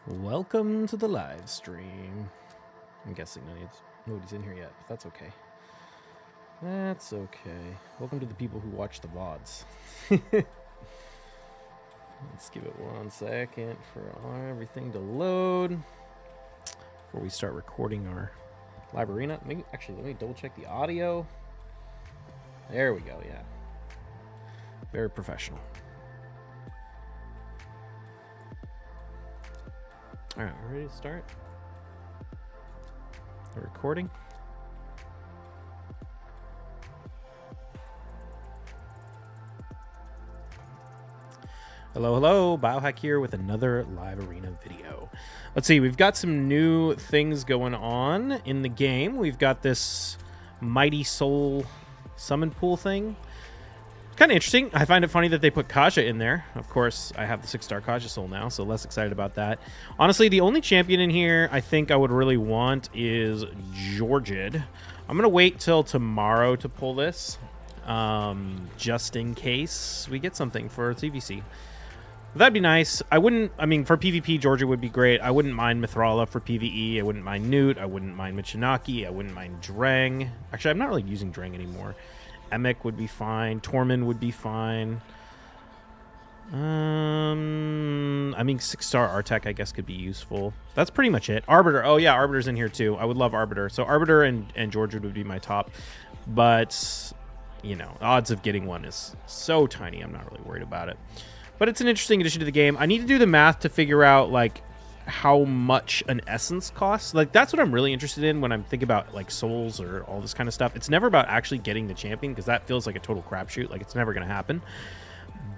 Welcome to the live stream. I'm guessing nobody's in here yet, but that's okay. That's okay. Welcome to the people who watch the VODs. Let's give it 1 second for everything to load before we start recording our live arena. Let me double check the audio. There we go, yeah. Very professional. All right, we're ready to start the recording. Hello, Biohack here with another live arena video. Let's see, we've got some new things going on in the game. We've got this Mighty Soul summon pool thing. Kind of interesting. I find it funny that they put Kasha in there. Of course, I have the 6-star Kasha Soul now, so less excited about that. Honestly, the only champion in here I think I would really want is Georgid. I'm going to wait till tomorrow to pull this, just in case we get something for TVC. That'd be nice. For PvP, Georgia would be great. I wouldn't mind Mithrala for PvE. I wouldn't mind Newt. I wouldn't mind Michinaki. I wouldn't mind Drang. Actually, I'm not really using Drang anymore. Emic would be fine. Tormund would be fine. 6-star Artek, I guess, could be useful. That's pretty much it. Arbiter. Oh, yeah, Arbiter's in here, too. I would love Arbiter. So Arbiter and Georgia would be my top. But, you know, odds of getting one is so tiny. I'm not really worried about it. But it's an interesting addition to the game. I need to do the math to figure out, like, how much an essence costs. Like, that's what I'm really interested in when I'm thinking about, like, souls or all this kind of stuff. It's never about actually getting the champion, because that feels like a total crapshoot. Like, it's never going to happen.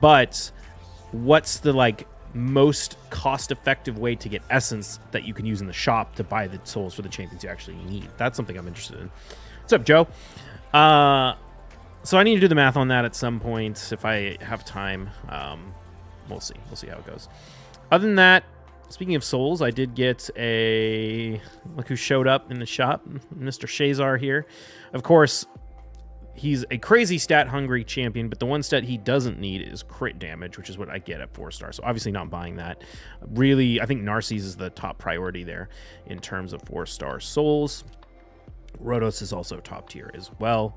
But what's the, like, most cost-effective way to get essence that you can use in the shop to buy the souls for the champions you actually need? That's something I'm interested in. What's up, Joe? So I need to do the math on that at some point if I have time. We'll see. We'll see how it goes. Other than that, speaking of souls, I did get look who showed up in the shop, Mr. Shazar here. Of course, he's a crazy stat-hungry champion, but the one stat he doesn't need is crit damage, which is what I get at 4-star. So obviously not buying that. Really, I think Narcisse is the top priority there in terms of 4-star souls. Rhodos is also top tier as well.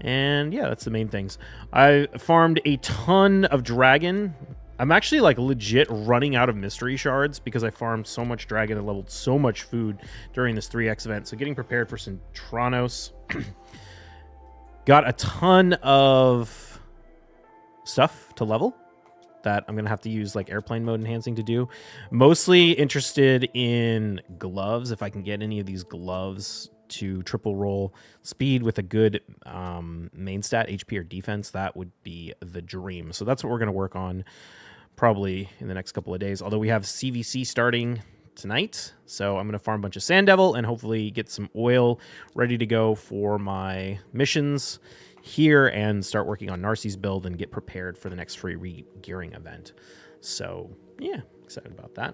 And yeah, that's the main things. I farmed a ton of dragon. I'm actually like legit running out of mystery shards because I farmed so much dragon and leveled so much food during this 3x event. So getting prepared for some Tronos. Got a ton of stuff to level that I'm going to have to use like airplane mode enhancing to do. Mostly interested in gloves. If I can get any of these gloves to triple roll speed with a good main stat, HP or defense, that would be the dream. So that's what we're going to work on probably in the next couple of days. Although we have CVC starting tonight, so I'm going to farm a bunch of Sand Devil and hopefully get some oil ready to go for my missions here and start working on Narcisse build and get prepared for the next free re-gearing event. So yeah, excited about that.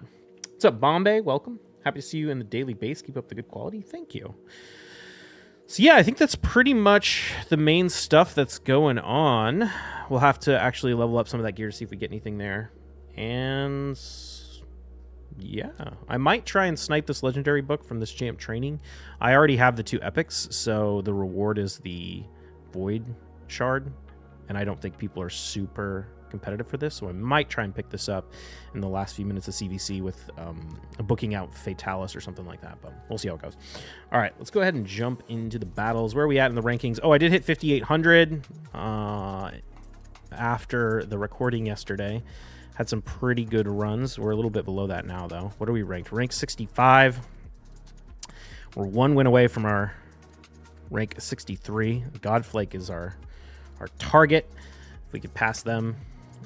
What's up, Bombay? Welcome. Happy to see you in the daily base. Keep up the good quality. Thank you. So yeah, I think that's pretty much the main stuff that's going on. We'll have to actually level up some of that gear to see if we get anything there. And yeah, I might try and snipe this legendary book from this champ training. I already have the 2 epics, so the reward is the Void Shard. And I don't think people are super competitive for this, so I might try and pick this up in the last few minutes of CVC with booking out Fatalis or something like that, but we'll see how it goes. All right, let's go ahead and jump into the battles. Where are we at in the rankings? Oh, I did hit 5,800 after the recording yesterday. Had some pretty good runs. We're a little bit below that now, though. What are we ranked? Rank 65. We're 1 win away from our rank 63. Godflake is our target. If we could pass them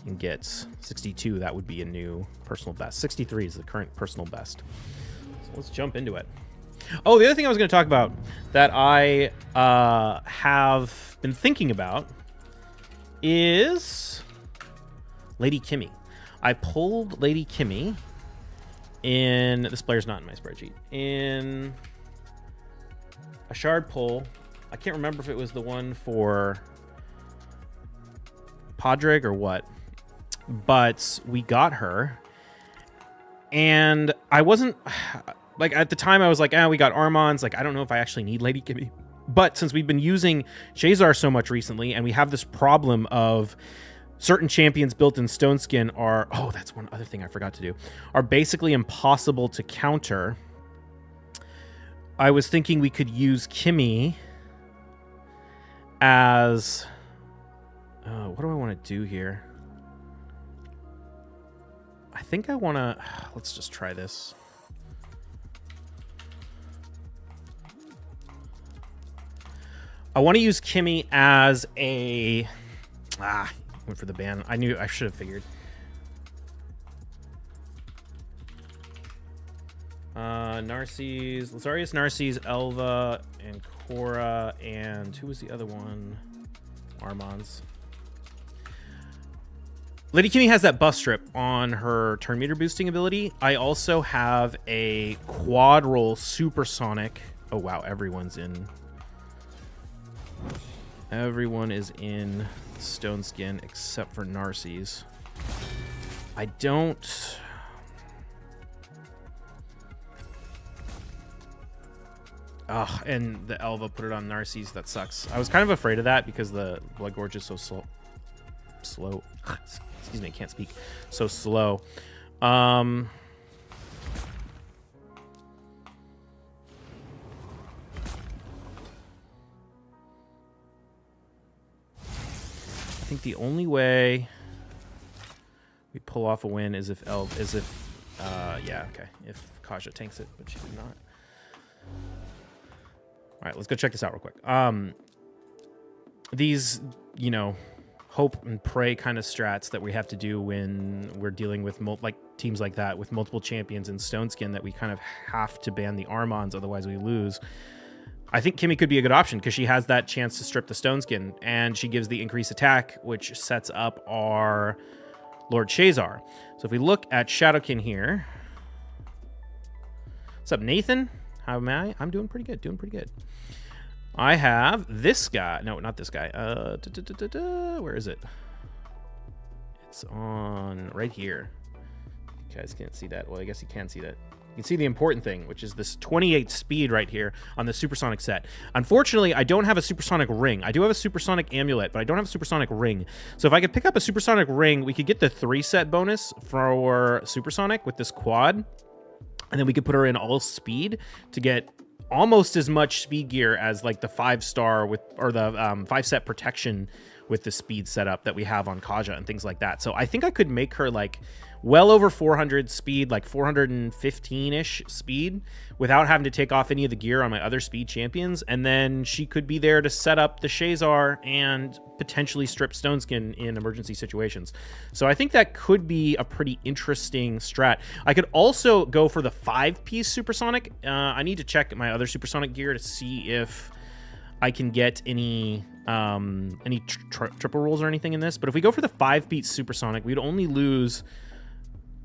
and get 62, that would be a new personal best. 63 is the current personal best. So let's jump into it. Oh, the other thing I was going to talk about that I have been thinking about is Lady Kimmy. I pulled Lady Kimmy in... This player's not in my spreadsheet. In a shard pull. I can't remember if it was the one for Podrick or what, but we got her And I wasn't like at the time I was like, we got Armons. Like, I don't know if I actually need Lady Kimmy. But since we've been using Shazar so much recently, and we have this problem of certain champions built in Stone Skin are, oh, that's one other thing I forgot to do, are basically impossible to counter. I was thinking we could use Kimmy as, what do I want to do here? I think I want to, let's just try this. I want to use Kimmy as a, went for the ban. I knew I should have figured. Narcisse, Lazarius, Narcisse, Elva, and Cora, and who was the other one? Armons. Lady Kimmy has that buff strip on her turn meter boosting ability. I also have a quad roll supersonic. Oh wow, everyone's in. Everyone is in Stone Skin except for Narcisse. I don't. Ugh, and the Elva put it on Narcisse. That sucks. I was kind of afraid of that because the Blood Gorge is so slow. Excuse me, I can't speak. So slow. I think the only way we pull off a win is if yeah, okay, if Kaja tanks it, but she did not. All right, let's go check this out real quick. These, hope and pray kind of strats that we have to do when we're dealing with like teams like that with multiple champions in Stone Skin, that we kind of have to ban the Armons, otherwise we lose. I think Kimmy could be a good option because she has that chance to strip the Stone Skin, and she gives the increased attack, which sets up our Lord Shazar. So if we look at Shadowkin here, what's up, Nathan? How am I? I'm doing pretty good. I have this guy. No, not this guy. Where is it? It's on right here. You guys can't see that. Well, I guess you can see that. You can see the important thing, which is this 28 speed right here on the supersonic set. Unfortunately, I don't have a supersonic ring. I do have a supersonic amulet, but I don't have a supersonic ring. So if I could pick up a supersonic ring, we could get the 3-set bonus for supersonic with this quad. And then we could put her in all speed to get almost as much speed gear as like the 5-star with, or the 5-set protection with the speed setup that we have on Kaja and things like that. So I think I could make her like well over 400 speed, like 415-ish speed, without having to take off any of the gear on my other speed champions. And then she could be there to set up the Shazar and potentially strip Stone Skin in emergency situations. So I think that could be a pretty interesting strat. I could also go for the 5-piece supersonic. I need to check my other supersonic gear to see if I can get any triple rolls or anything in this. But if we go for the 5-piece supersonic, we'd only lose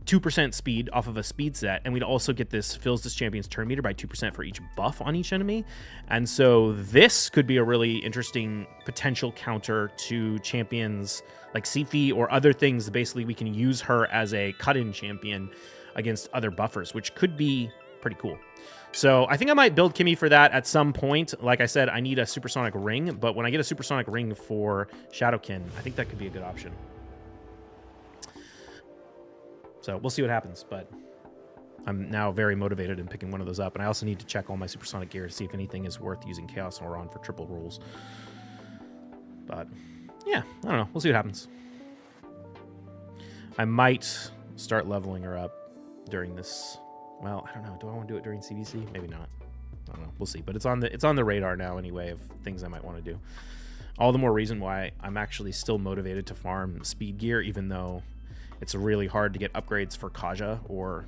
2% speed off of a speed set, and we'd also get this fills this champion's turn meter by 2% for each buff on each enemy. And so this could be a really interesting potential counter to champions like Sifi or other things. Basically, we can use her as a cut-in champion against other buffers, which could be pretty cool. So I think I might build Kimmy for that at some point. Like I said, I need a supersonic ring, but when I get a supersonic ring for Shadowkin, I think that could be a good option. So we'll see what happens, but I'm now very motivated in picking one of those up. And I also need to check all my supersonic gear to see if anything is worth using Chaos Auron for triple rolls. But yeah, I don't know. We'll see what happens. I might start leveling her up during this. Well, I don't know. Do I want to do it during CBC? Maybe not. I don't know. We'll see. But it's on the radar now anyway of things I might want to do. All the more reason why I'm actually still motivated to farm speed gear, even though it's really hard to get upgrades for Kaja or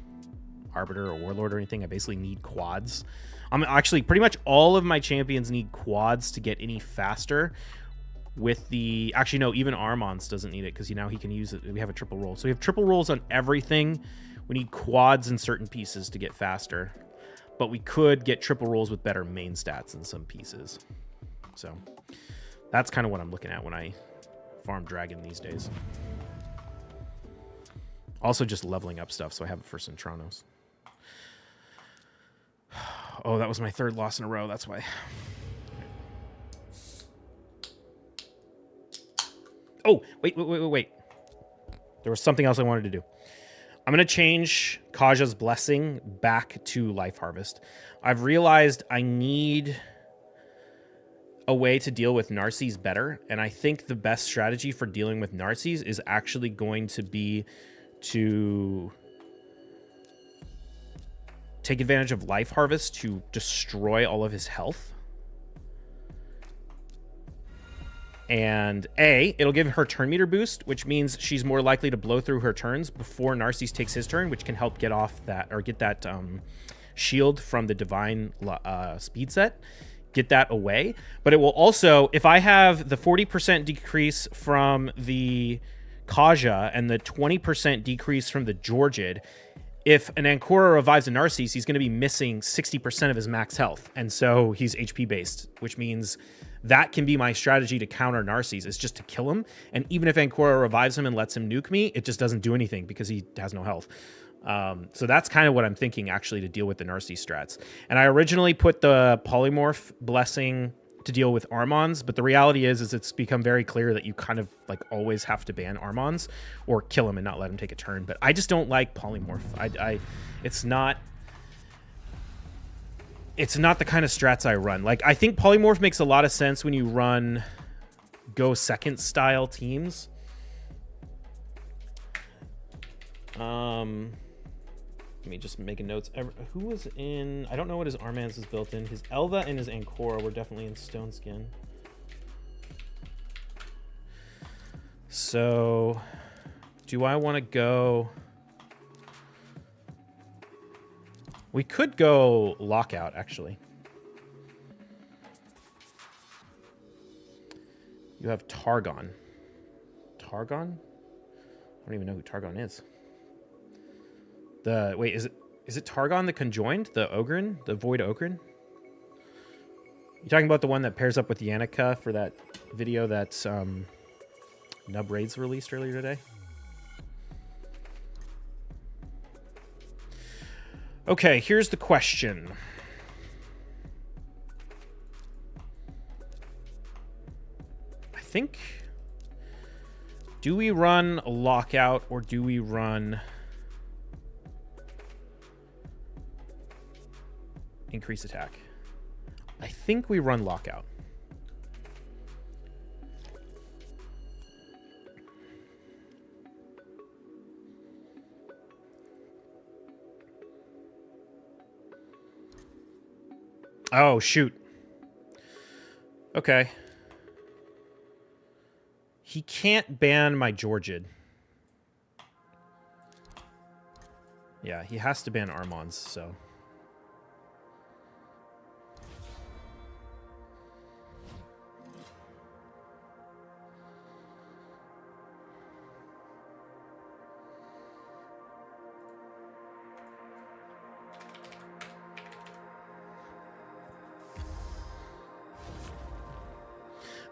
Arbiter or Warlord or anything. I basically need quads. Actually, pretty much all of my champions need quads to get any faster. With the... Actually, no, even Armons doesn't need it because now he can use it. We have a triple roll. So we have triple rolls on everything. We need quads in certain pieces to get faster. But we could get triple rolls with better main stats in some pieces. So that's kind of what I'm looking at when I farm Dragon these days. Also just leveling up stuff, so I have it for Centranos. Oh, that was my third loss in a row. That's why. Oh, wait. There was something else I wanted to do. I'm going to change Kaja's Blessing back to Life Harvest. I've realized I need a way to deal with Narcies better, and I think the best strategy for dealing with Narcies is actually going to be to take advantage of Life Harvest to destroy all of his health. And it'll give her turn meter boost, which means she's more likely to blow through her turns before Narcies takes his turn, which can help get off that, or get that shield from the Divine speed set. Get that away. But it will also, if I have the 40% decrease from the Kaja and the 20% decrease from the Georgid, if an Ancora revives a Narcies, he's going to be missing 60% of his max health. And so he's HP based, which means that can be my strategy to counter Narcies, is just to kill him. And even if Ancora revives him and lets him nuke me, it just doesn't do anything because he has no health. So that's kind of what I'm thinking, actually, to deal with the Narcies strats. And I originally put the Polymorph Blessing to deal with Armons, but the reality is it's become very clear that you kind of like always have to ban Armons or kill him and not let him take a turn. But I just don't like Polymorph. It's not the kind of strats I run. Like, I think Polymorph makes a lot of sense when you run go second style teams. Let me just make a notes. Who was in... I don't know what his Armans is built in. His Elva and his Ancora were definitely in Stone Skin. So, do I want to go... We could go Lockout, actually. You have Targon. Targon? I don't even know who Targon is. Wait, is it Targon the Conjoined? The Ogryn? The Void Ogryn? You talking about the one that pairs up with Yannicka for that video that Nub Raids released earlier today? Okay, here's the question. I think... Do we run a Lockout or do we run... Increase attack? I think we run Lockout. Oh, shoot. Okay. He can't ban my Georgid. Yeah, he has to ban Armons, so...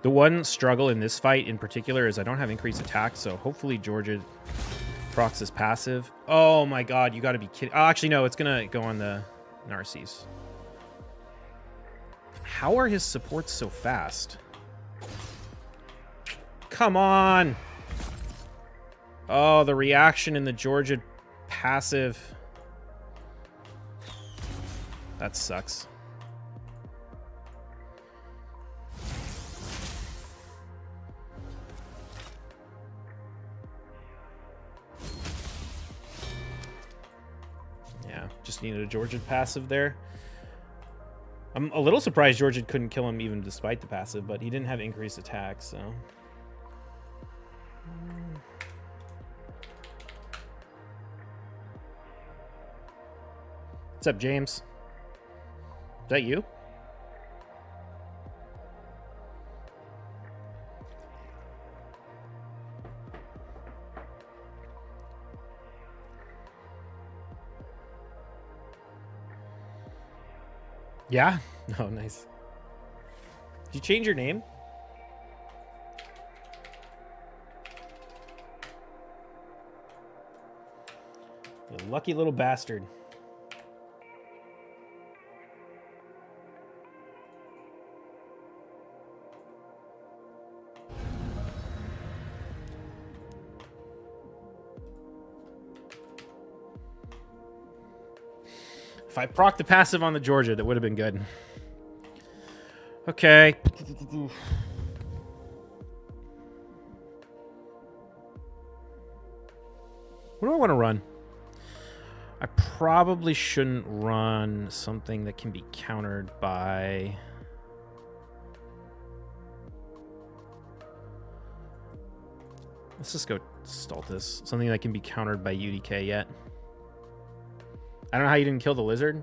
The one struggle in this fight in particular is I don't have increased attack, so hopefully Georgia procs is passive. Oh my god, you gotta be kidding. Oh, actually, no, it's gonna go on the Narcies. How are his supports so fast? Come on! Oh, the reaction in the Georgia passive. That sucks. Just needed a Georgid passive there. I'm a little surprised Georgid couldn't kill him even despite the passive, but he didn't have increased attack, so... What's up, James? Is that you? Yeah? Oh, nice. Did you change your name? Lucky little bastard. If I proc the passive on the Georgia, that would have been good. Okay. What do I want to run? I probably shouldn't run something that can be countered by... Let's just go Stultus. Something that can be countered by UDK yet. I don't know how you didn't kill the lizard.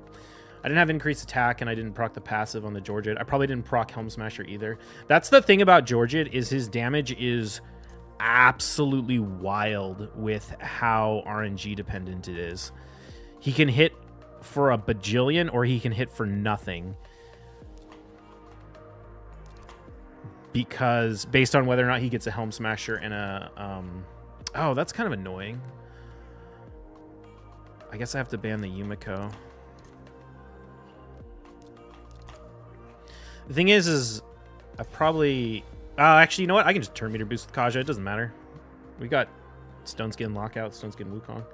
I didn't have increased attack, and I didn't proc the passive on the Georgid. I probably didn't proc Helm Smasher either. That's the thing about Georgid, is his damage is absolutely wild with how RNG dependent it is. He can hit for a bajillion, or he can hit for nothing. Because based on whether or not he gets a Helm Smasher and a... Oh, that's kind of annoying. I guess I have to ban the Yumiko. The thing is I probably... actually, you know what? I can just turn meter boost with Kaja. It doesn't matter. We got Stone Skin Lockout, Stone Skin Wukong.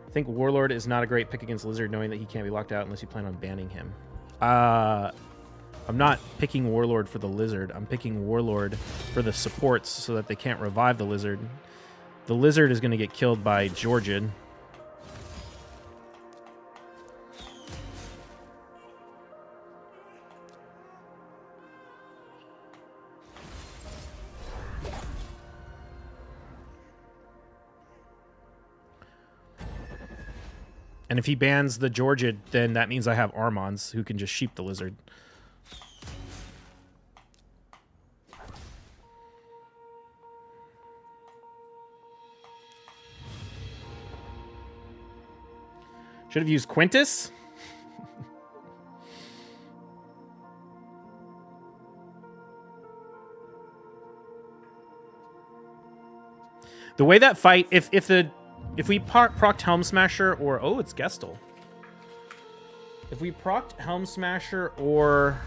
I think Warlord is not a great pick against Lizard, knowing that he can't be locked out unless you plan on banning him. I'm not picking Warlord for the Lizard. I'm picking Warlord for the supports so that they can't revive the Lizard. The Lizard is going to get killed by Georgid. And if he bans the Georgid, then that means I have Armons who can just sheep the Lizard. Should have used Quintus. The way that fight, if we procced Helm Smasher or... Oh, it's Gestal. If we procced Helm Smasher or...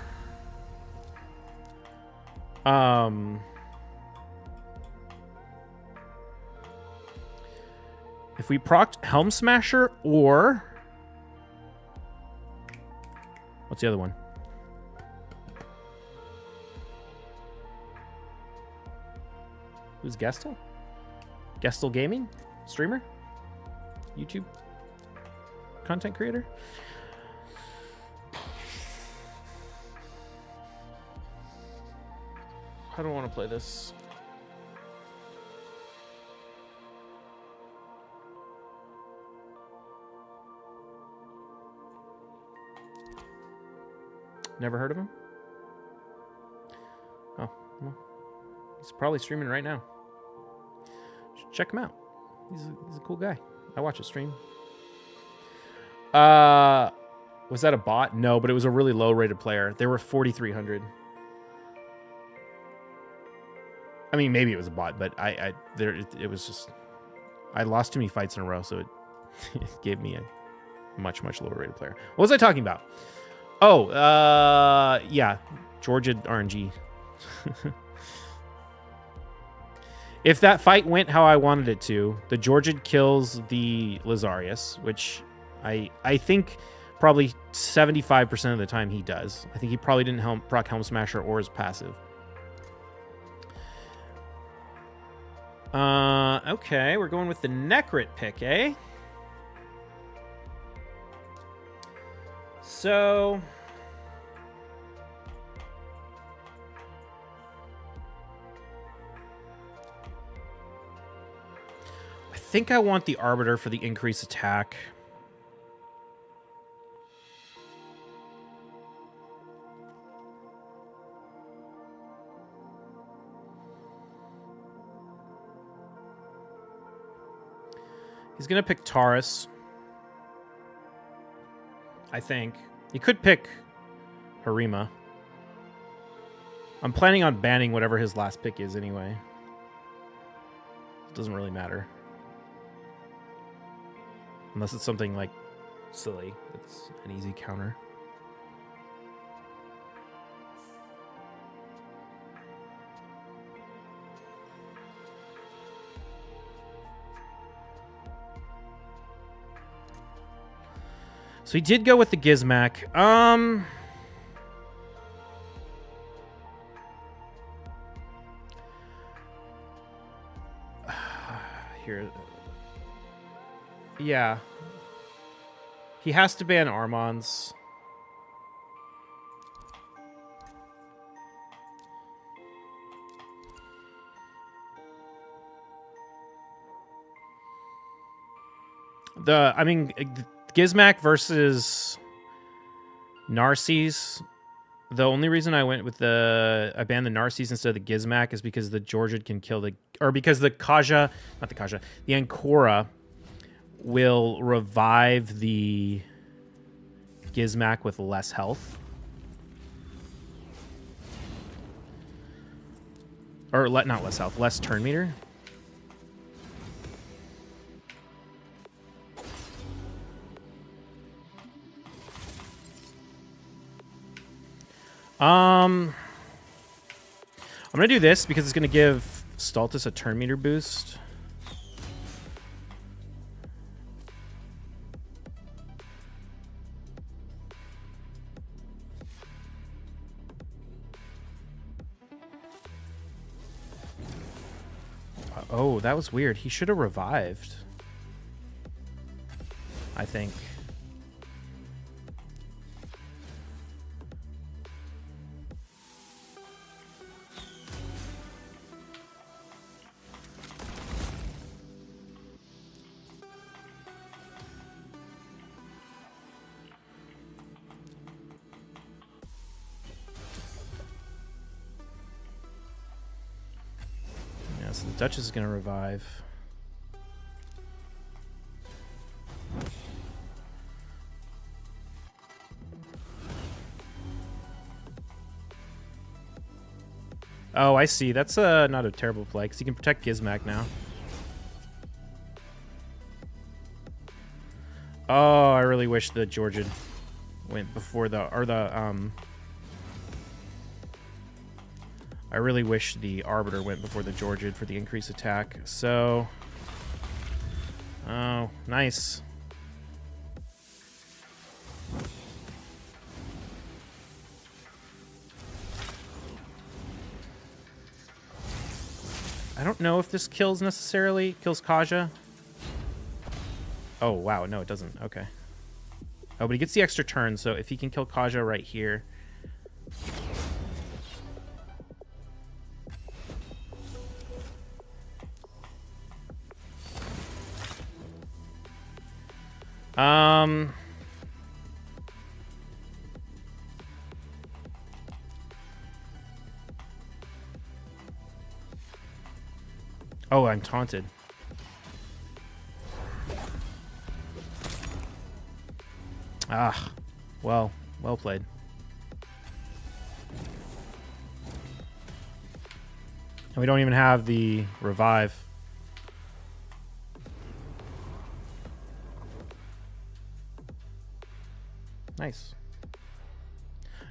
If we procced Helm Smasher or... What's the other one? Who's Gestal? Gestal Gaming? Streamer? YouTube? Content creator? I don't want to play this. Never heard of him? Oh, well, he's probably streaming right now. Check him out. He's a cool guy. I watch his stream. Was that a bot? No, but it was a really low rated player. They were 4,300. I mean, maybe it was a bot, but it was just... I lost too many fights in a row, so it gave me a much lower rated player. What was I talking about? Oh, yeah. Georgid RNG. If that fight went how I wanted it to, the Georgid kills the Lizarius, which I think probably 75% of the time he does. I think he probably didn't proc Helm Smasher or his passive. Okay, we're going with the Necrit pick, eh? So... I think I want the Arbiter for the increased attack. He's going to pick Taurus. I think. He could pick Harima. I'm planning on banning whatever his last pick is anyway. It doesn't really matter. Unless it's something like silly. It's an easy counter. So he did go with the Gizmac. Here. Yeah. He has to ban Armons. Gizmac versus Narcisse. The only reason I went with I banned the Narcisse instead of the Gizmac is because the Georgid can kill because the the Ancora will revive the Gizmac with less health. Or not less health, less turn meter. I'm gonna do this because it's gonna give Stultus a turn meter boost. Oh, that was weird. He should have revived, I think. So the Duchess is going to revive. Oh, I see. That's not a terrible play, because you can protect Gizmac now. Oh, I really wish the Georgid went before I really wish the Arbiter went before the Georgid for the increased attack. So, oh, nice. I don't know if this kills Kaja. Oh, wow. No, it doesn't. Okay. Oh, but he gets the extra turn, so if he can kill Kaja right here. Oh, I'm taunted. Ah, well played. And we don't even have the revive. Nice.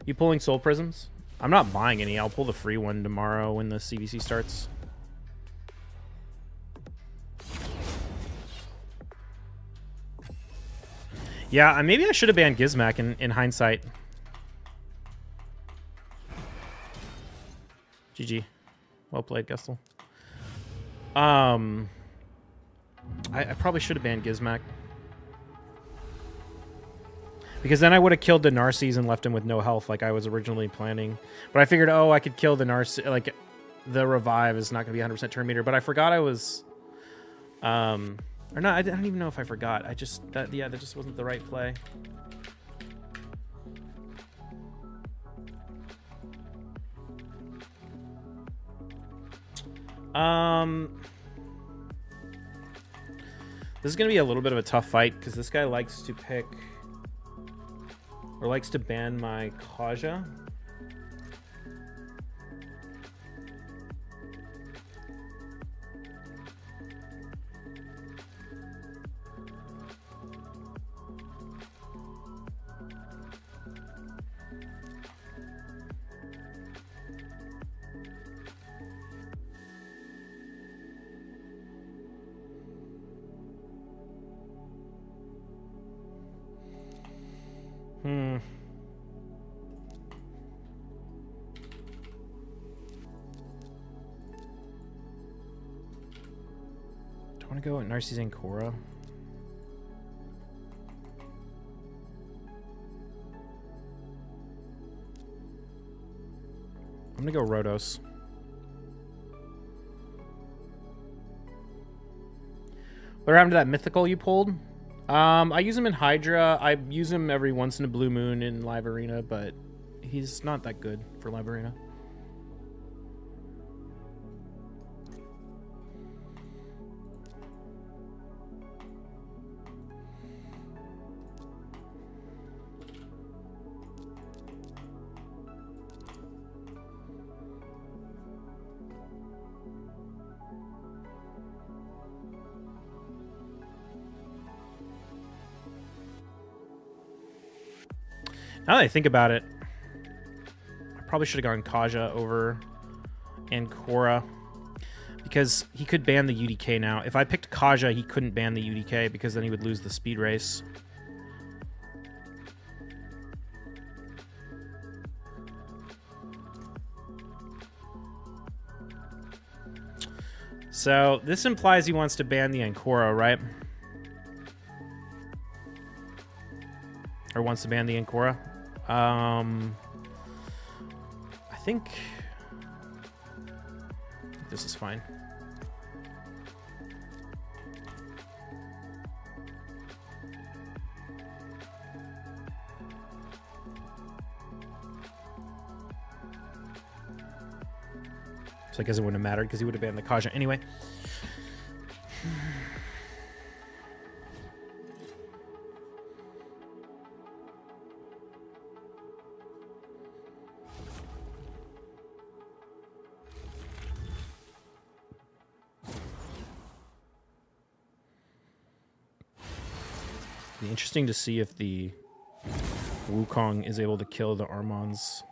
You pulling soul prisms? I'm not buying any. I'll pull the free one tomorrow when the CBC starts. Yeah, maybe I should have banned Gizmac in hindsight. GG. Well played, Gustle. I probably should have banned Gizmac. Because then I would have killed the Narcisse and left him with no health like I was originally planning. But I figured, oh, I could kill the Narcisse. Like, the revive is not going to be 100% turn meter. But I forgot I was... or no, I don't even know if I forgot. That just wasn't the right play. This is going to be a little bit of a tough fight because this guy likes to pick... or likes to ban my Kaja. go at Narcissus Ancora. I'm gonna go Rhodos. What happened to that mythical you pulled? I use him in Hydra. I use him every once in a blue moon in Live Arena, but he's not that good for Live Arena. Now that I think about it, I probably should have gone Kaja over Ancora because he could ban the UDK now. If I picked Kaja, he couldn't ban the UDK because then he would lose the speed race. So this implies he wants to ban the Ancora, right? Or wants to ban the Ancora. I think this is fine. So I guess it wouldn't have mattered because he would have banned the Kaja anyway. Be interesting to see if the Wukong is able to kill the Armons.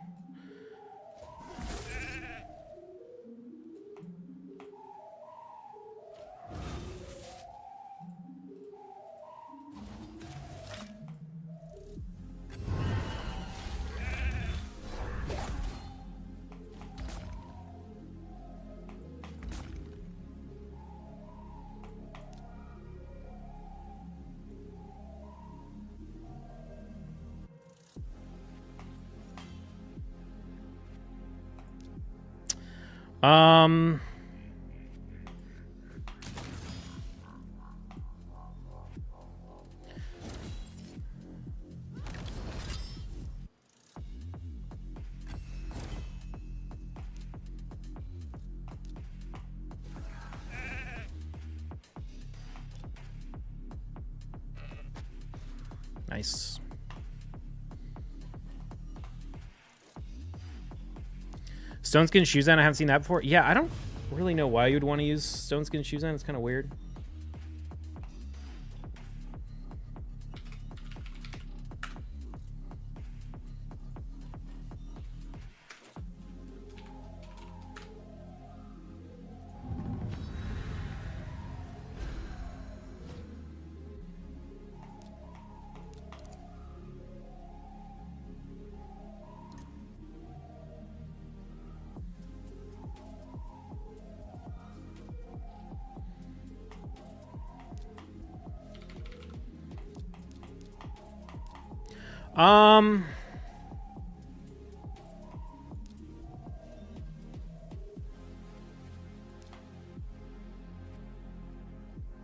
Nice. Stone Skin Shuzan, I haven't seen that before. Yeah, I don't really know why you'd want to use Stone Skin Shuzan. It's kind of weird.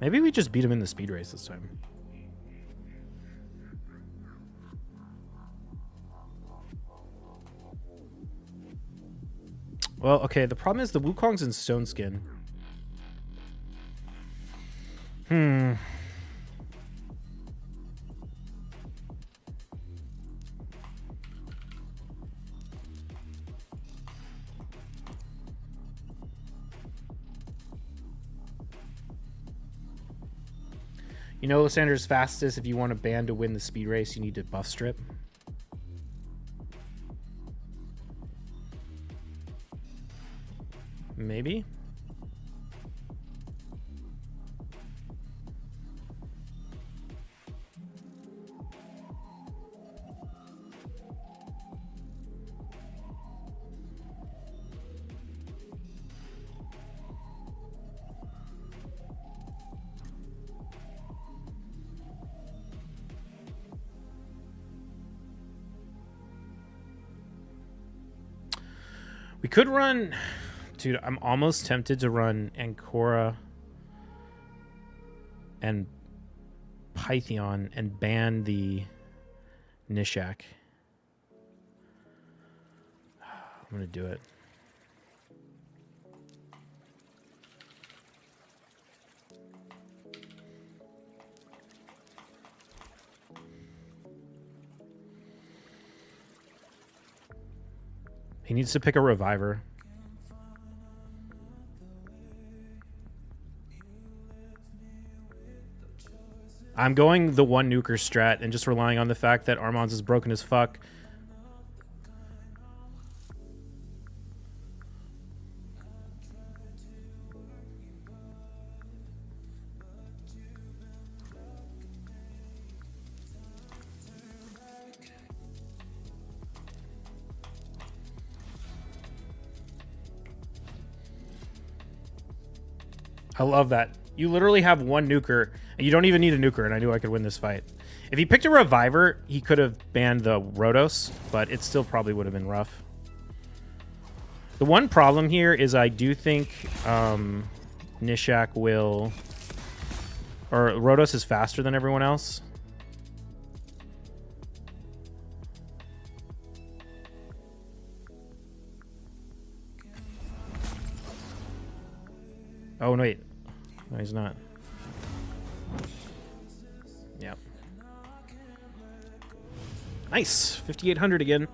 Maybe we just beat him in the speed race this time. Well, okay, the problem is the Wukong's in Stone Skin. You know, Lysander's fastest. If you want a ban to win the speed race, you need to buff strip. Maybe. We could run... Dude, I'm almost tempted to run Ancora and Python and ban the Nishak. I'm going to do it. He needs to pick a reviver. I'm going the one nuker strat and just relying on the fact that Armand's is broken as fuck. I love that. You literally have one nuker, and you don't even need a nuker, and I knew I could win this fight. If he picked a reviver, he could have banned the Rhodos, but it still probably would have been rough. The one problem here is I do think Nishak will... Or Rhodos is faster than everyone else. Oh, no, wait. No, he's not. Yep. Nice. 5,800 again.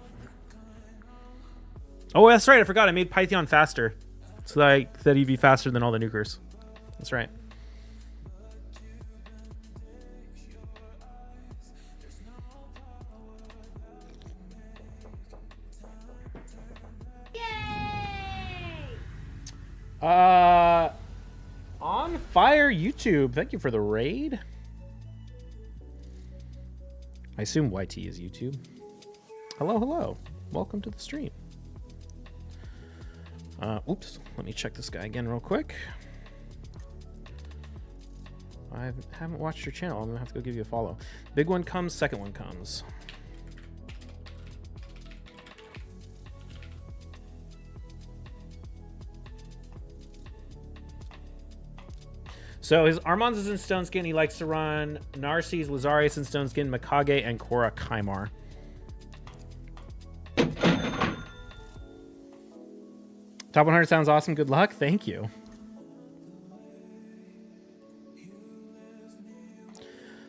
Oh, that's right. I forgot. I made Python faster. So that he'd be faster than all the nukers. That's right. Yay! On fire YouTube. Thank you for the raid. I assume YT is YouTube. Hello, hello. Welcome to the stream. Oops. Let me check this guy again real quick. I haven't watched your channel. I'm gonna have to go give you a follow. Big one comes, second one comes. So his Armand's is in Stone Skin. He likes to run Narcisse, Lazarius in Stone Skin, Mikage, and Korra Kaimar. Top 100 sounds awesome. Good luck. Thank you.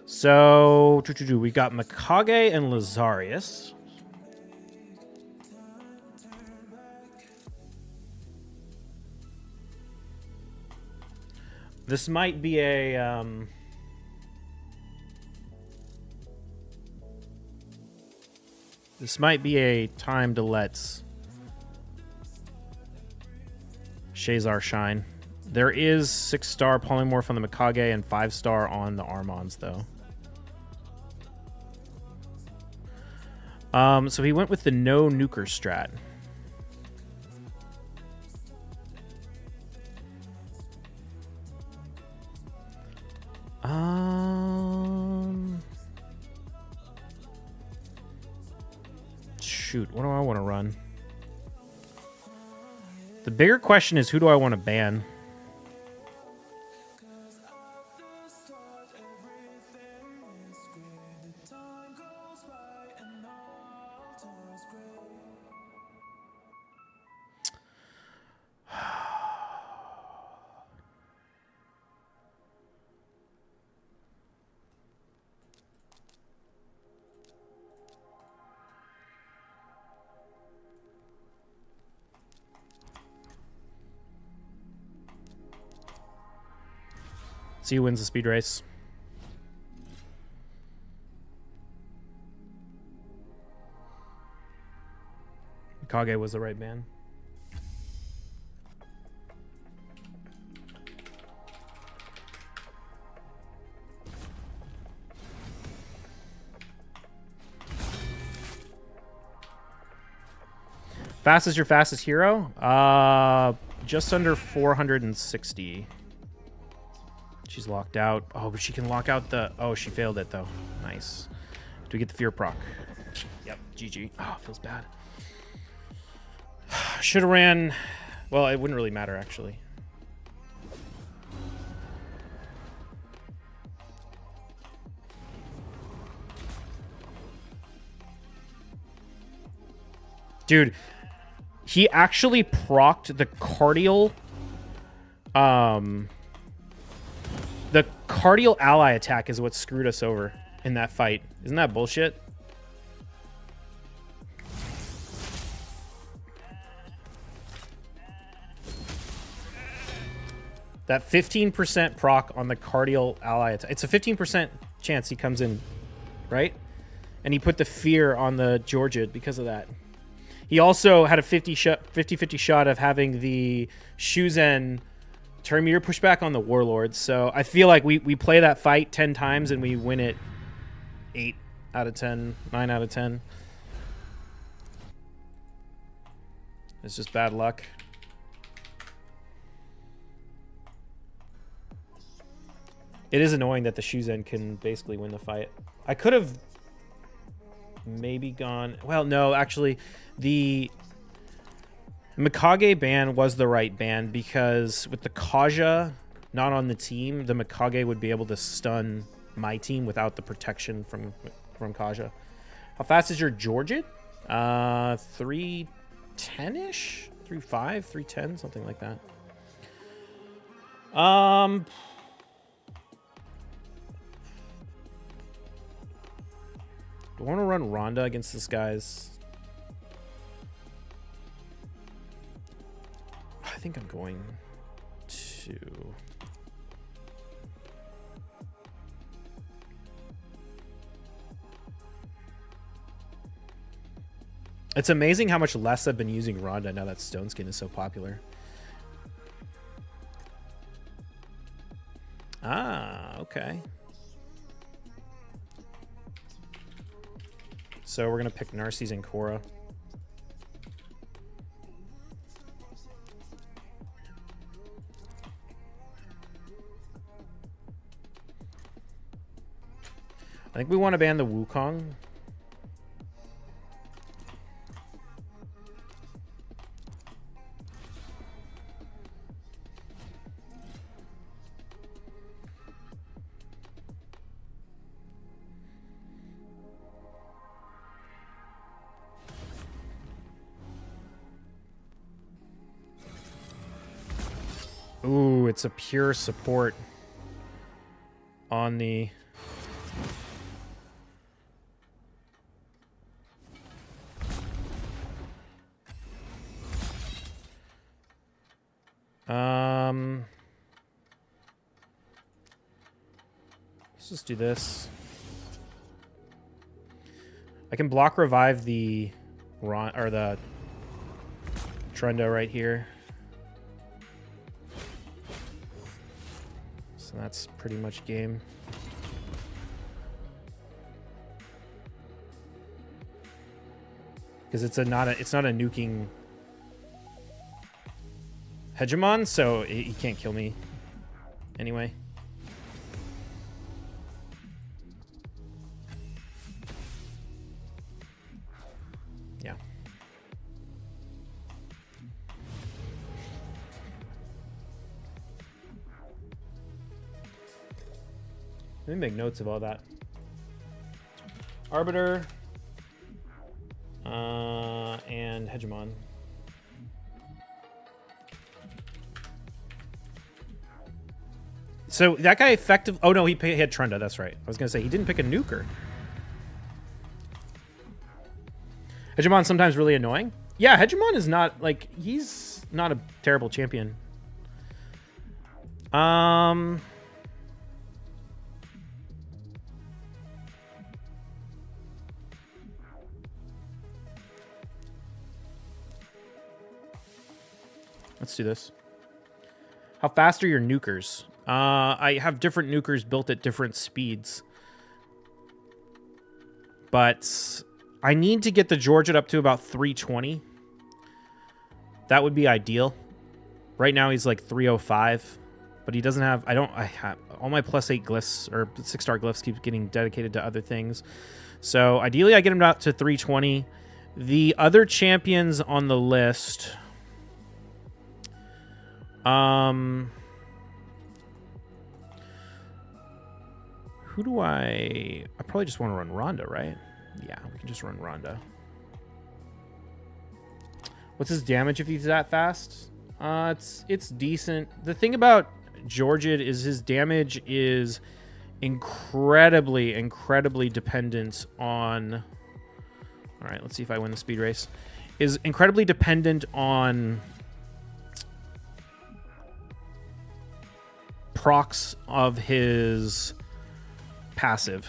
So we got Mikage and Lazarius. This might be a time to let Shazar shine. There is 6-star polymorph on the Mikage and 5-star on the Armands, though. So he went with the no nuker strat. Shoot, what do I want to run? The bigger question is, who do I want to ban? See who wins the speed race. Mikage was the right ban. Fastest your fastest hero? Just under 460. She's locked out. Oh, but she can lock out the... Oh, she failed it, though. Nice. Do we get the fear proc? Yep, GG. Oh, feels bad. should have ran... Well, it wouldn't really matter, actually. Dude, he actually procced the cardial... The cardial ally attack is what screwed us over in that fight. Isn't that bullshit? That 15% proc on the cardial ally attack. It's a 15% chance he comes in, right? And he put the fear on the Georgid because of that. He also had a 50-50 shot of having the Shuzen turn meter pushback on the Warlords. So I feel like we play that fight 10 times and we win it 8 out of 10, 9 out of 10. It's just bad luck. It is annoying that the Shuzen can basically win the fight. I could have maybe gone... Well, no, actually, the Mikage ban was the right ban because with the Kaja not on the team, the Mikage would be able to stun my team without the protection from Kaja. How fast is your Georgid? 310-ish? 3.5? 310? Something like that. Do I want to run Rhonda against this guy's? I think I'm going to... It's amazing how much less I've been using Rhonda now that Stone Skin is so popular. Ah, okay. So we're going to pick Narcisse and Korra. I think we want to ban the Wukong. Ooh, it's a pure support on the... Let's just do this. I can block revive the Trendo right here. So that's pretty much game. Because it's not a nuking hegemon, so he can't kill me anyway. Yeah. Let me make notes of all that. Arbiter and Hegemon. So that guy effective... Oh, no, he had Trunda. That's right. I was going to say, he didn't pick a nuker. Hegemon sometimes really annoying. Yeah, Hegemon is not, like... He's not a terrible champion. Let's do this. How fast are your nukers? I have different nukers built at different speeds. But I need to get the Georgid up to about 320. That would be ideal. Right now he's like 305. But he doesn't have... I have... All my +8 glyphs, or 6-star glyphs, keep getting dedicated to other things. So ideally I get him out to 320. The other champions on the list... Who do I probably just want to run Rhonda, right? Yeah, we can just run Rhonda. What's his damage if he's that fast? It's decent. The thing about Georgid is his damage is incredibly dependent on... All right, let's see if I win the speed race. Is incredibly dependent on procs of his passive.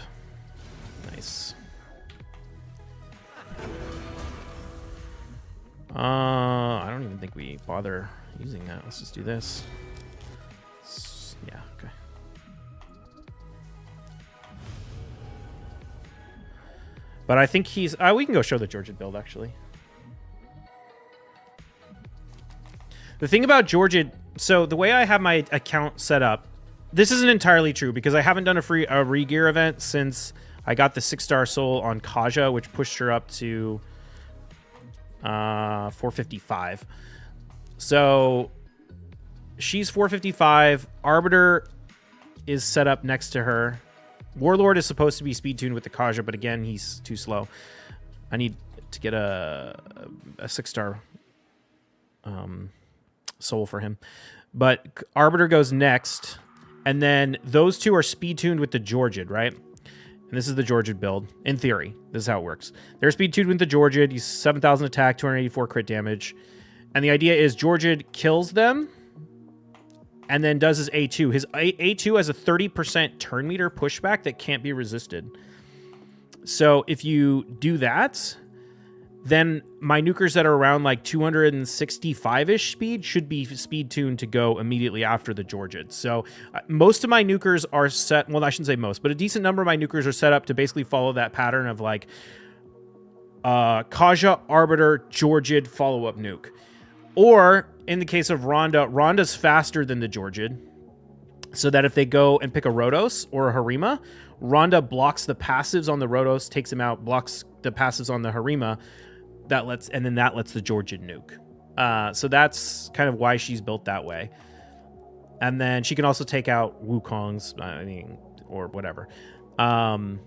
Nice. I don't even think we bother using that. Let's just do this. Yeah, okay. But I think he's... we can go show the Georgia build, actually. The thing about Georgia... So the way I have my account set up, this isn't entirely true because I haven't done a re-gear event since I got the 6-star soul on Kaja, which pushed her up to 455. So she's 455. Arbiter is set up next to her. Warlord is supposed to be speed tuned with the Kaja, but again, he's too slow. I need to get a 6-star soul for him. But Arbiter goes next, and then those two are speed tuned with the Georgid, right? And this is the Georgid build. In theory, this is how it works. They're speed tuned with the Georgid. He's 7,000 attack, 284 crit damage. And the idea is Georgid kills them and then does his A2. His A2 has a 30% turn meter pushback that can't be resisted. So if you do that, then my nukers that are around like 265-ish speed should be speed tuned to go immediately after the Georgid. So most of my nukers are set... Well, I shouldn't say most, but a decent number of my nukers are set up to basically follow that pattern of like Kaja, Arbiter, Georgid, follow-up nuke. Or, in the case of Rhonda, Rhonda's faster than the Georgid, so that if they go and pick a Rhodos or a Harima, Rhonda blocks the passives on the Rhodos, takes him out, blocks the passives on the Harima, and then that lets the Georgid nuke. So that's kind of why she's built that way. And then she can also take out Wukongs, or whatever. And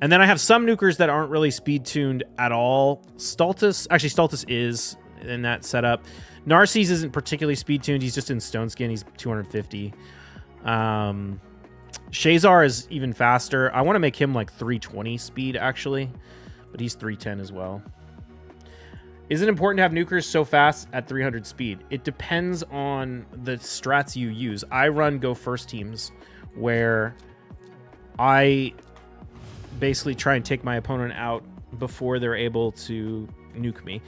then I have some nukers that aren't really speed tuned at all. Stultus is in that setup. Narcisse isn't particularly speed tuned. He's just in Stone Skin. He's 250. Shazar is even faster. I want to make him like 320 speed actually, but he's 310 as well. Is it important to have nukers so fast at 300 speed? It depends on the strats you use. I run go first teams where I basically try and take my opponent out before they're able to nuke me.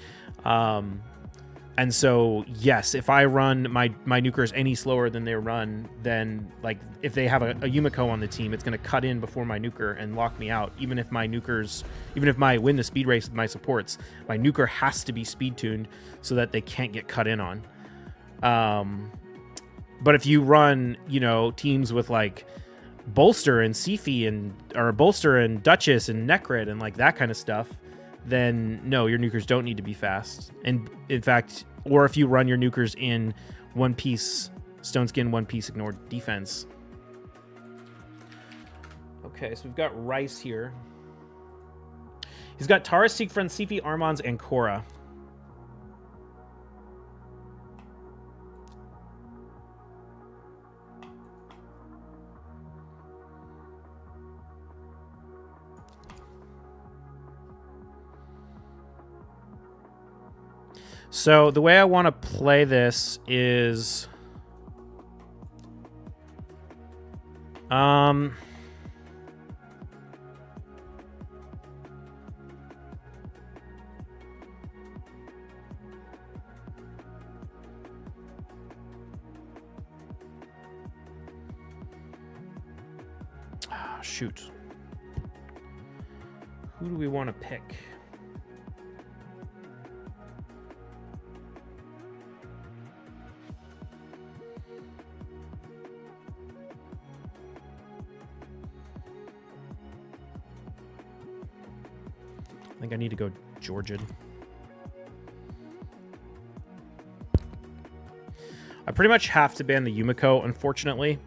And so, yes, if I run my nukers any slower than they run, then like if they have a Yumiko on the team, it's going to cut in before my nuker and lock me out. Even if I win the speed race with my supports, my nuker has to be speed tuned so that they can't get cut in on. But if you run, teams with like Bolster and Sifi or Bolster and Duchess and Necrit and like that kind of stuff, then no, your nukers don't need to be fast. And in fact, or if you run your nukers in one piece Stone Skin, one piece ignored defense. Okay, so we've got Rice here. He's got Taurus, Siegfried, Sifi, Armans, and Korra. So the way I want to play this is... shoot. Who do we want to pick? I think I need to go Georgid. pretty much have to ban the Yumiko, unfortunately.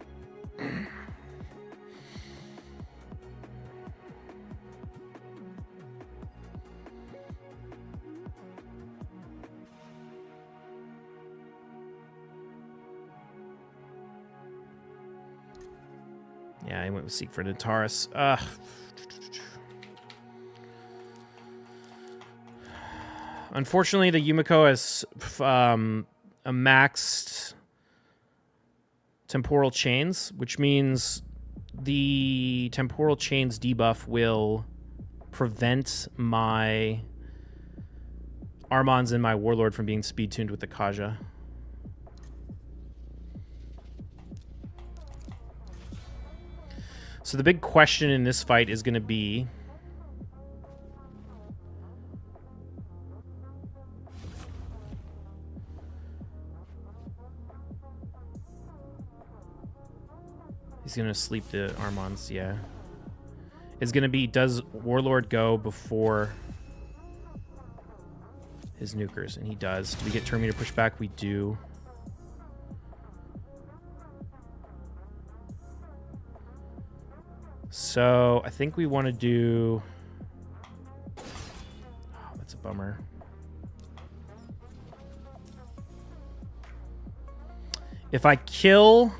Yeah, I went with Siegfried and Taurus. Unfortunately, the Yumiko has a maxed temporal chains, which means the temporal chains debuff will prevent my Armons and my Warlord from being speed tuned with the Kaja. So the big question in this fight is going to be he's going to sleep the Armons, yeah. Is going to be, does Warlord go before his nukers? And he does. Do we get turn meter pushback? We do. So I think we want to do... Oh, that's a bummer. If I kill...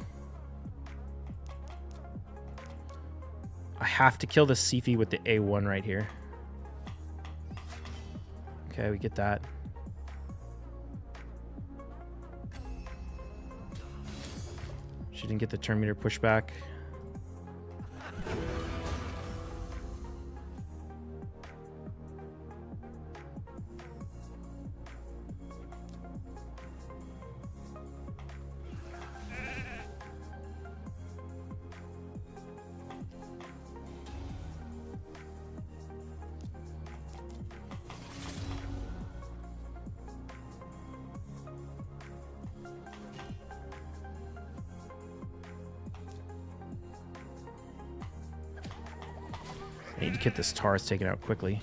I have to kill the Sifi with the A1 right here. Okay, we get that. She didn't get the turn meter pushback. I need to get this Taurus taken out quickly.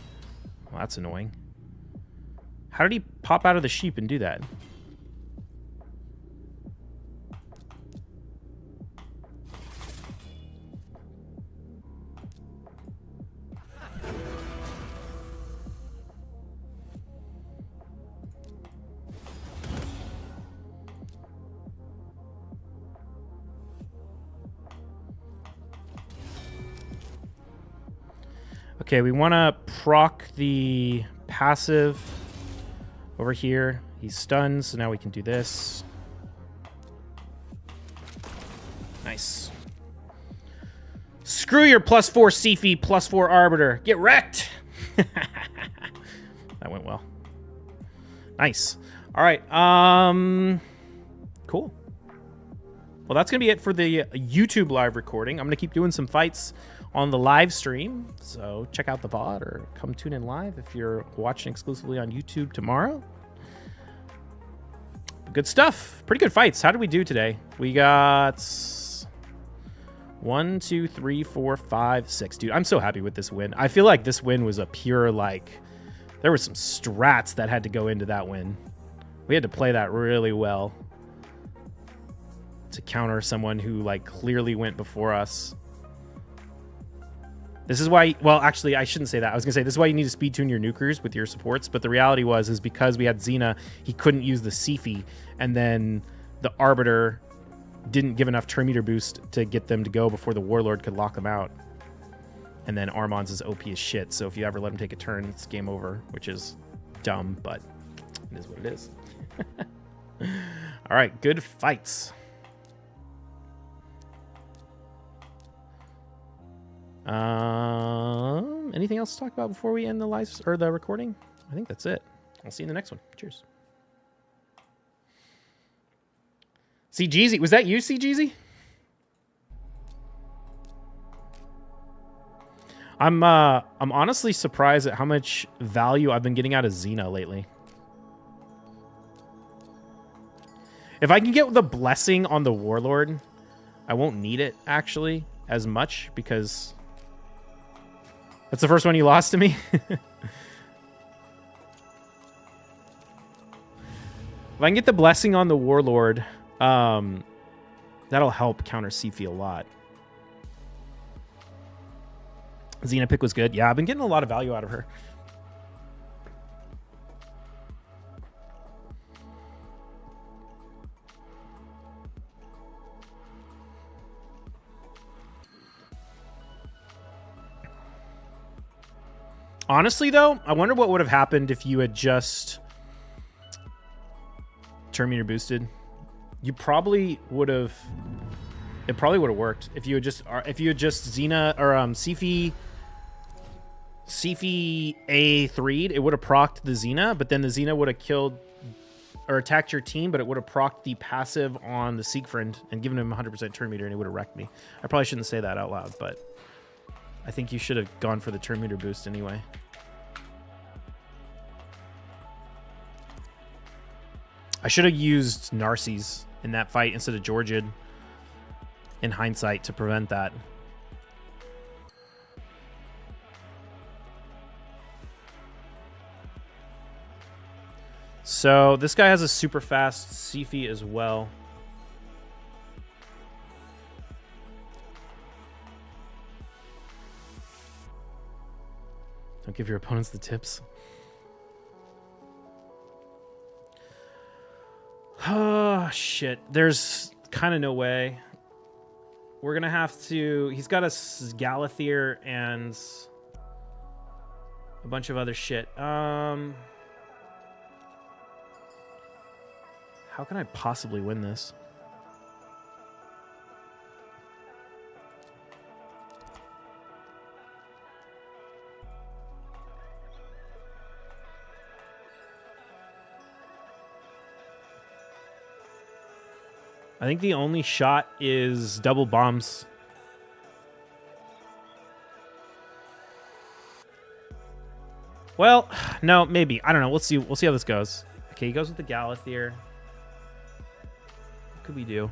Well, that's annoying. How did he pop out of the sheep and do that? Okay, we want to proc the passive over here. He's stunned, so now we can do this. Nice. Screw your +4 Sifi, +4 Arbiter. Get wrecked! That went well. Nice. All right. Cool. Well, that's going to be it for the YouTube live recording. I'm going to keep doing some fights on the live stream, so check out the VOD or come tune in live if you're watching exclusively on YouTube tomorrow. Good stuff. Pretty good fights. How did we do today? We got 1, 2, 3, 4, 5, 6. Dude, I'm so happy with this win. I feel like this win was a pure, like, there were some strats that had to go into that win. We had to play that really well to counter someone who, like, clearly went before us. This is why, well, actually, I shouldn't say that. I was going to say, this is why you need to speed tune your nukers with your supports. But the reality is because we had Xena, he couldn't use the Sifi. And then the Arbiter didn't give enough turn meter boost to get them to go before the Warlord could lock them out. And then Armand's is OP as shit. So if you ever let him take a turn, it's game over, which is dumb, but it is what it is. All right, good fights. Anything else to talk about before we end the live or the recording? I think that's it. I'll see you in the next one. Cheers. CGZ, was that you, CGZ? I'm honestly surprised at how much value I've been getting out of Xena lately. If I can get the blessing on the Warlord, I won't need it actually as much because that's the first one you lost to me. If I can get the blessing on the Warlord, That'll help counter Sifi a lot. Xena pick was good. Yeah, I've been getting a lot of value out of her. Honestly, though, I wonder what would have happened if you had just turn meter boosted. You probably would have. It probably would have worked if you had just Xena or Sifi A3'd. It would have procced the Xena, but then the Xena would have killed or attacked your team, but it would have procced the passive on the Siegfried and given him 100% turn meter, and it would have wrecked me. I probably shouldn't say that out loud, but I think you should have gone for the turn meter boost anyway. I should have used Narses in that fight instead of Georgian in hindsight to prevent that. So this guy has a super fast Sifi as well. Don't give your opponents the tips. Oh, shit. There's kind of no way. We're going to have to... He's got a Galathier and a bunch of other shit. How can I possibly win this? I think the only shot is double bombs. Well, no, maybe. I don't know. We'll see. We'll see how this goes. Okay, he goes with the Galathier. What could we do?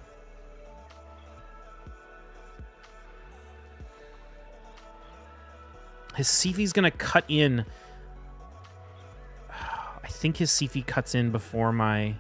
His Sifi's gonna cut in. I think his Sifi cuts in before my...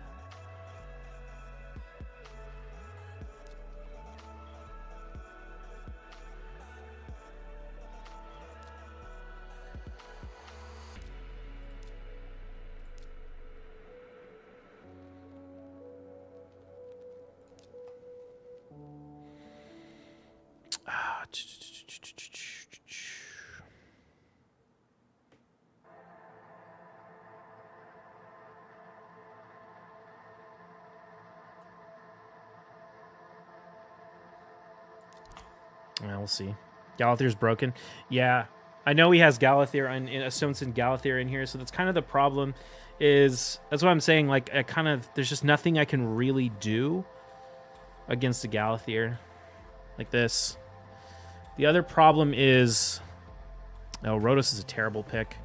We'll see. Galathier's broken. Yeah, I know he has Galathier and Stonson Galathier in here, so that's kind of the problem. That's what I'm saying. Like, there's just nothing I can really do against a Galathier like this. The other problem is, Rhodos is a terrible pick.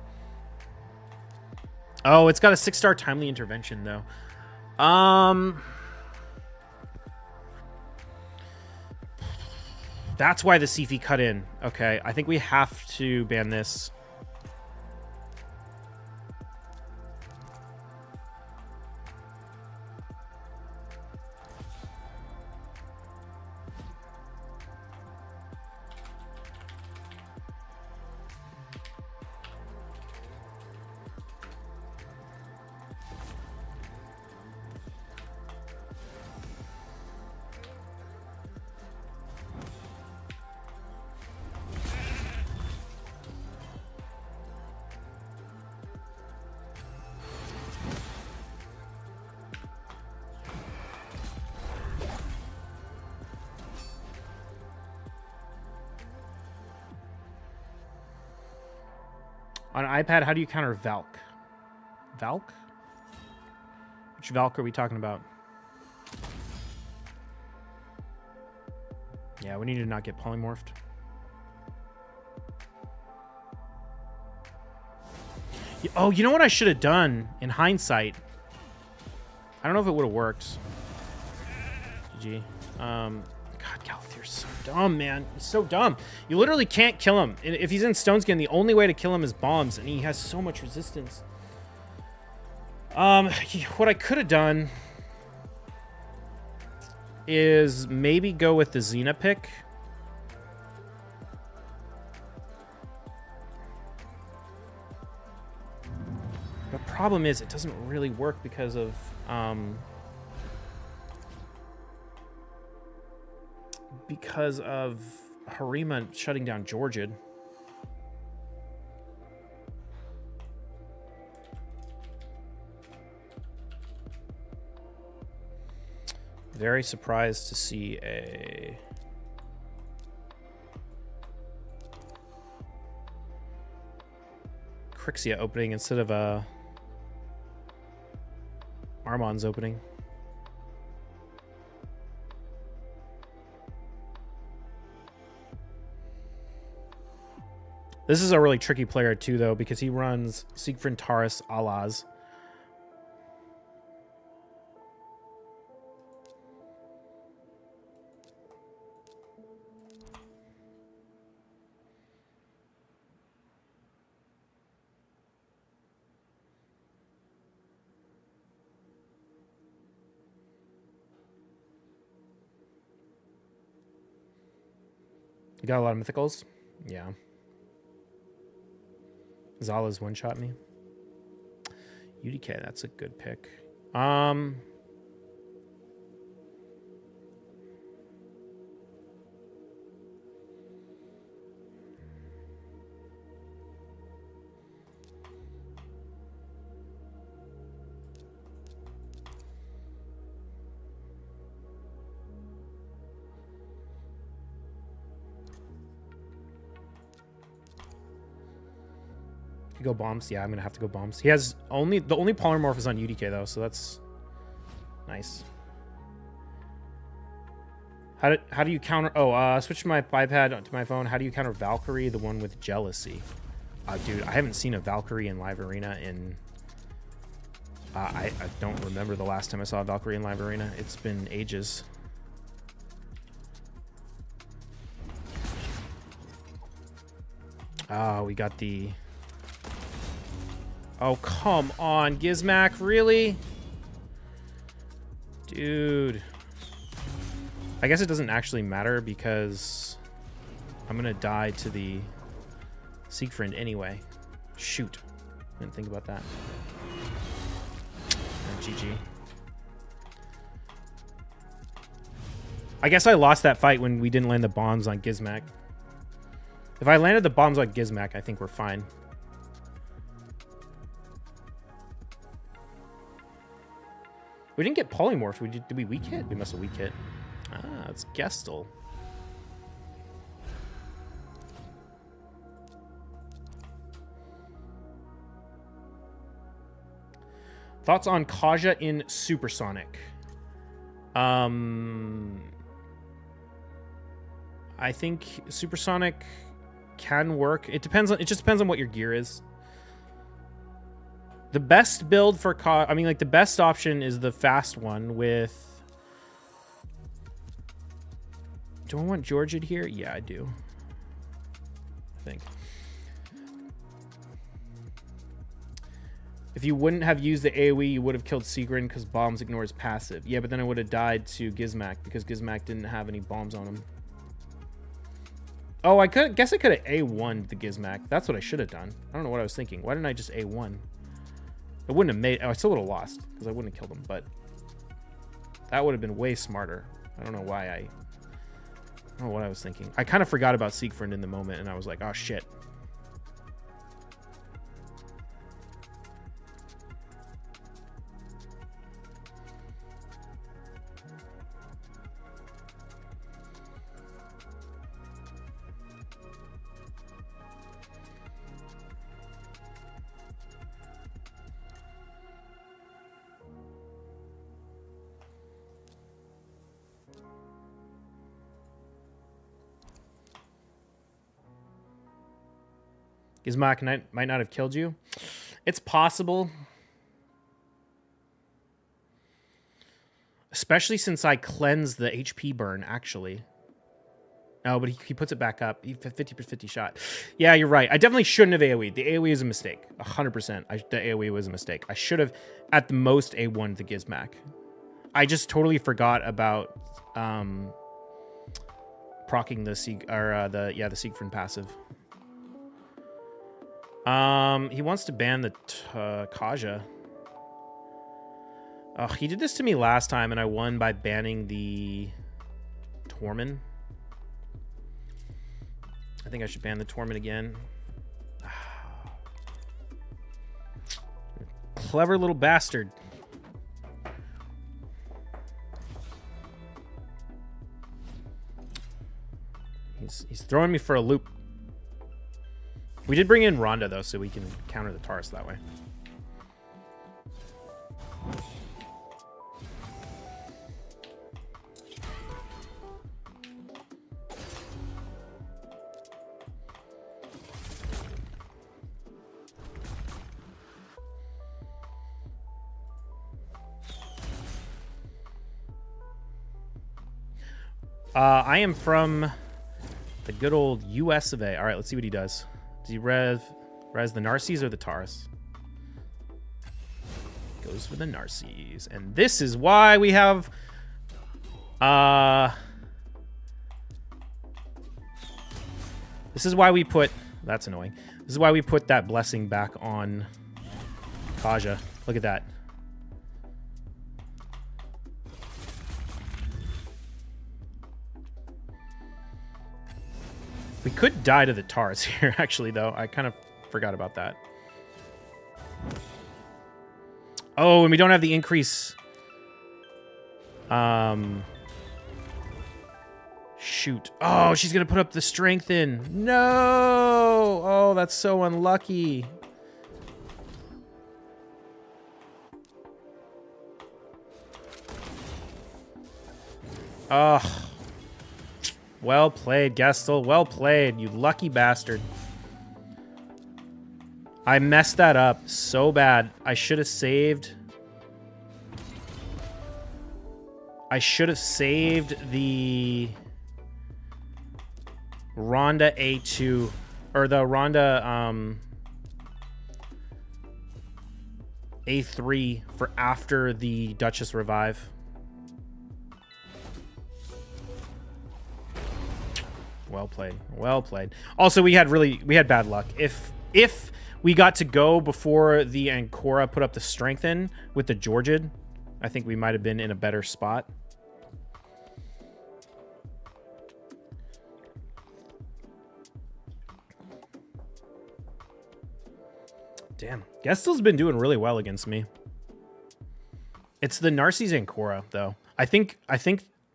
Oh, it's got a 6-star timely intervention though. That's why the Sifi cut in. Okay, I think we have to ban this. On an iPad, how do you counter Valk? Valk? Which Valk are we talking about? Yeah, we need to not get polymorphed. Oh, you know what I should have done in hindsight? I don't know if it would have worked. GG. God, Galathier's so dumb, man. He's so dumb. You literally can't kill him. If he's in Stone Skin, the only way to kill him is bombs, and he has so much resistance. What I could have done... is maybe go with the Xena pick. The problem is it doesn't really work because of Harima shutting down Georgid. Very surprised to see a Crixia opening instead of a Armon's opening. This is a really tricky player too, though, because he runs Siegfried, Taurus, Alaz. You got a lot of mythicals? Yeah. Zala's one-shot me. UDK, that's a good pick. Go bombs. Yeah, I'm gonna have to go bombs. He has the only polymorph is on UDK though, so that's nice. How do you counter? Oh, switch my iPad to my phone. How do you counter Valkyrie, the one with jealousy? Dude, I haven't seen a Valkyrie in Live Arena in. I don't remember the last time I saw a Valkyrie in Live Arena. It's been ages. We got the. Oh, come on, Gizmac, really? Dude. I guess it doesn't actually matter because I'm going to die to the Siegfried anyway. Shoot. Didn't think about that. GG. I guess I lost that fight when we didn't land the bombs on Gizmac. If I landed the bombs on Gizmac, I think we're fine. We didn't get polymorphed. Did we weak hit? We must have weak hit. Ah, it's Gestel. Thoughts on Kaja in Supersonic? I think Supersonic can work. It just depends on what your gear is. The best build for the best option is the fast one with... Do I want Georgid here? Yeah, I do. I think. If you wouldn't have used the AoE, you would have killed Siegfried because bombs ignores passive. Yeah, but then I would have died to Gizmac because Gizmac didn't have any bombs on him. Oh, I guess I could have A1'd the Gizmac. That's what I should have done. I don't know what I was thinking. Why didn't I just A1? It wouldn't have made... I still would have lost because I wouldn't have killed him, but that would have been way smarter. I don't know why I don't know what I was thinking. I kind of forgot about Siegfried in the moment, and I was like, oh, shit. Gizmac might not have killed you. It's possible. Especially since I cleansed the HP burn, actually. Oh, but he puts it back up. 50/50 shot. Yeah, you're right. I definitely shouldn't have AoE'd. The AoE is a mistake. 100%. The AoE was a mistake. I should have, at the most, A1'd the Gizmac. I just totally forgot about proccing the the Siegfried passive. He wants to ban the Kaja. Ugh, he did this to me last time, and I won by banning the Tormund. I think I should ban the Tormund again. Clever little bastard. He's throwing me for a loop. We did bring in Rhonda, though, so we can counter the Taurus that way. I am from the good old US of A. All right, let's see what he does. Does he res the Narcies or the Taurus? Goes for the Narcies. And this is why we have... This is why we put... That's annoying. This is why we put that blessing back on Kaja. Look at that. We could die to the Taurus here, actually, though. I kind of forgot about that. Oh, and we don't have the increase. Shoot. Oh, she's going to put up the strength in. No! Oh, that's so unlucky. Ugh. Well played, Gestel. Well played, you lucky bastard. I messed that up so bad. I should have saved... I should have saved the... Rhonda A2... Or the Rhonda, A3 for after the Duchess revive. Well played. Well played. Also, we had bad luck. If we got to go before the Ancora put up the strength in with the Georgid, I think we might have been in a better spot. Damn. Gestel's been doing really well against me. It's the Narcies Ancora, though. I think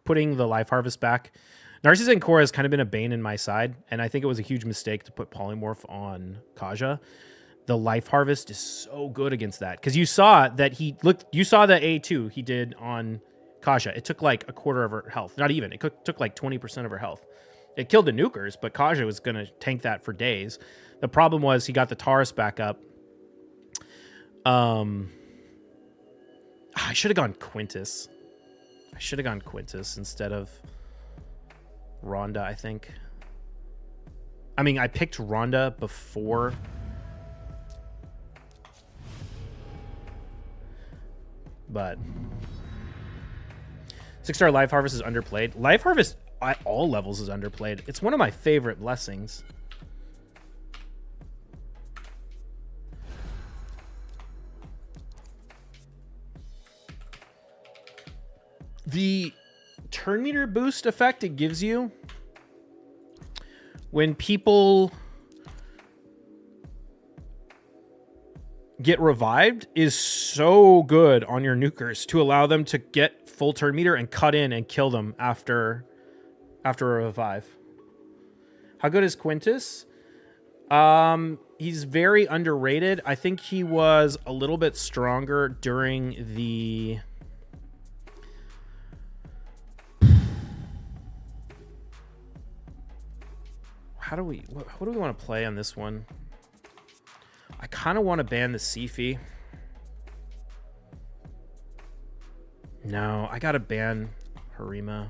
putting the Life Harvest back... Narcissus Ancora has kind of been a bane in my side, and I think it was a huge mistake to put Polymorph on Kaja. The Life Harvest is so good against that, because you saw that you saw the A2 he did on Kaja. It took like a quarter of her health. Not even. It took like 20% of her health. It killed the nukers, but Kaja was going to tank that for days. The problem was he got the Taurus back up. I should have gone Quintus. I should have gone Quintus instead of... Rhonda, I think. I mean, I picked Rhonda before. But 6-star Life Harvest is underplayed. Life Harvest at all levels is underplayed. It's one of my favorite blessings. The turn meter boost effect it gives you when people get revived is so good on your nukers to allow them to get full turn meter and cut in and kill them after a revive. How good is Quintus? He's very underrated. I think he was a little bit stronger during the... What do we want to play on this one? I kind of want to ban the Sifi. No, I gotta ban Harima.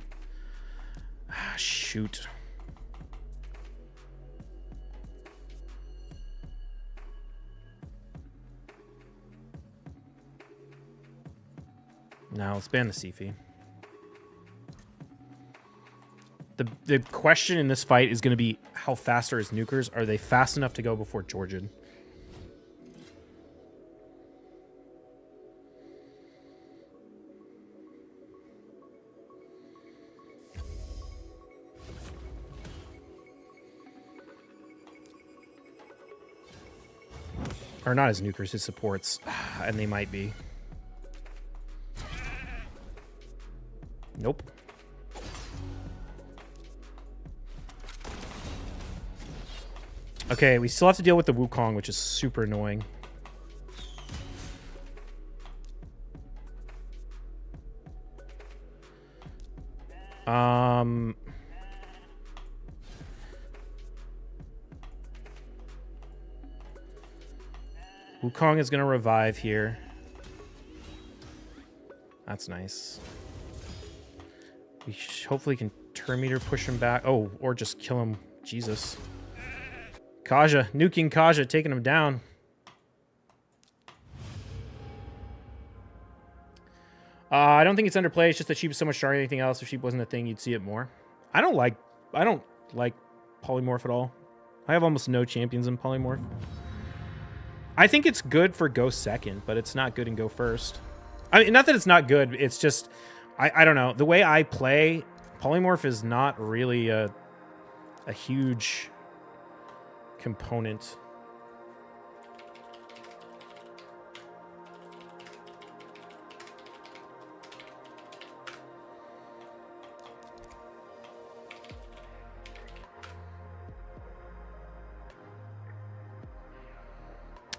Ah, shoot. No, let's ban the Sifi. The question in this fight is going to be how fast are his nukers? Are they fast enough to go before Georgian? Or not his nukers, his supports. And they might be. Nope. Okay, we still have to deal with the Wukong, which is super annoying. Wukong is going to revive here. That's nice. We hopefully can turn meter push him back. Oh, or just kill him. Jesus. Kaja, nuking Kaja, taking him down. I don't think it's underplay. It's just that Sheep is so much stronger than anything else. If Sheep wasn't a thing, you'd see it more. I don't like polymorph at all. I have almost no champions in polymorph. I think it's good for go second, but it's not good in go first. I mean, not that it's not good. It's just, I don't know. The way I play, polymorph is not really a huge component.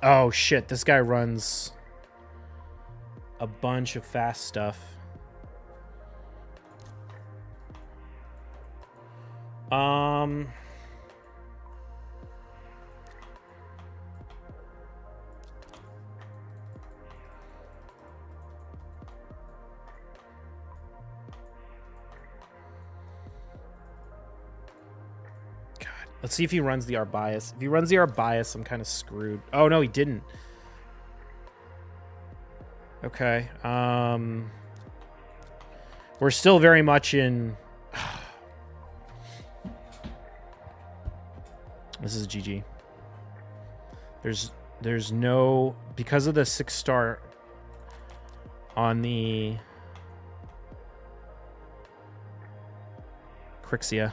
Oh shit, this guy runs a bunch of fast stuff. Let's see if he runs the Arbias. If he runs the Arbias, I'm kind of screwed. Oh, no, he didn't. Okay. We're still very much in... This is GG. There's no... Because of the 6-star on the... Crixia.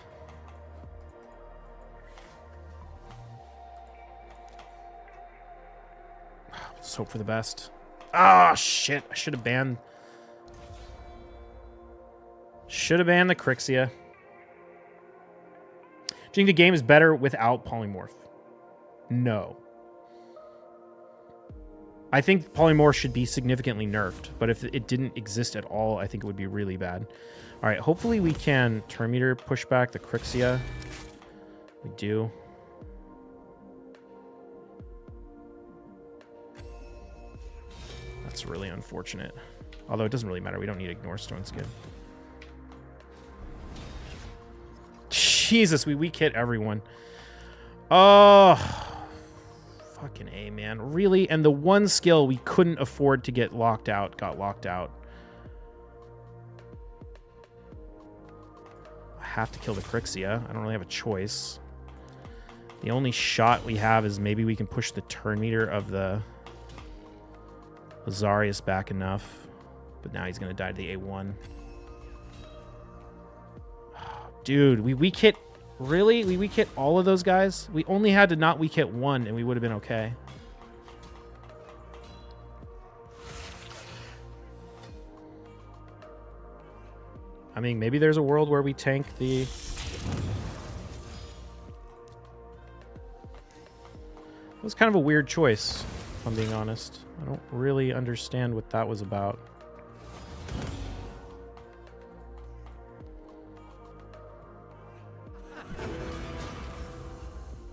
Let's hope for the best. Ah, shit. I should have banned... Should have banned the Crixia. Do you think the game is better without polymorph? No. I think polymorph should be significantly nerfed, but if it didn't exist at all, I think it would be really bad. All right, hopefully we can turn meter push back the Crixia. We do. That's really unfortunate. Although it doesn't really matter. We don't need Ignore Stone Skin. Jesus, we weak hit everyone. Oh, fucking A, man. Really? And the one skill we couldn't afford to get locked out got locked out. I have to kill the Crixia. I don't really have a choice. The only shot we have is maybe we can push the turn meter of the Azarius back enough. But now he's going to die to the A1. Dude, we weak hit... Really? We weak hit all of those guys? We only had to not weak hit one and we would have been okay. I mean, maybe there's a world where we tank the... It was kind of a weird choice, if I'm being honest. I don't really understand what that was about.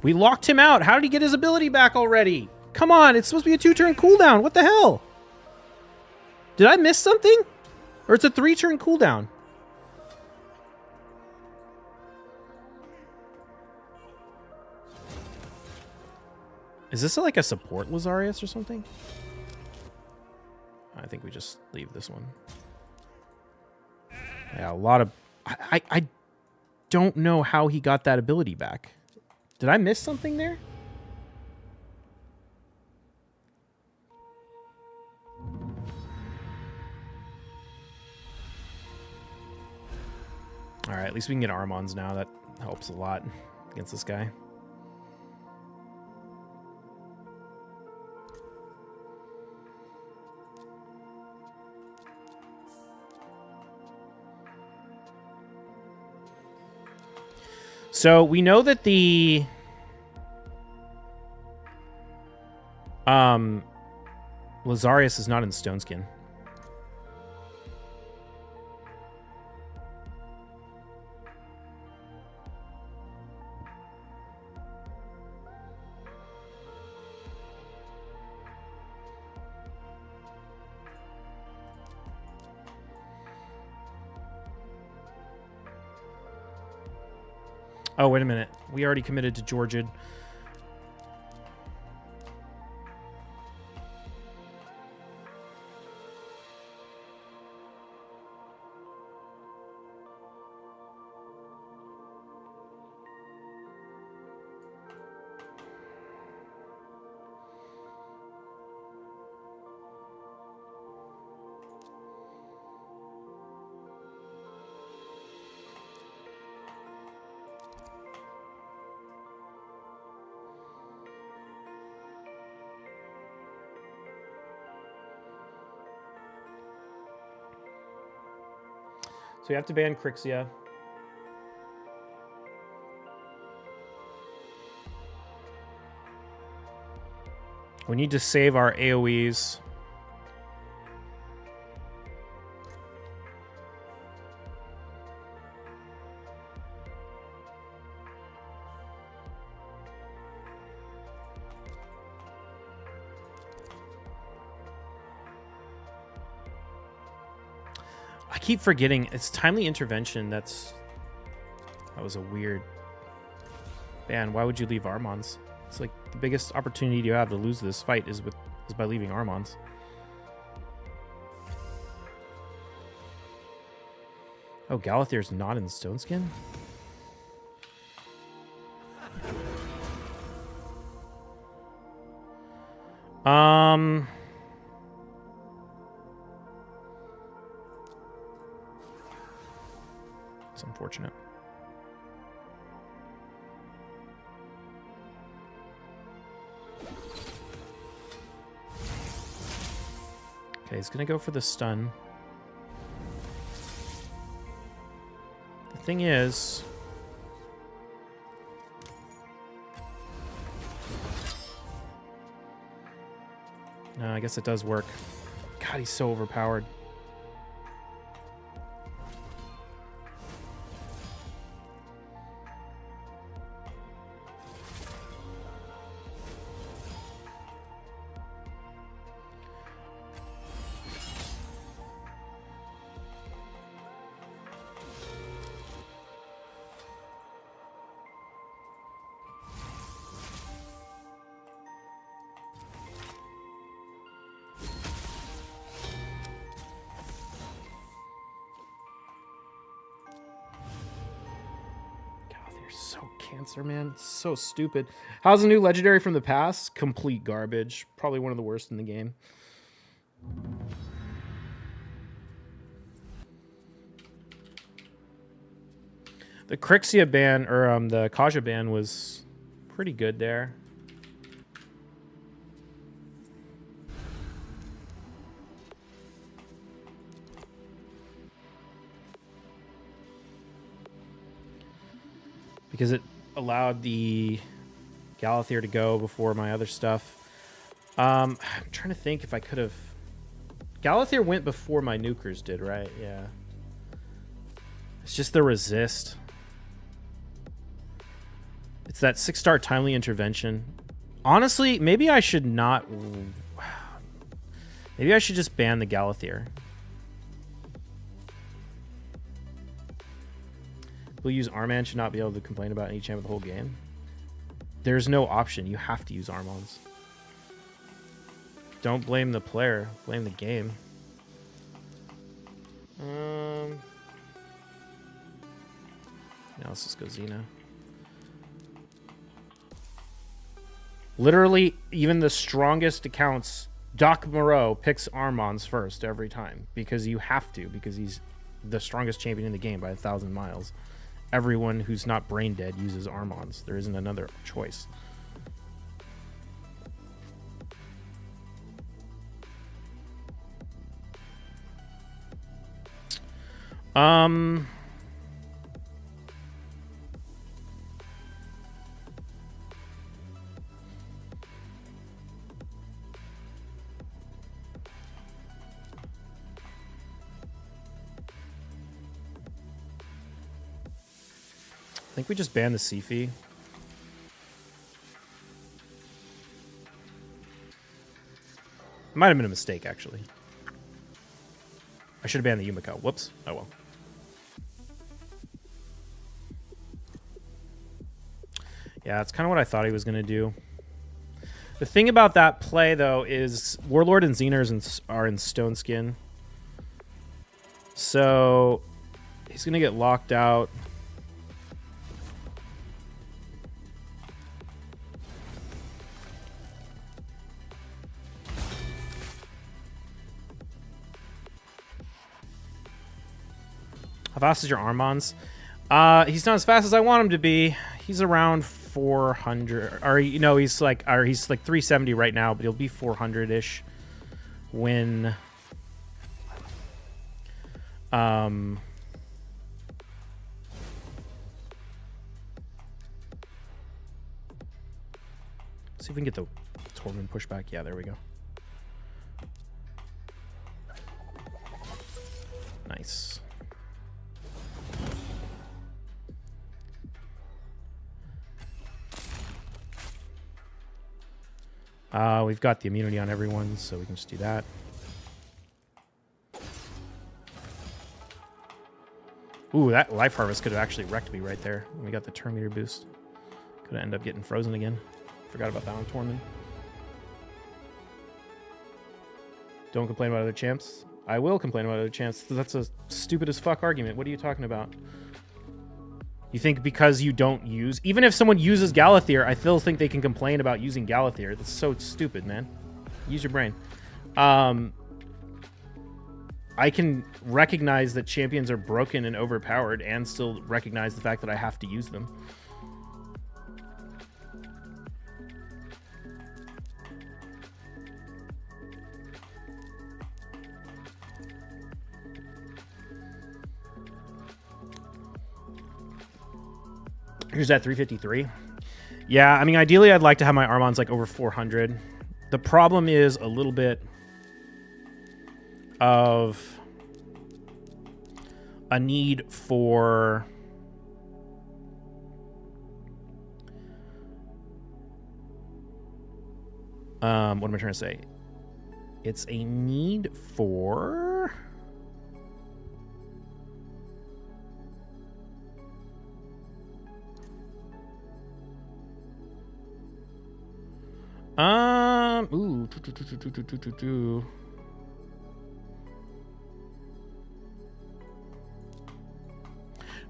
We locked him out. How did he get his ability back already? Come on, it's supposed to be a 2-turn cooldown. What the hell? Did I miss something? Or it's a 3-turn cooldown? Is this like a support Lazarius or something? I think we just leave this one. Yeah, a lot of... I don't know how he got that ability back. Did I miss something there? All right, at least we can get Armons now. That helps a lot against this guy. So we know that the Lazarius is not in Stone Skin. Oh, wait a minute. We already committed to Georgian. So we have to ban Crixia. We need to save our AoEs. I keep forgetting it's timely intervention. That was a weird ban. Why would you leave Armons? It's like the biggest opportunity you have to lose this fight is by leaving Armons. Oh, Galathir's not in Stone Skin? It's unfortunate. Okay, he's gonna go for the stun. The thing is... No, I guess it does work. God, he's so overpowered. So cancer, man. It's so stupid. How's the new legendary from the past? Complete garbage. Probably one of the worst in the game. The Crixia ban, or the Kaja ban was pretty good there. Because it allowed the Galathir to go before my other stuff. I'm trying to think if I could have... Galathir went before my nukers did, right? Yeah. It's just the resist. It's that 6-star timely intervention. Honestly, maybe I should not... Maybe I should just ban the Galathir. Will use Arman should not be able to complain about any champ of the whole game. There's no option. You have to use Armons. Don't blame the player. Blame the game. Now let's just go Xena. Literally, even the strongest accounts, Doc Moreau picks Armons first every time because you have to, because he's the strongest champion in the game by 1,000 miles. Everyone who's not brain dead uses Armons. There isn't another choice. I think we just banned the Sifi. Might have been a mistake, actually. I should have banned the Yumiko. Whoops. Oh well. Yeah, that's kind of what I thought he was going to do. The thing about that play, though, is Warlord and Xena are in Stone Skin. So he's going to get locked out. How fast is your Armons? He's not as fast as I want him to be. He's around 400, or you know, he's like 370 right now, but he'll be 400-ish when see if we can get the Tormund pushback. Yeah, there we go. Nice. We've got the immunity on everyone, so we can just do that. Ooh, that Life Harvest could have actually wrecked me right there. We got the turn meter boost. Could have ended up getting frozen again. Forgot about that on Tormund. Don't complain about other champs. I will complain about other champs. That's a stupid as fuck argument. What are you talking about? You think because you don't use... Even if someone uses Galathir, I still think they can complain about using Galathir. That's so stupid, man. Use your brain. I can recognize that champions are broken and overpowered and still recognize the fact that I have to use them. Here's that 353. Yeah, I mean, ideally, I'd like to have my Armons like over 400. The problem is a little bit of a need for what am I trying to say? It's a need for ooh,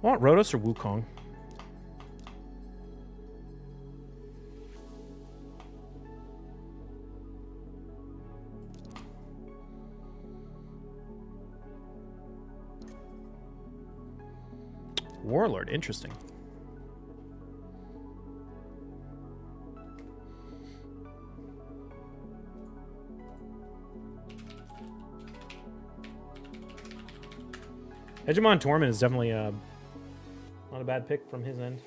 want Rhodos or Wukong? Warlord, interesting. Hegemon Tormund is definitely not a bad pick from his end.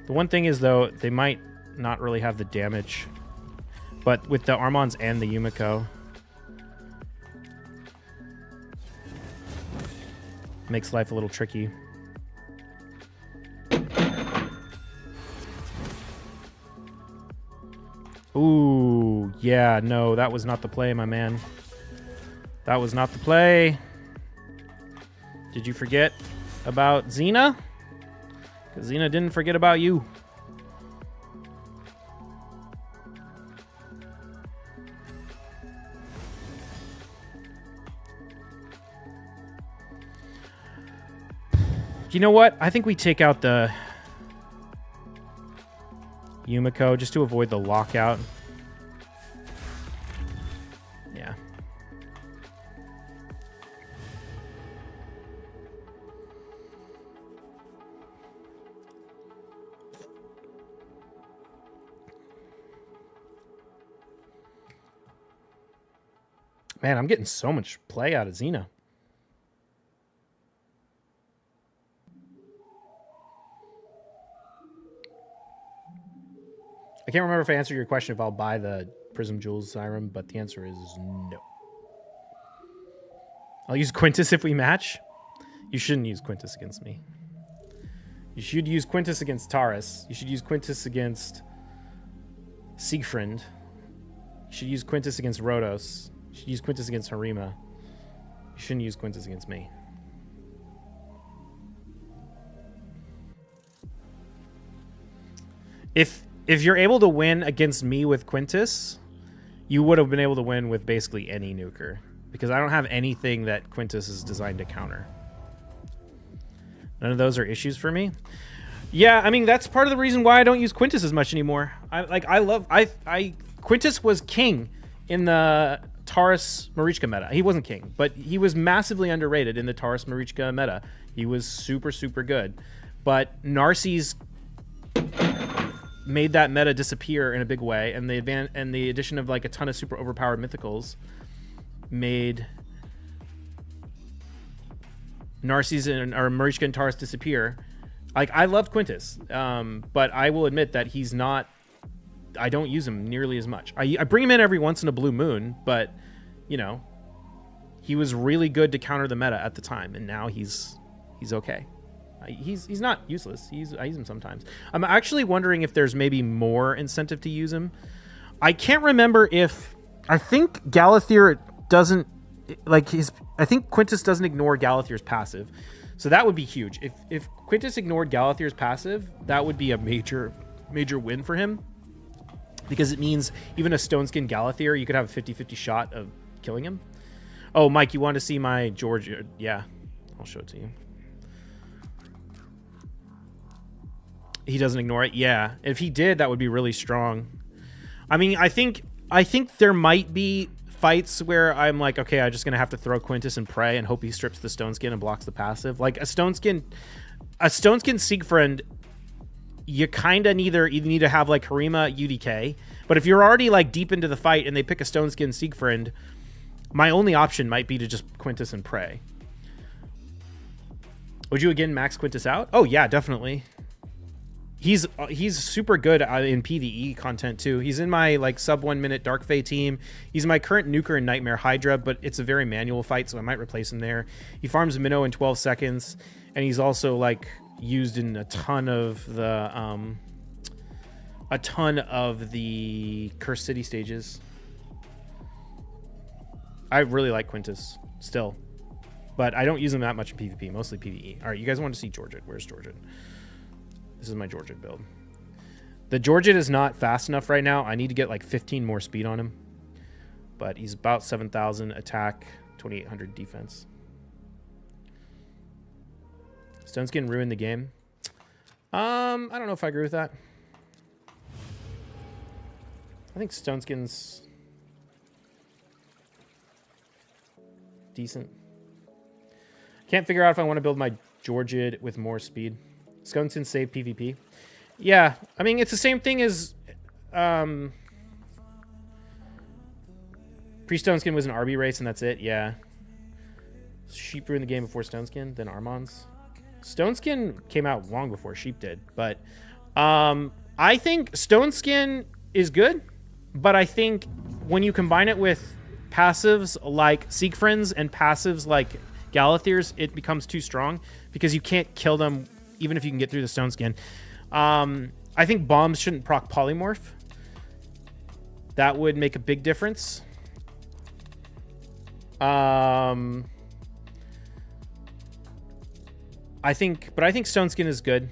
The one thing is, though, they might not really have the damage. But with the Armons and the Yumiko, makes life a little tricky. Ooh, yeah, no, that was not the play, my man. That was not the play. Did you forget about Xena? Because Xena didn't forget about you. You know what? I think we take out the Yumiko just to avoid the lockout. Yeah. Man, I'm getting so much play out of Xena. I can't remember if I answered your question if I'll buy the Prism Jewels Siren, but the answer is no. I'll use Quintus if we match. You shouldn't use Quintus against me. You should use Quintus against Taurus. You should use Quintus against Siegfried. You should use Quintus against Rhodos. You should use Quintus against Harima. You shouldn't use Quintus against me. If you're able to win against me with Quintus, you would have been able to win with basically any nuker. Because I don't have anything that Quintus is designed to counter. None of those are issues for me. Yeah, I mean, that's part of the reason why I don't use Quintus as much anymore. Quintus was king in the Taurus Marichka meta. He wasn't king, but he was massively underrated in the Taurus Marichka meta. He was super, super good. But Narses made that meta disappear in a big way, and the addition of like a ton of super overpowered mythicals made Narses or Marichka and Taurus disappear. Like, I loved Quintus, but I will admit that he's not. I don't use him nearly as much. I bring him in every once in a blue moon, but you know, he was really good to counter the meta at the time, and now he's okay. He's not useless. I use him sometimes. I'm actually wondering if there's maybe more incentive to use him. I can't remember if I think Galathir doesn't like his. I think Quintus doesn't ignore Galathir's passive, so that would be huge. If Quintus ignored Galathir's passive, that would be a major win for him, because it means even a Stone Skin Galathir, you could have a 50-50 shot of killing him. Oh, Mike, you want to see my Georgia? Yeah, I'll show it to you. He doesn't ignore it. Yeah, if he did, that would be really strong. I mean, I think there might be fights where I'm like, okay, I'm just gonna have to throw Quintus and pray and hope he strips the Stone Skin and blocks the passive. Like a Stone Skin Siegfried, you kind of either need to have like Harima UDK, but if you're already like deep into the fight and they pick a Stone Skin Siegfried, my only option might be to just Quintus and pray. Would you again max Quintus out? Oh yeah, definitely. He's super good in PvE content too. He's in my like sub 1 minute Dark Fae team. He's my current nuker in Nightmare Hydra, but it's a very manual fight, so I might replace him there. He farms a minnow in 12 seconds, and he's also like used in a ton of the Cursed City stages. I really like Quintus still, but I don't use him that much in PvP, mostly PvE. All right, you guys want to see Georgette? Where's Georgette? This is my Georgette build. The Georgette is not fast enough right now. I need to get like 15 more speed on him, but he's about 7,000 attack, 2,800 defense. Stone Skin ruined the game. I don't know if I agree with that. I think Stone Skin's decent. Can't figure out if I want to build my Georgette with more speed. Stone Skin save PvP. Yeah, I mean, it's the same thing as pre-Stone Skin was an RB race and that's it. Yeah. Sheep ruined the game before Stone Skin, then Armand's. Stone Skin came out long before Sheep did, but I think Stone Skin is good, but I think when you combine it with passives like Siegfrieds and passives like Galathirs, it becomes too strong because you can't kill them even if you can get through the Stone Skin. I think bombs shouldn't proc Polymorph. That would make a big difference. I think Stone Skin is good.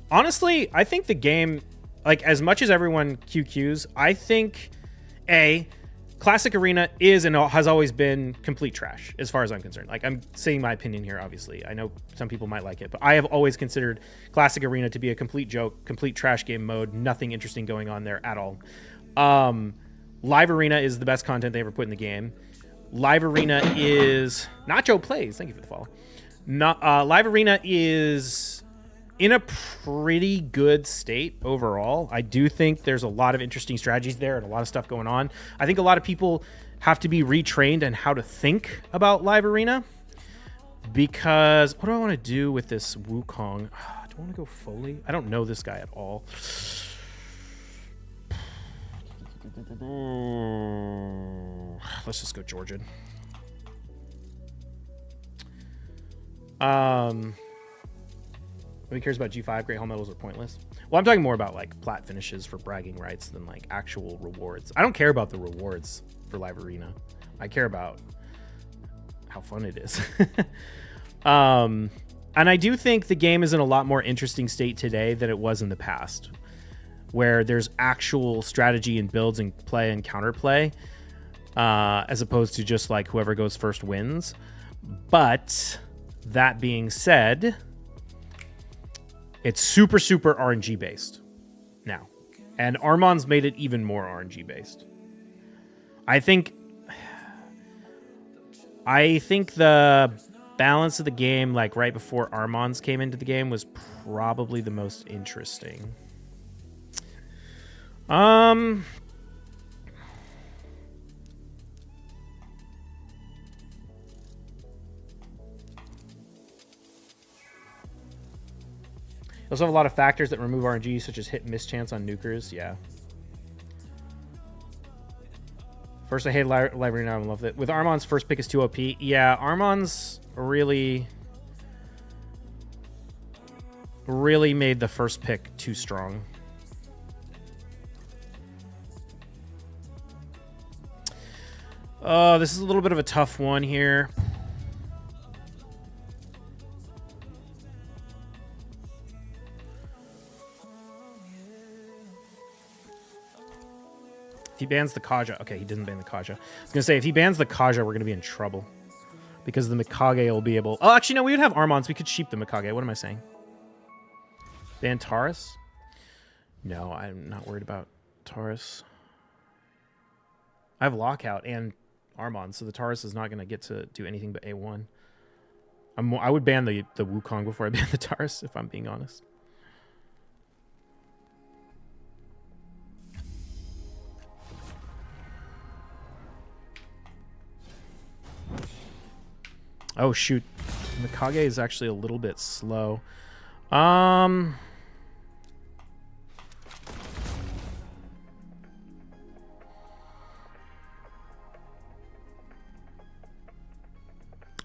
Honestly, I think the game, like as much as everyone QQs, I think Classic Arena is and has always been complete trash, as far as I'm concerned. Like, I'm saying my opinion here, obviously. I know some people might like it, but I have always considered Classic Arena to be a complete joke, complete trash game mode, nothing interesting going on there at all. Live Arena is the best content they ever put in the game. Live Arena is... Nacho Plays, thank you for the follow. Live Arena is in a pretty good state overall. I do think there's a lot of interesting strategies there and a lot of stuff going on. I think a lot of people have to be retrained on how to think about Live Arena, because what do I want to do with this Wukong? Do I want to go Foley? I don't know this guy at all. Let's just go Georgian. Nobody cares about G5. Great helmet medals are pointless. Well, I'm talking more about like plat finishes for bragging rights than like actual rewards. I don't care about the rewards for Live Arena. I care about how fun it is. And I do think the game is in a lot more interesting state today than it was in the past, where there's actual strategy and builds and play and counterplay, as opposed to just like whoever goes first wins. But that being said, it's super, super RNG based now. And Armon's made it even more RNG based. I think the balance of the game, like right before Armon's came into the game, was probably the most interesting. You also have a lot of factors that remove RNG, such as hit and miss chance on nukers. Yeah. First, I hate Library, now I love it. With Armon's first pick is 2 OP. Yeah, Armon's really made the first pick too strong. Oh, this is a little bit of a tough one here. If he bans the Kaja... Okay, he didn't ban the Kaja. I was going to say, if he bans the Kaja, we're going to be in trouble. Because the Mikage will be able... Oh, actually, no, we would have Armons. We could sheep the Mikage. What am I saying? Ban Taurus? No, I'm not worried about Taurus. I have Lockout and Armon, so the Taurus is not going to get to do anything but A1. I would ban the Wukong before I ban the Taurus, if I'm being honest. Oh, shoot. Mikage is actually a little bit slow.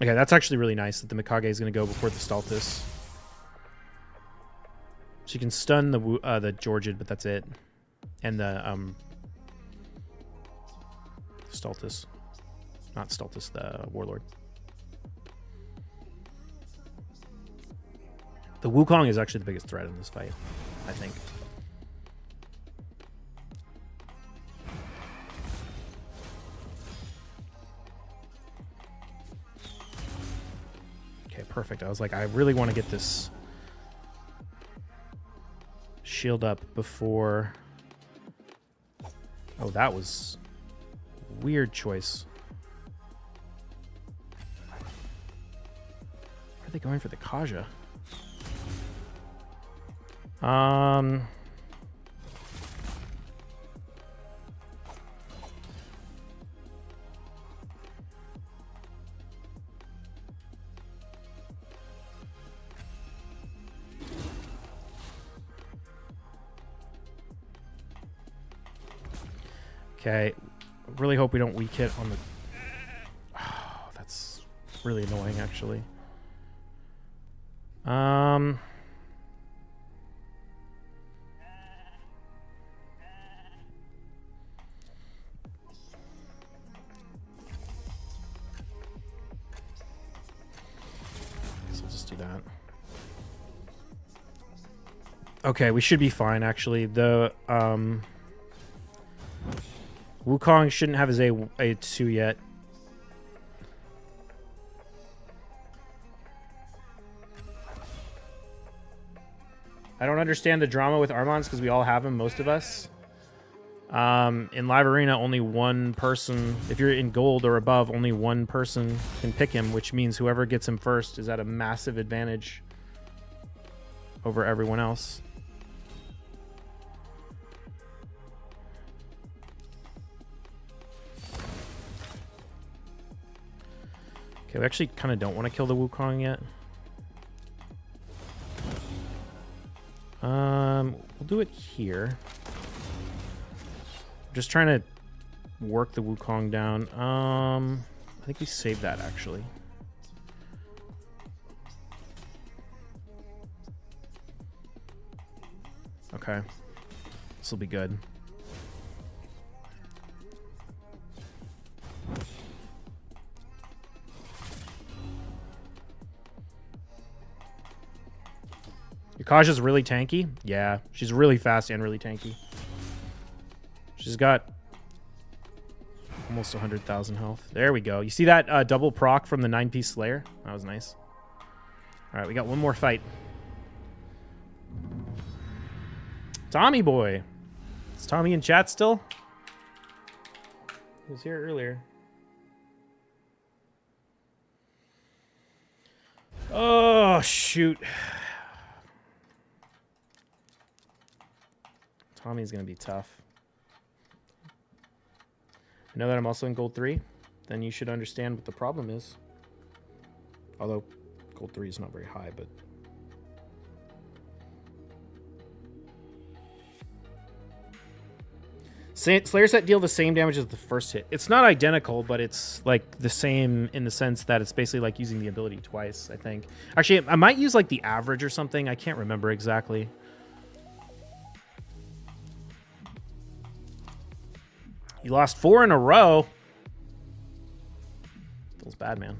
Okay, that's actually really nice that the Mikage is going to go before the Stultus. She can stun the Georgid, but that's it. And the Stultus. Not Stultus, the Warlord. The Wukong is actually the biggest threat in this fight, I think. Okay, perfect. I was like, I really want to get this shield up before... Oh, that was a weird choice. Why are they going for the Kaja? Okay, really hope we don't weak hit on the... Oh, that's really annoying, actually. Okay, we should be fine, actually. The Wukong shouldn't have his A2 yet. I don't understand the drama with Armons because we all have him, most of us. In Live Arena, only one person, if you're in gold or above, only one person can pick him, which means whoever gets him first is at a massive advantage over everyone else. Okay, we actually kind of don't want to kill the Wukong yet. We'll do it here. Just trying to work the Wukong down. I think we saved that actually. Okay, this will be good. Yukasha's really tanky. Yeah, she's really fast and really tanky. She's got almost 100,000 health. There we go. You see that double proc from the 9-piece Slayer? That was nice. All right, we got one more fight. Tommy boy. Is Tommy in chat still? He was here earlier. Oh, shoot. Tommy's going to be tough. I know that I'm also in gold 3. Then you should understand what the problem is. Although gold 3 is not very high, but... Slayer set deal the same damage as the first hit. It's not identical, but it's like the same in the sense that it's basically like using the ability twice, I think. Actually, I might use like the average or something. I can't remember exactly. You lost 4 in a row. Feels bad, man.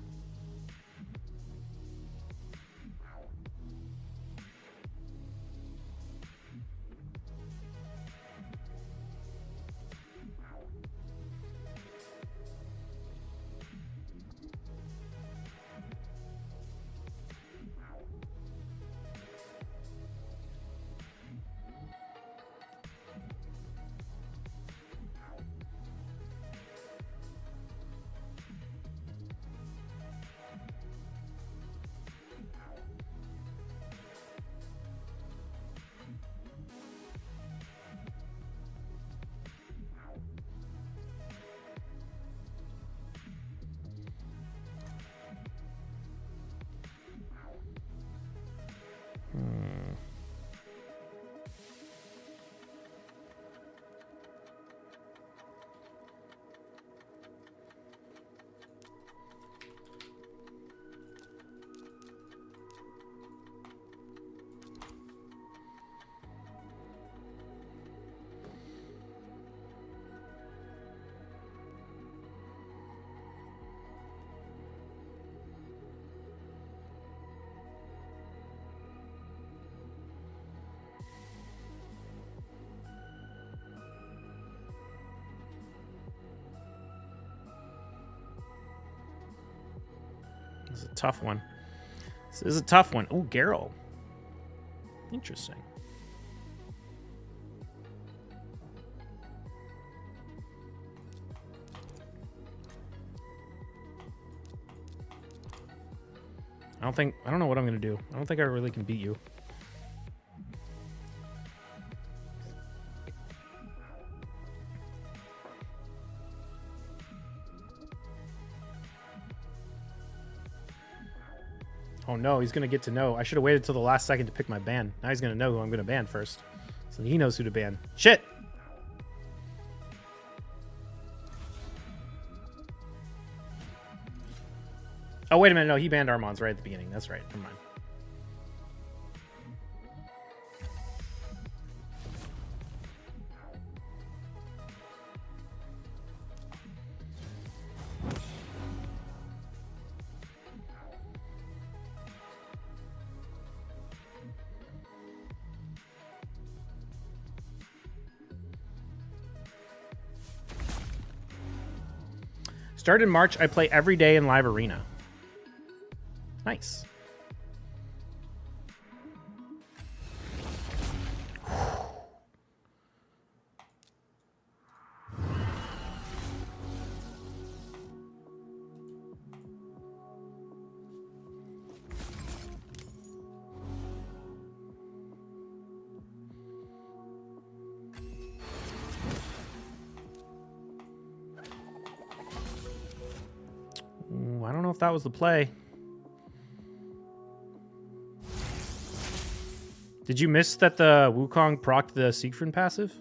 This is a tough one. This is a tough one. Oh, Garrow. Interesting. I don't know what I'm going to do. I don't think I really can beat you. Oh no, he's going to get to know. I should have waited till the last second to pick my ban. Now he's going to know who I'm going to ban first. So he knows who to ban. Shit! Oh, wait a minute. No, he banned Armons right at the beginning. That's right. Never mind. Started in March. I play every day in live arena. Nice. Ooh, I don't know if that was the play. Did you miss that the Wukong procced the Siegfried passive?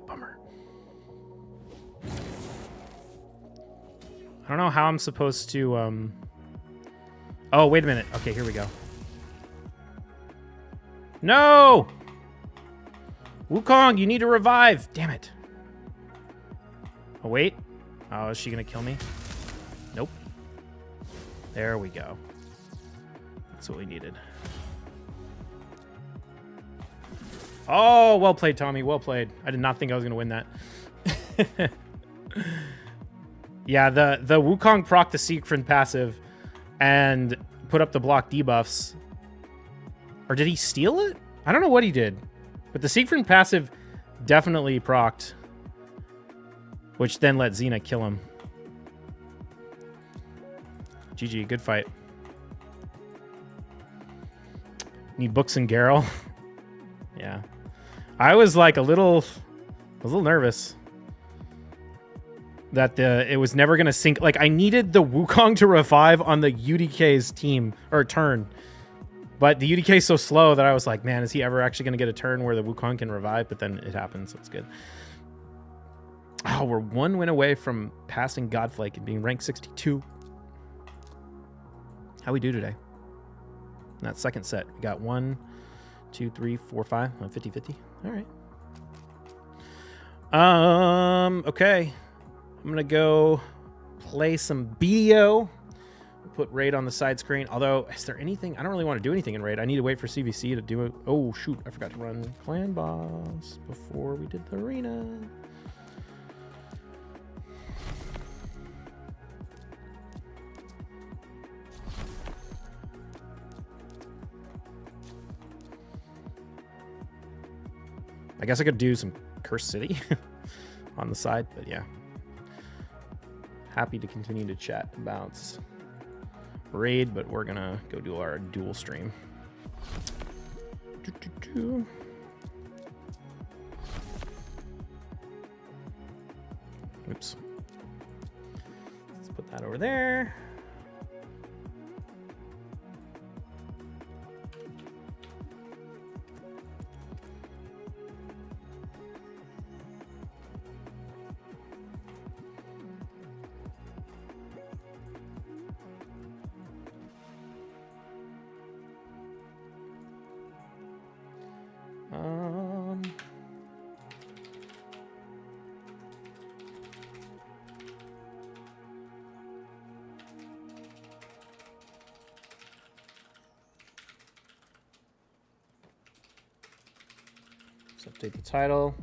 Bummer. I don't know how I'm supposed to, Oh, wait a minute. Okay, here we go. No! Wukong, you need to revive. Damn it. Oh, wait. Oh, is she going to kill me? Nope. There we go. That's what we needed. Oh, well played, Tommy. Well played. I did not think I was going to win that. Yeah, the Wukong proc the Siegfried passive and put up the block debuffs. Or did he steal it? I don't know what he did. But the Siegfried passive definitely procced, which then let Xena kill him. GG, good fight. Need books and Garrel. Yeah. I was like a little nervous that it was never going to sync. Like, I needed the Wukong to revive on the UDK's team, or turn. But the UDK is so slow that I was like, man, is he ever actually going to get a turn where the Wukong can revive? But then it happens, so it's good. Oh, we're one win away from passing Godflake and being ranked 62. How we do today? In that second set, we got 1, 2, 3, 4, 5, 50-50. All right. Okay. I'm going to go play some BDO. Put raid on the side screen. Although, is there anything? I don't really want to do anything in raid. I need to wait for CVC to do it. Oh, shoot. I forgot to run Clan Boss before we did the arena. I guess I could do some Curse City on the side, but yeah. Happy to continue to chat about raid, but we're gonna go do our dual stream. Oops. Let's put that over there. Let's update the title.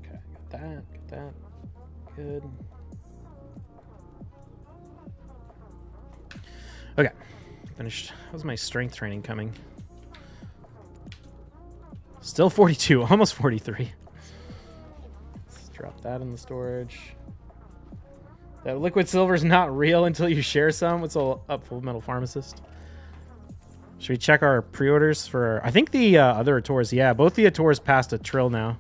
Okay, got that, good. Okay, finished. How's my strength training coming? Still 42, almost 43. Let's drop that in the storage. That liquid silver is not real until you share some. What's all up, Full Metal Pharmacist? Should we check our pre-orders for... I think the other Attors... Yeah, both the Attors passed a trill now.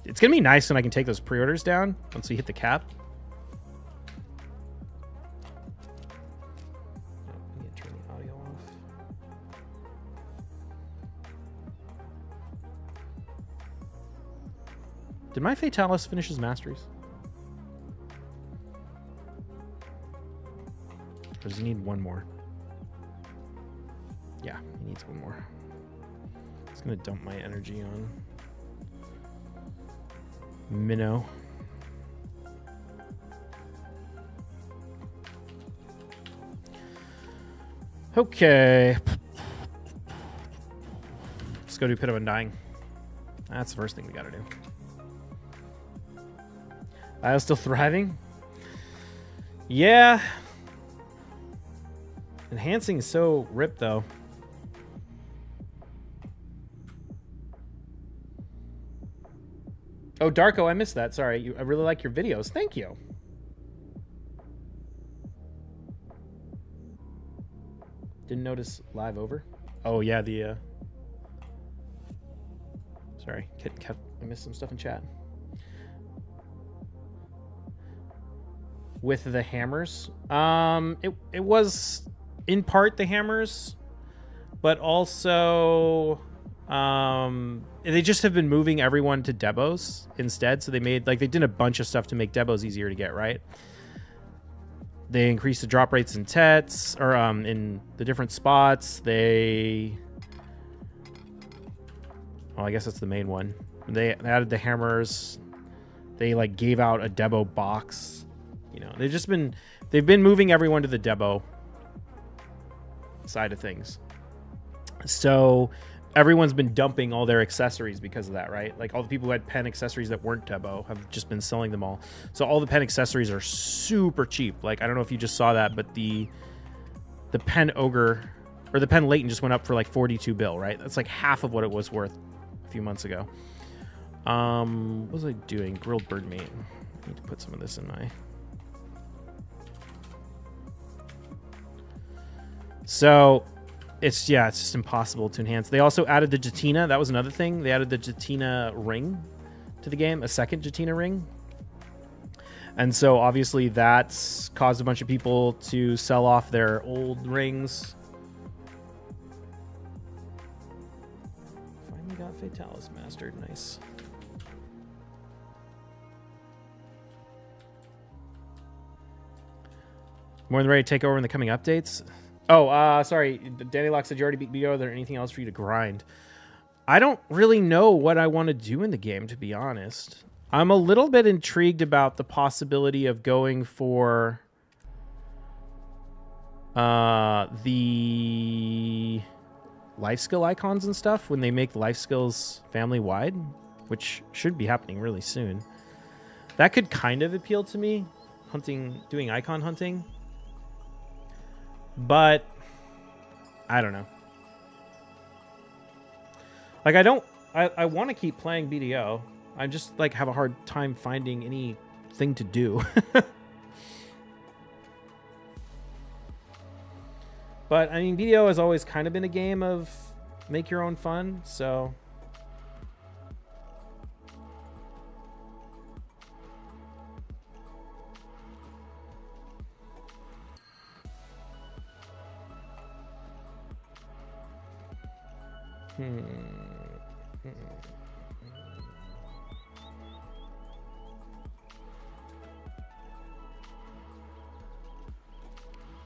It's going to be nice when I can take those pre-orders down once we hit the cap. I need to turn the audio off. Did my Fatalis finish his masteries? Or does he need one more? Yeah, he needs one more. It's going to dump my energy on Minnow. Okay. Let's go do Pit of Undying. That's the first thing we got to do. I was still thriving? Yeah. Enhancing is so ripped, though. Oh, Darko, I missed that. Sorry. I really like your videos. Thank you. Didn't notice live over. Oh, yeah, the... Sorry. I missed some stuff in chat. With the hammers. It was in part the hammers, but also they just have been moving everyone to Debos instead. So they made they did a bunch of stuff to make Debos easier to get, right? They increased the drop rates in Tets or in the different spots. I guess that's the main one. They added the hammers. They gave out a Debo box. You know, they've been moving everyone to the Debo side of things. So everyone's been dumping all their accessories because of that, right? Like all the people who had pen accessories that weren't Debo have just been selling them all. So all the pen accessories are super cheap. Like, I don't know if you just saw that, but the pen ogre or the pen Leighton just went up for 42 bill, right? That's half of what it was worth a few months ago. What was I doing? Grilled bird meat. I need to put some of this in my... So it's just impossible to enhance. They also added the Jatina. That was another thing. They added the Jatina ring to the game, a second Jatina ring. And so obviously that's caused a bunch of people to sell off their old rings. Finally got Fatalis mastered. Nice. More than ready to take over in the coming updates. Oh, sorry. Danny Lock said you already beat BDO. Are there anything else for you to grind? I don't really know what I want to do in the game, to be honest. I'm a little bit intrigued about the possibility of going for the life skill icons and stuff when they make life skills family-wide, which should be happening really soon. That could kind of appeal to me, doing icon hunting. But I don't know. I want to keep playing BDO. I just have a hard time finding anything to do. But I mean, BDO has always kind of been a game of make your own fun, so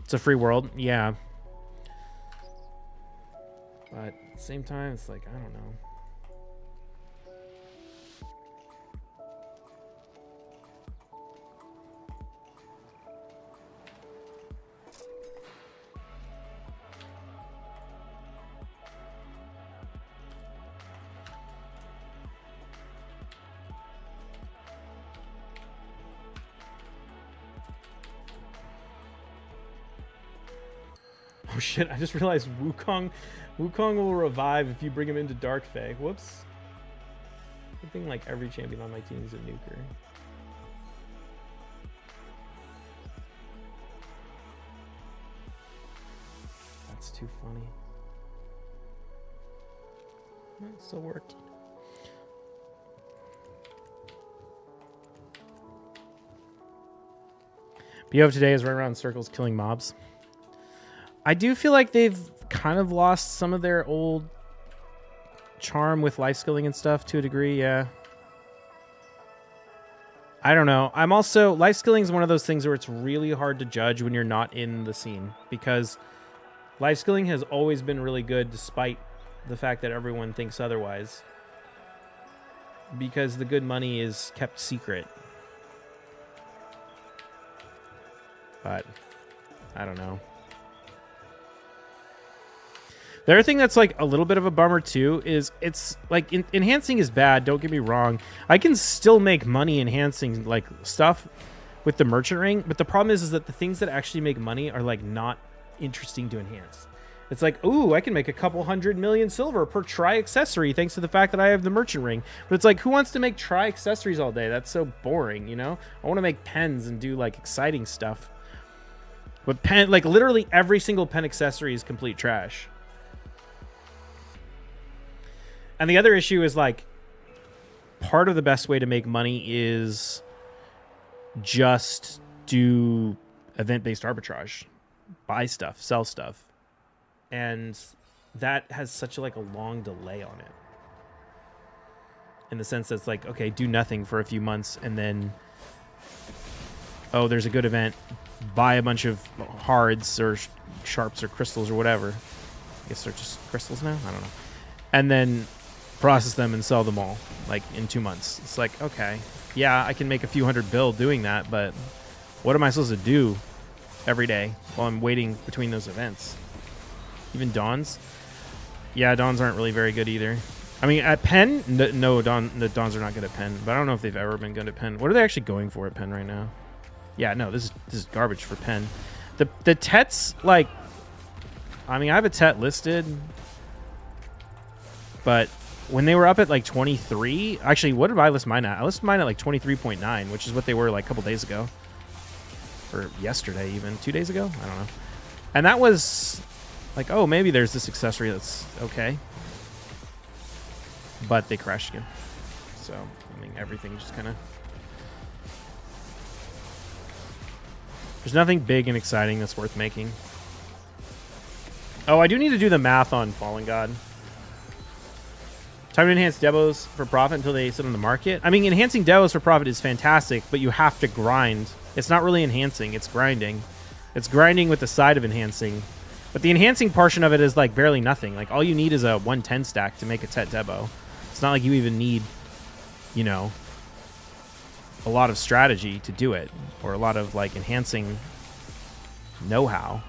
It's a free world, yeah. But at the same time, it's I don't know. Oh shit, I just realized Wukong will revive if you bring him into Dark Fae. Whoops. Good thing every champion on my team is a nuker. That's too funny. It still worked. BO today is right around circles killing mobs. I do feel like they've kind of lost some of their old charm with life skilling and stuff to a degree, yeah. I don't know. I'm also... Life skilling is one of those things where it's really hard to judge when you're not in the scene, because life skilling has always been really good despite the fact that everyone thinks otherwise, because the good money is kept secret. But I don't know. The other thing that's like a little bit of a bummer too is it's like enhancing is bad. Don't get me wrong. I can still make money enhancing like stuff with the merchant ring, but the problem is that the things that actually make money are like not interesting to enhance. It's like, ooh, I can make a couple 100 million silver per tri accessory thanks to the fact that I have the merchant ring. But it's like, who wants to make tri accessories all day? That's so boring, you know? I want to make pens and do like exciting stuff. But pen, like literally every single pen accessory is complete trash. And the other issue is like, part of the best way to make money is just do event-based arbitrage, buy stuff, sell stuff. And that has such like a long delay on it. In the sense that it's like, okay, do nothing for a few months and then, oh, there's a good event, buy a bunch of hards or sharps or crystals or whatever. I guess they're just crystals now? I don't know. And then process them and sell them all like in 2 months. It's like, okay, yeah, I can make a few hundred bill doing that, but what am I supposed to do every day while I'm waiting between those events? Even dawns? Yeah, dawns aren't really very good either. I mean, at pen, no, the dawns are not good at pen, but I don't know if they've ever been good at pen. What are they actually going for at pen right now? Yeah, no, this is garbage for pen. The tets, like, I mean, I have a tet listed, but when they were up at like 23, actually, what did I list mine at? I listed mine at like 23.9, which is what they were like a couple days ago. Or yesterday even, 2 days ago? I don't know. And that was like, oh, maybe there's this accessory that's okay. But they crashed again. So, I mean, everything just kind of... There's nothing big and exciting that's worth making. Oh, I do need to do the math on Fallen God. Time to enhance demos for profit until they sit on the market. I mean, enhancing demos for profit is fantastic, but you have to grind. It's not really enhancing, it's grinding. It's grinding with the side of enhancing. But the enhancing portion of it is like barely nothing. Like all you need is a 110 stack to make a Tet Debo. It's not like you even need, you know, a lot of strategy to do it, or a lot of like enhancing know-how.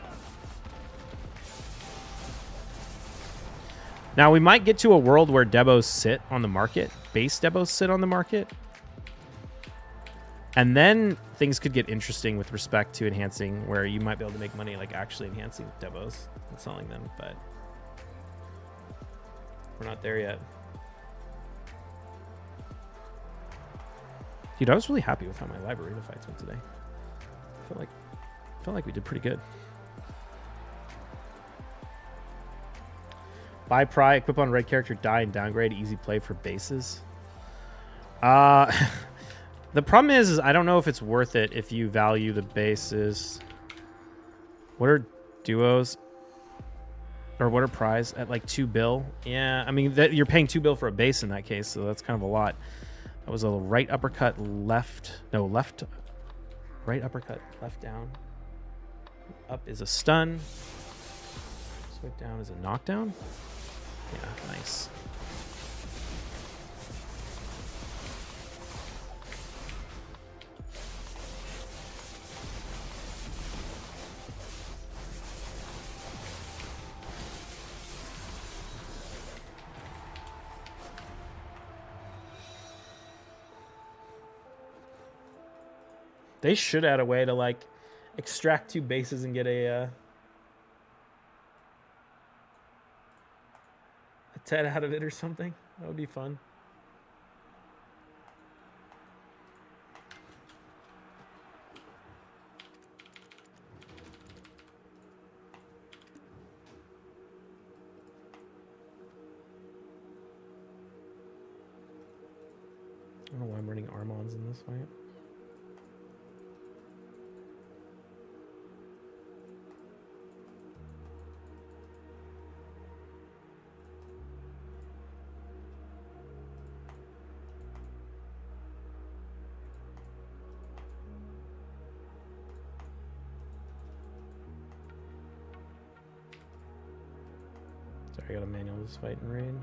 Now, we might get to a world where Debos sit on the market, base Debos sit on the market, and then things could get interesting with respect to enhancing, where you might be able to make money like actually enhancing Debos and selling them, but we're not there yet. Dude, I was really happy with how my library fights went today. I felt like we did pretty good. Buy Pry, equip on red character, die, and downgrade. Easy play for bases. The problem is I don't know if it's worth it if you value the bases. What are duos? Or what are Pries at like 2 bill? Yeah, I mean, you're paying 2 bill for a base in that case, so that's kind of a lot. That was a right uppercut, left. No, left. Right uppercut, left down. Up is a stun. Swipe down is a knockdown. Yeah, nice. They should add a way to like extract 2 bases and get a Tet out of it or something. That would be fun. Armons in this fight. Sorry, I gotta manual this fight in raid.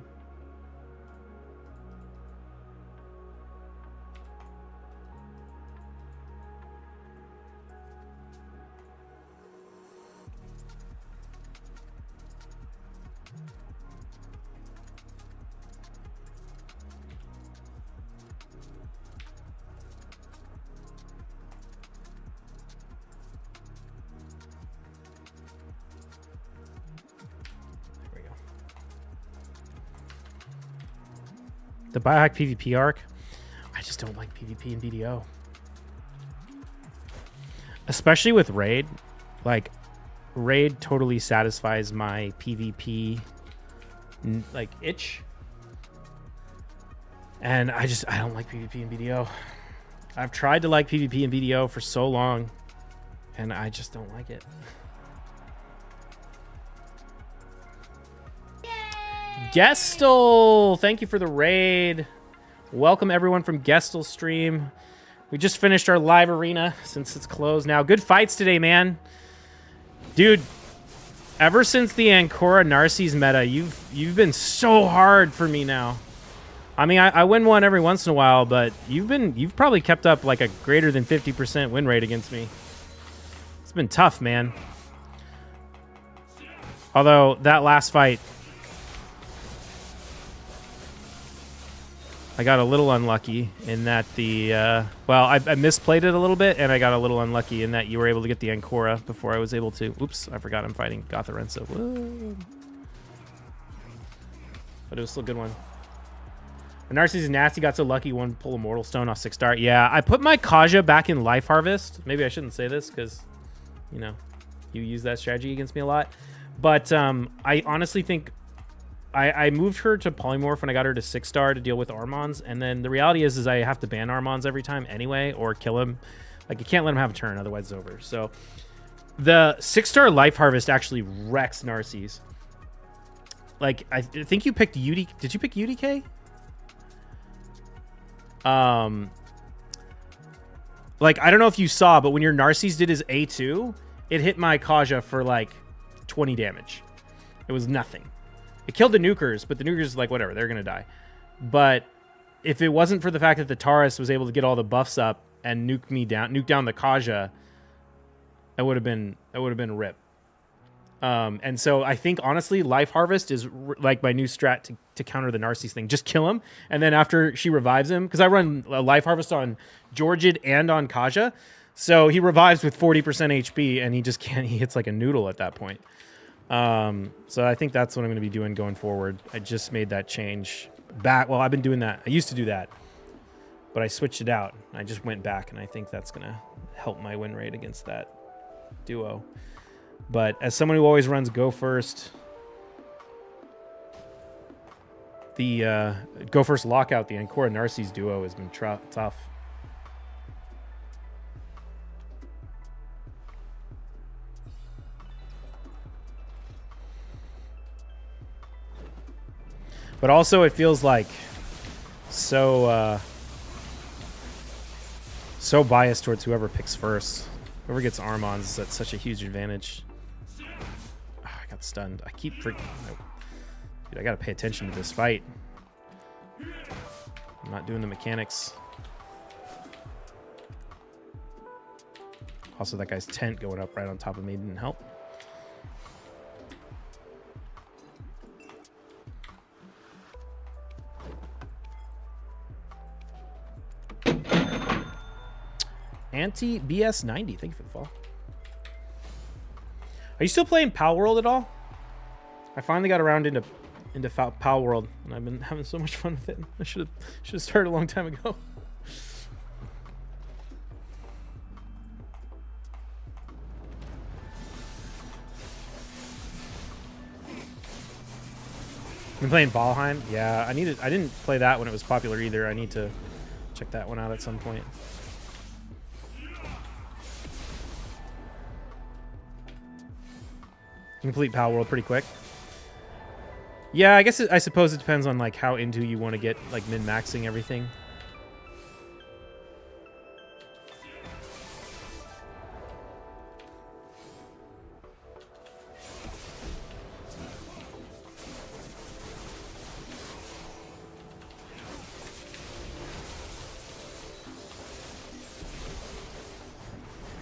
The biohack PvP arc, I just don't like PvP and BDO. Especially with raid. Like, raid totally satisfies my PvP like itch. And I don't like PvP and BDO. I've tried to like PvP and BDO for so long, and I just don't like it. Gestel, thank you for the raid. Welcome everyone from Gestel stream. We just finished our live arena since it's closed now. Good fights today, man. Dude, ever since the Ancora Narcisse meta, you've been so hard for me now. I mean, I win one every once in a while, but you've probably kept up like a greater than 50% win rate against me. It's been tough, man. Although that last fight, I got a little unlucky in that the, well, I misplayed it a little bit, and I got a little unlucky in that you were able to get the Ancora before I was able to. Oops, I forgot I'm fighting Gotharenso. Whoa. But it was still a good one. Narcisse is nasty, got so lucky, one pull a Mortal Stone off 6-star. Yeah, I put my Kaja back in Life Harvest. Maybe I shouldn't say this because, you know, you use that strategy against me a lot. But I honestly think I moved her to Polymorph when I got her to 6-star to deal with Armons, and then the reality is I have to ban Armons every time anyway, or kill him. Like, you can't let him have a turn, otherwise it's over. So the 6-star Life Harvest actually wrecks Narcisse. Like, I think you picked UD. Did you pick UDK? Like, I don't know if you saw, but when your Narcisse did his A2, it hit my Kaja for like 20 damage. It was nothing. It killed the nukers, but the nukers, like, whatever, they're gonna die. But if it wasn't for the fact that the Taurus was able to get all the buffs up and nuke down the Kaja, that would have been a rip. And so I think honestly, Life Harvest is like my new strat to counter the Narcisse thing. Just kill him, and then after she revives him, because I run a Life Harvest on Georgid and on Kaja, so he revives with 40% HP, and he just can't. He hits like a noodle at that point. So I think that's what I'm going to be doing going forward. I just made that change back. Well, I've been doing that. I used to do that, but I switched it out. I just went back, and I think that's going to help my win rate against that duo. But as someone who always runs Go First, the Go First Lockout, the Ancora Narcisse duo has been tough. But also it feels like so biased towards whoever picks first. Whoever gets Armons is at such a huge advantage. Oh, I got stunned. I keep freaking... Dude, I gotta pay attention to this fight. I'm not doing the mechanics. Also, that guy's tent going up right on top of me didn't help. Anti-BS90, thank you for the follow. Are you still playing Pal World at all? I finally got around into Pal World, and I've been having so much fun with it. I should have started a long time ago. Been playing Valheim? Yeah, I didn't play that when it was popular either. I need to Check that one out at some point. Complete Pal World pretty quick. Yeah, I suppose it depends on like how into you want to get like min-maxing everything.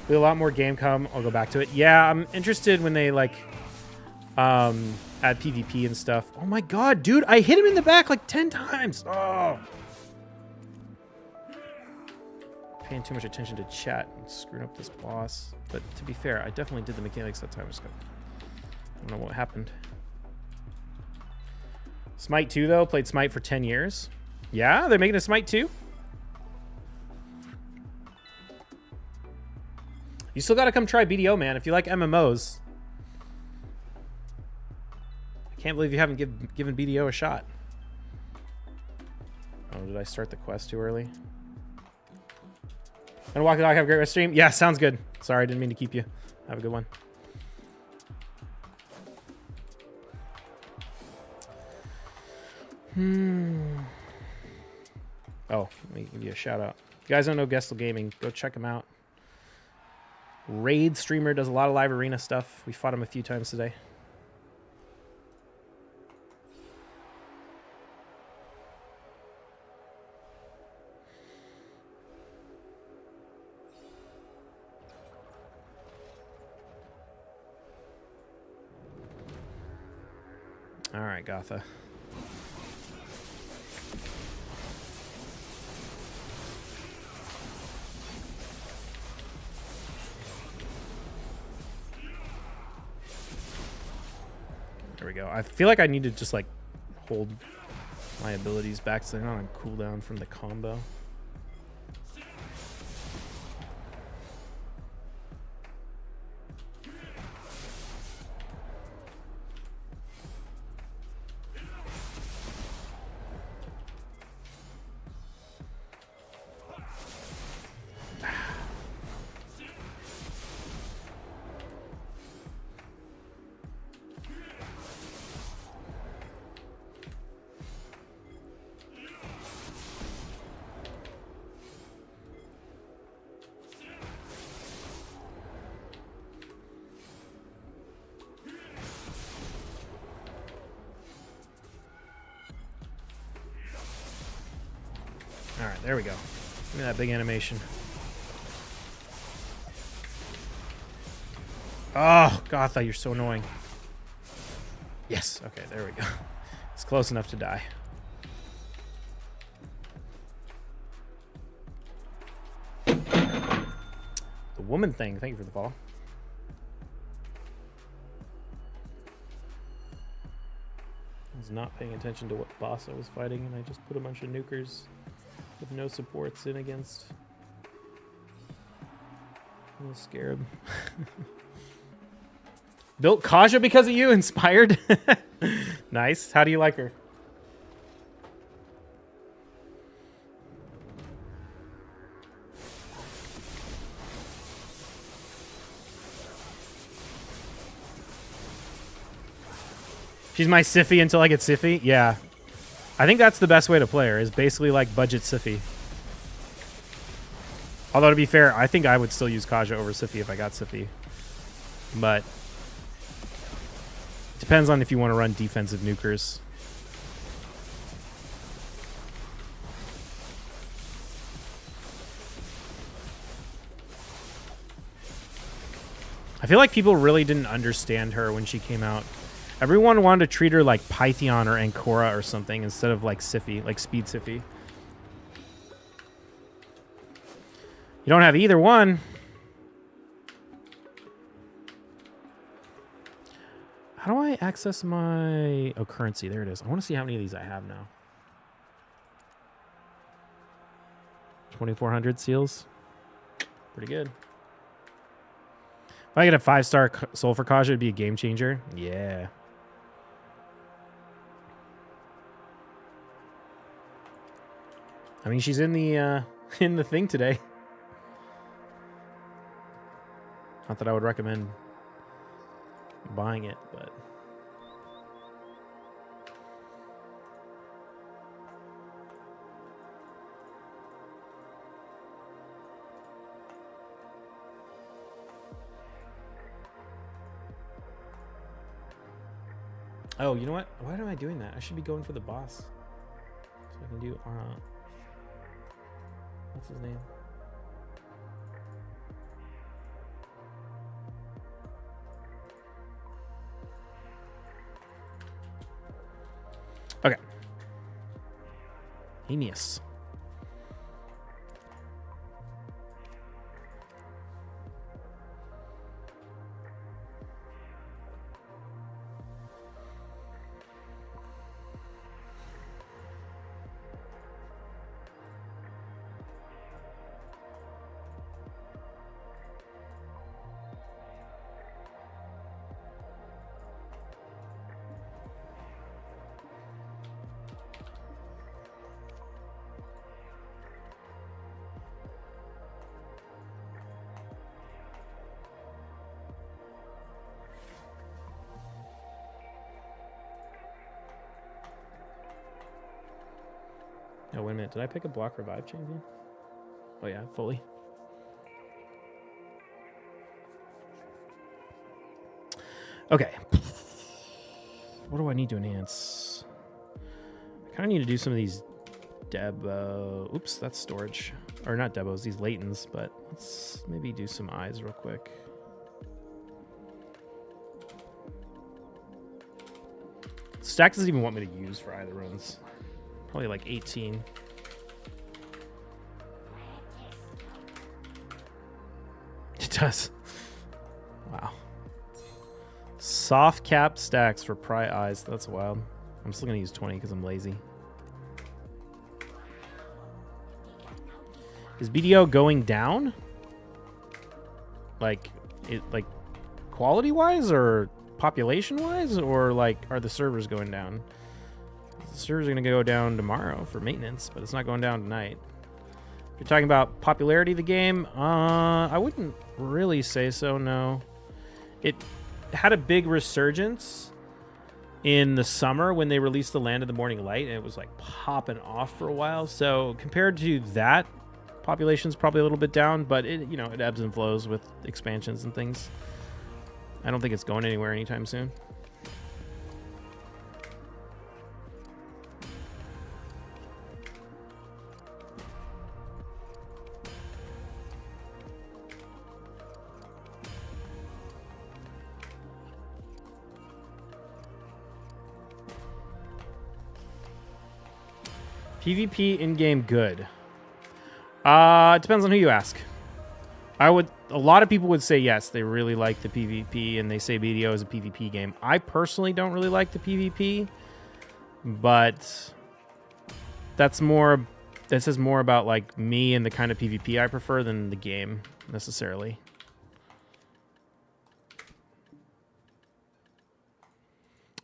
With a lot more game come, I'll go back to it. Yeah, I'm interested when they like add PvP and stuff. Oh my god, dude, I hit him in the back like 10 times. Oh. Paying too much attention to chat and screwing up this boss. But to be fair, I definitely did the mechanics that time. I don't know what happened. Smite 2 though, played Smite for 10 years. Yeah, they're making a Smite 2? You still got to come try BDO, man, if you like MMOs. I can't believe you haven't given BDO a shot. Oh, did I start the quest too early? And walk the dog, have a great rest stream. Yeah, sounds good. Sorry, I didn't mean to keep you. Have a good one. Oh, let me give you a shout out. If you guys don't know Gestel Gaming, go check him out. Raid streamer, does a lot of live arena stuff. We fought him a few times today. All right, Gotha. There we go. I feel like I need to just like hold my abilities back so they're not on cooldown from the combo. All right, there we go. Give me that big animation. Oh, Gotha, you're so annoying. Yes. Okay, there we go. It's close enough to die. The woman thing. Thank you for the follow. I was not paying attention to what boss I was fighting, and I just put a bunch of nukers with no supports in against a little scarab. Built Kaja because of you, inspired. Nice. How do you like her? She's my Siphi until I get Siphi? Yeah. I think that's the best way to play her, is basically like budget Siphi. Although to be fair, I think I would still use Kaja over Siphi if I got Siphi. But it depends on if you want to run defensive nukers. I feel like people really didn't understand her when she came out. Everyone wanted to treat her like Pythion or Ancora or something instead of like Siphi, like Speed Siphi. You don't have either one. How do I access my... Oh, currency. There it is. I want to see how many of these I have now. 2,400 seals. Pretty good. If I get a 5-star Sulfur Kaja, it'd be a game changer. Yeah. I mean, she's in the thing today. Not that I would recommend buying it, but oh, you know what? Why am I doing that? I should be going for the boss. So I can do what's his name? Okay. Amius. Oh, wait a minute. Did I pick a block revive champion? Oh, yeah, fully. Okay. What do I need to enhance? I kind of need to do some of these Debo. Oops, that's storage. Or not Debos, these Laytons, but let's maybe do some eyes real quick. Stack doesn't even want me to use for either runs. Probably like 18. It does. Wow. Soft cap stacks for pry eyes. That's wild. I'm still going to use 20 because I'm lazy. Is BDO going down? Like quality wise or population wise, or like are the servers going down? The servers are going to go down tomorrow for maintenance, but it's not going down tonight. If you're talking about popularity of the game, I wouldn't really say so, no. It had a big resurgence in the summer when they released the Land of the Morning Light, and it was like popping off for a while. So compared to that, population's probably a little bit down, but it, you know, it ebbs and flows with expansions and things. I don't think it's going anywhere anytime soon. PvP in-game good. It depends on who you ask. A lot of people would say yes, they really like the PvP, and they say BDO is a PvP game. I personally don't really like the PvP, but that says more about like me and the kind of PvP I prefer than the game necessarily.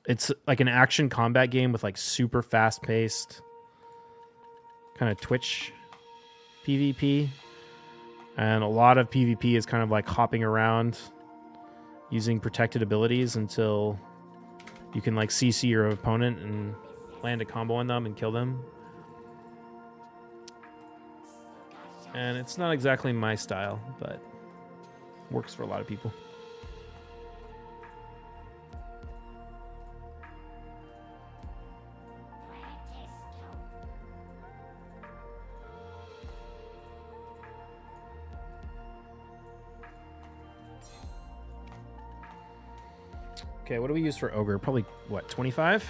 It's like an action combat game with like super fast-paced kind of Twitch PvP, and a lot of PvP is kind of like hopping around using protected abilities until you can like CC your opponent and land a combo on them and kill them. And it's not exactly my style, but works for a lot of people. Okay, what do we use for Ogre? Probably, what, 25?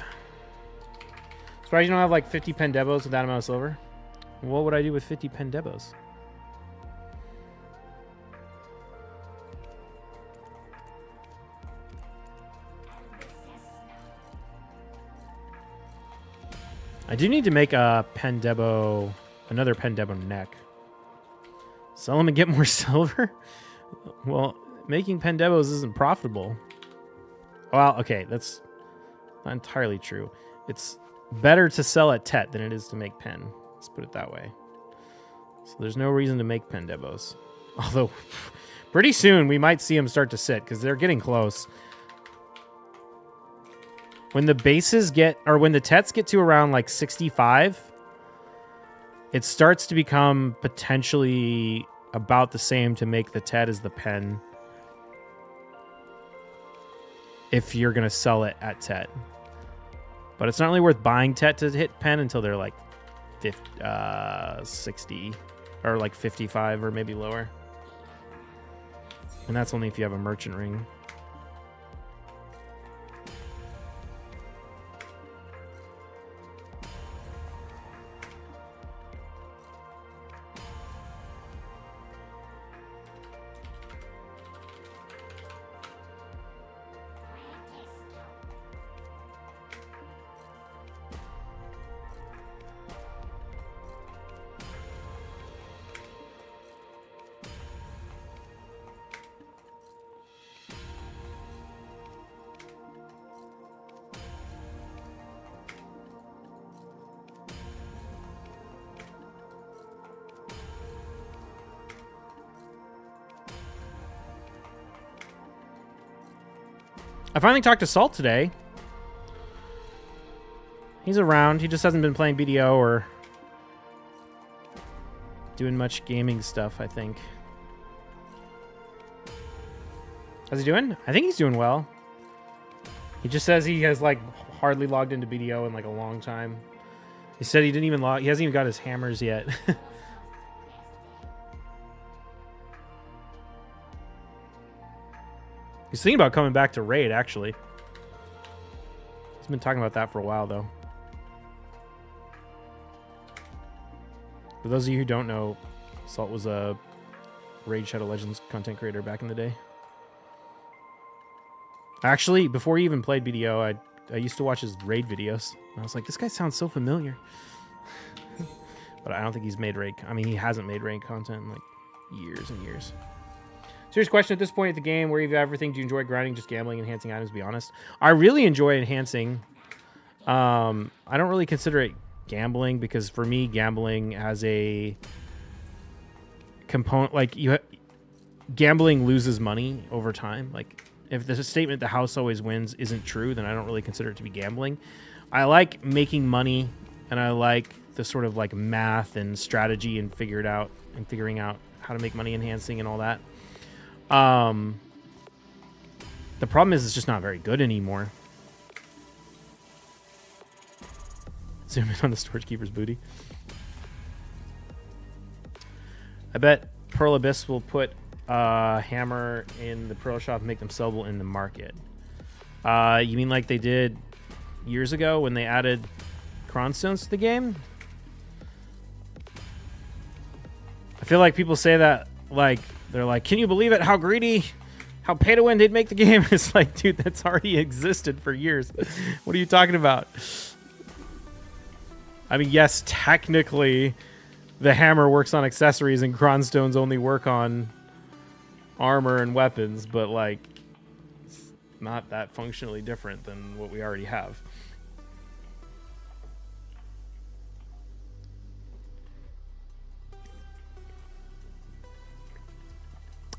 Surprised you don't have like 50 Pendebos with that amount of silver. What would I do with 50 Pendebos? I do need to make a Pendebo, another Pendebo neck. Sell them and get more silver? Well, making Pendebos isn't profitable. Well, okay, that's not entirely true. It's better to sell at Tet than it is to make pen. Let's put it that way. So there's no reason to make pen devos. Although, pretty soon we might see them start to sit because they're getting close. When the bases get, or when the tets get to around like 65, it starts to become potentially about the same to make the tet as the pen. If you're going to sell it at tet. But it's not really worth buying tet to hit pen until they're like 60 or like 55 or maybe lower. And that's only if you have a merchant ring. I finally talked to Salt today. He's around. He just hasn't been playing BDO or doing much gaming stuff, I think. How's he doing? I think he's doing well. He just says he has like hardly logged into BDO in like a long time. He said he didn't even log. He hasn't even got his hammers yet. He's thinking about coming back to Raid, actually. He's been talking about that for a while, though. For those of you who don't know, Salt was a Raid Shadow Legends content creator back in the day. Actually, before he even played BDO, I used to watch his Raid videos. And I was like, this guy sounds so familiar. But I don't think he's made Raid. I mean, he hasn't made Raid content in like years and years. Serious question at this point at the game, where you have everything, do you enjoy grinding, just gambling, enhancing items, to be honest? I really enjoy enhancing. I don't really consider it gambling because for me, gambling has a component, like gambling loses money over time. Like if there's a statement the house always wins isn't true, then I don't really consider it to be gambling. I like making money and I like the sort of like math and strategy and figuring out how to make money enhancing and all that. The problem is it's just not very good anymore. Zoom in on the storage keeper's booty. I bet Pearl Abyss will put a hammer in the Pearl shop and make them sellable in the market. You mean like they did years ago when they added cronstones to the game? I feel like people say that like they're like, can you believe it? How greedy, how pay to win they'd make the game. It's like, dude, that's already existed for years. What are you talking about? I mean, yes, technically the hammer works on accessories and cronstones only work on armor and weapons, but like it's not that functionally different than what we already have.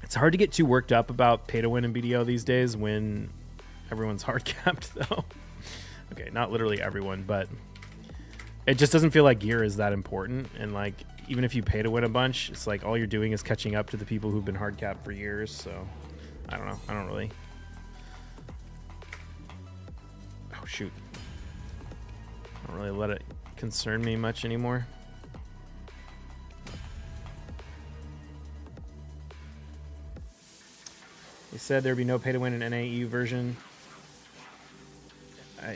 It's hard to get too worked up about pay to win in BDO these days when everyone's hard capped, though. Okay, not literally everyone, but it just doesn't feel like gear is that important. And like, even if you pay to win a bunch, it's like all you're doing is catching up to the people who've been hard capped for years. So I don't know. I don't really. Oh, shoot. I don't really let it concern me much anymore. They said there'd be no pay to win in NAU version.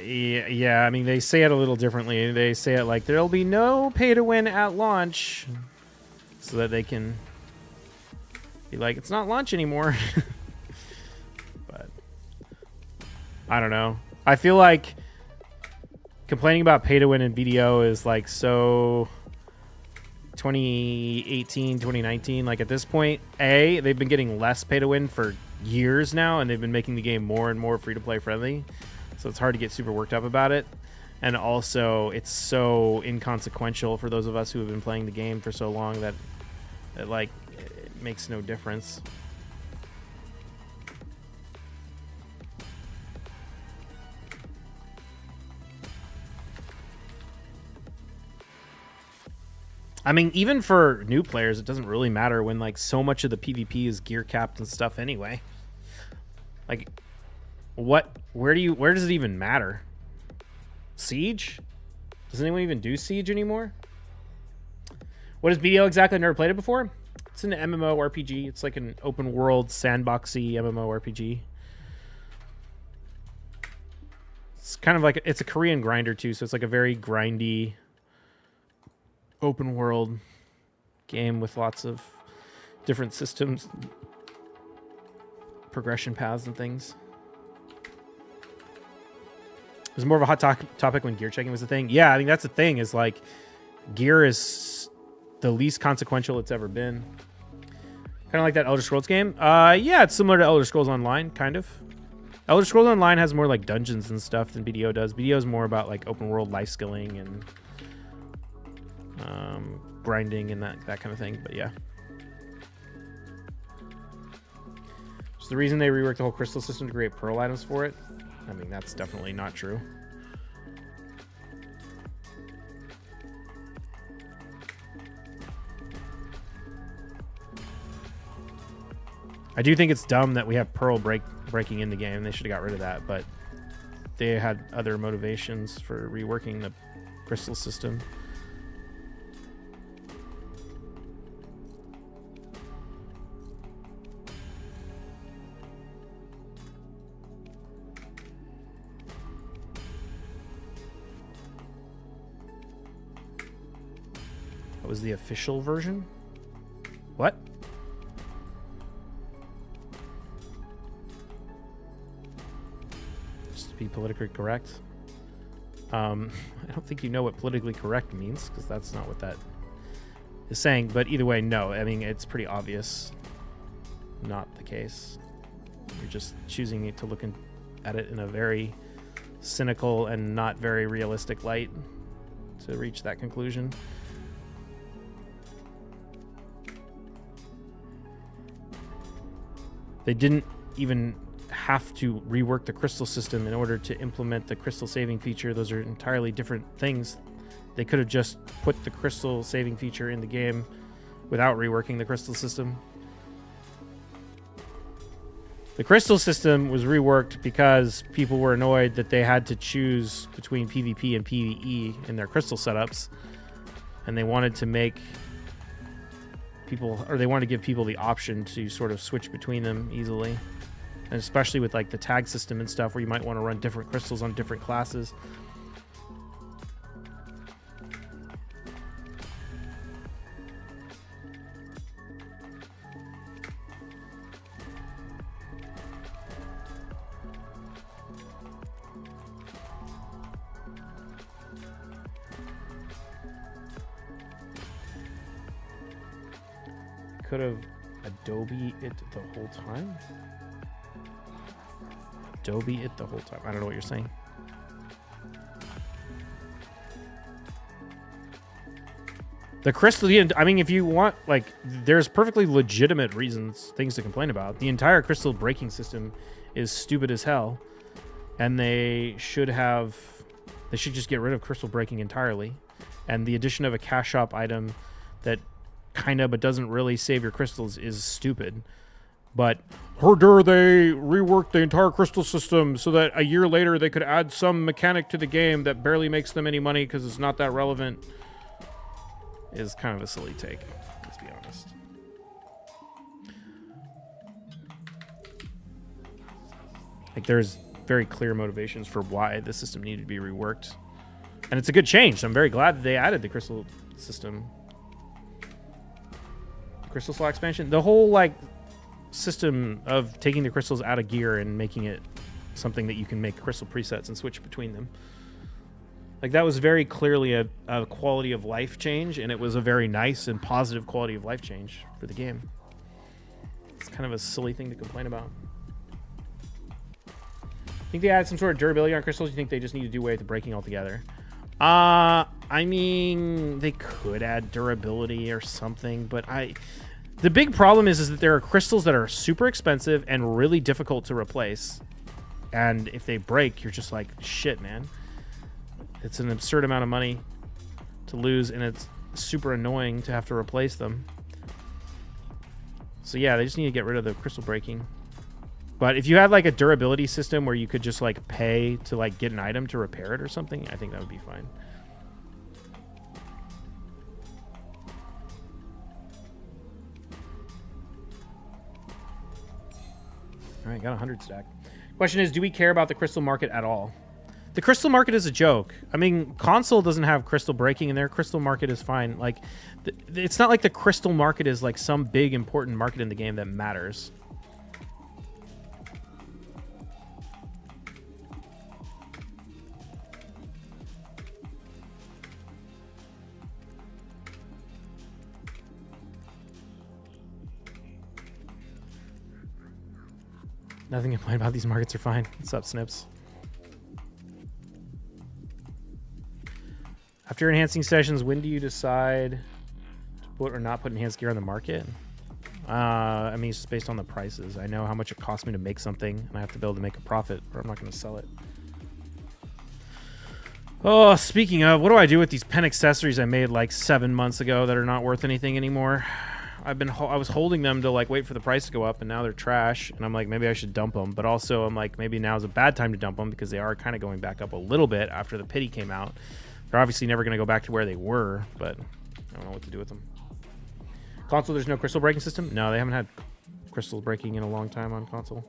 Yeah, I mean, they say it a little differently. They say it like there'll be no pay to win at launch so that they can be like, it's not launch anymore. But I don't know. I feel like complaining about pay to win in BDO is like so 2018, 2019. Like at this point, they've been getting less pay to win for years now, and they've been making the game more and more free-to-play friendly, so it's hard to get super worked up about it. And also it's so inconsequential for those of us who have been playing the game for so long that It makes no difference. I mean, even for new players, it doesn't really matter when like so much of the PvP is gear capped and stuff anyway. Like, where does it even matter? Siege? Does anyone even do Siege anymore? What is BDO exactly? I've never played it before. It's an MMORPG. It's like an open world sandboxy MMORPG. It's kind of like, it's a Korean grinder too, so it's like a very grindy open world game with lots of different systems, progression paths and things. It was more of a hot topic when gear checking was the thing. Yeah, I think that's the thing, is like gear is the least consequential it's ever been. Kind of like that Elder Scrolls game. Yeah, it's similar to Elder Scrolls Online, kind of. Elder Scrolls Online has more like dungeons and stuff than BDO does. BDO is more about like open world life skilling and grinding and that kind of thing. But yeah, so the reason they reworked the whole crystal system to create pearl items for it, I mean, that's definitely not true. I do think it's dumb that we have pearl breaking in the game. They should have got rid of that, but they had other motivations for reworking the crystal system. That was the official version? What? Just to be politically correct. I don't think you know what politically correct means, because that's not what that is saying. But either way, no. I mean, it's pretty obvious not the case. You're just choosing to look at it in a very cynical and not very realistic light to reach that conclusion. They didn't even have to rework the crystal system in order to implement the crystal saving feature. Those are entirely different things. They could have just put the crystal saving feature in the game without reworking the crystal system. The crystal system was reworked because people were annoyed that they had to choose between PvP and PvE in their crystal setups, and they wanted to make people, or they wanted to give people the option to sort of switch between them easily, and especially with like the tag system and stuff, where you might want to run different crystals on different classes. Could have Adobe it the whole time? Adobe it the whole time. I don't know what you're saying. The crystal, I mean, if you want, like, there's perfectly legitimate reasons, things to complain about. The entire crystal breaking system is stupid as hell, and they should just get rid of crystal breaking entirely. And the addition of a cash shop item that kind of but doesn't really save your crystals is stupid. But herder, they reworked the entire crystal system so that a year later they could add some mechanic to the game that barely makes them any money because it's not that relevant, is kind of a silly take, let's be honest. Like, there's very clear motivations for why the system needed to be reworked, and it's a good change. So I'm very glad that they added the crystal system. Crystal slot expansion, the whole like system of taking the crystals out of gear and making it something that you can make crystal presets and switch between them, like, that was very clearly a quality of life change, and it was a very nice and positive quality of life change for the game. It's kind of a silly thing to complain about. Think they added some sort of durability on crystals? You think they just need to do away with the breaking altogether? I mean, they could add durability or something, but the big problem is that there are crystals that are super expensive and really difficult to replace. And if they break, you're just like, shit, man. It's an absurd amount of money to lose, and it's super annoying to have to replace them. So yeah, they just need to get rid of the crystal breaking. But if you had like a durability system where you could just like pay to like get an item to repair it or something, I think that would be fine. All right, got 100 stack. Question is, do we care about the crystal market at all? The crystal market is a joke. I mean, console doesn't have crystal breaking in there. Crystal market is fine. Like, it's not like the crystal market is like some big important market in the game that matters. Nothing to complain about. These markets are fine. What's up, Snips? After enhancing sessions, when do you decide to put or not put enhanced gear on the market? I mean, it's just based on the prices. I know how much it costs me to make something, and I have to be able to make a profit, or I'm not going to sell it. Oh, speaking of, what do I do with these pen accessories I made like 7 months ago that are not worth anything anymore? I was holding them to like wait for the price to go up, and now they're trash, and I'm like, maybe I should dump them. But also I'm like, maybe now's a bad time to dump them because they are kind of going back up a little bit after the pity came out. They're obviously never going to go back to where they were, but I don't know what to do with them. Console, there's no crystal breaking system? No, they haven't had crystal breaking in a long time on console.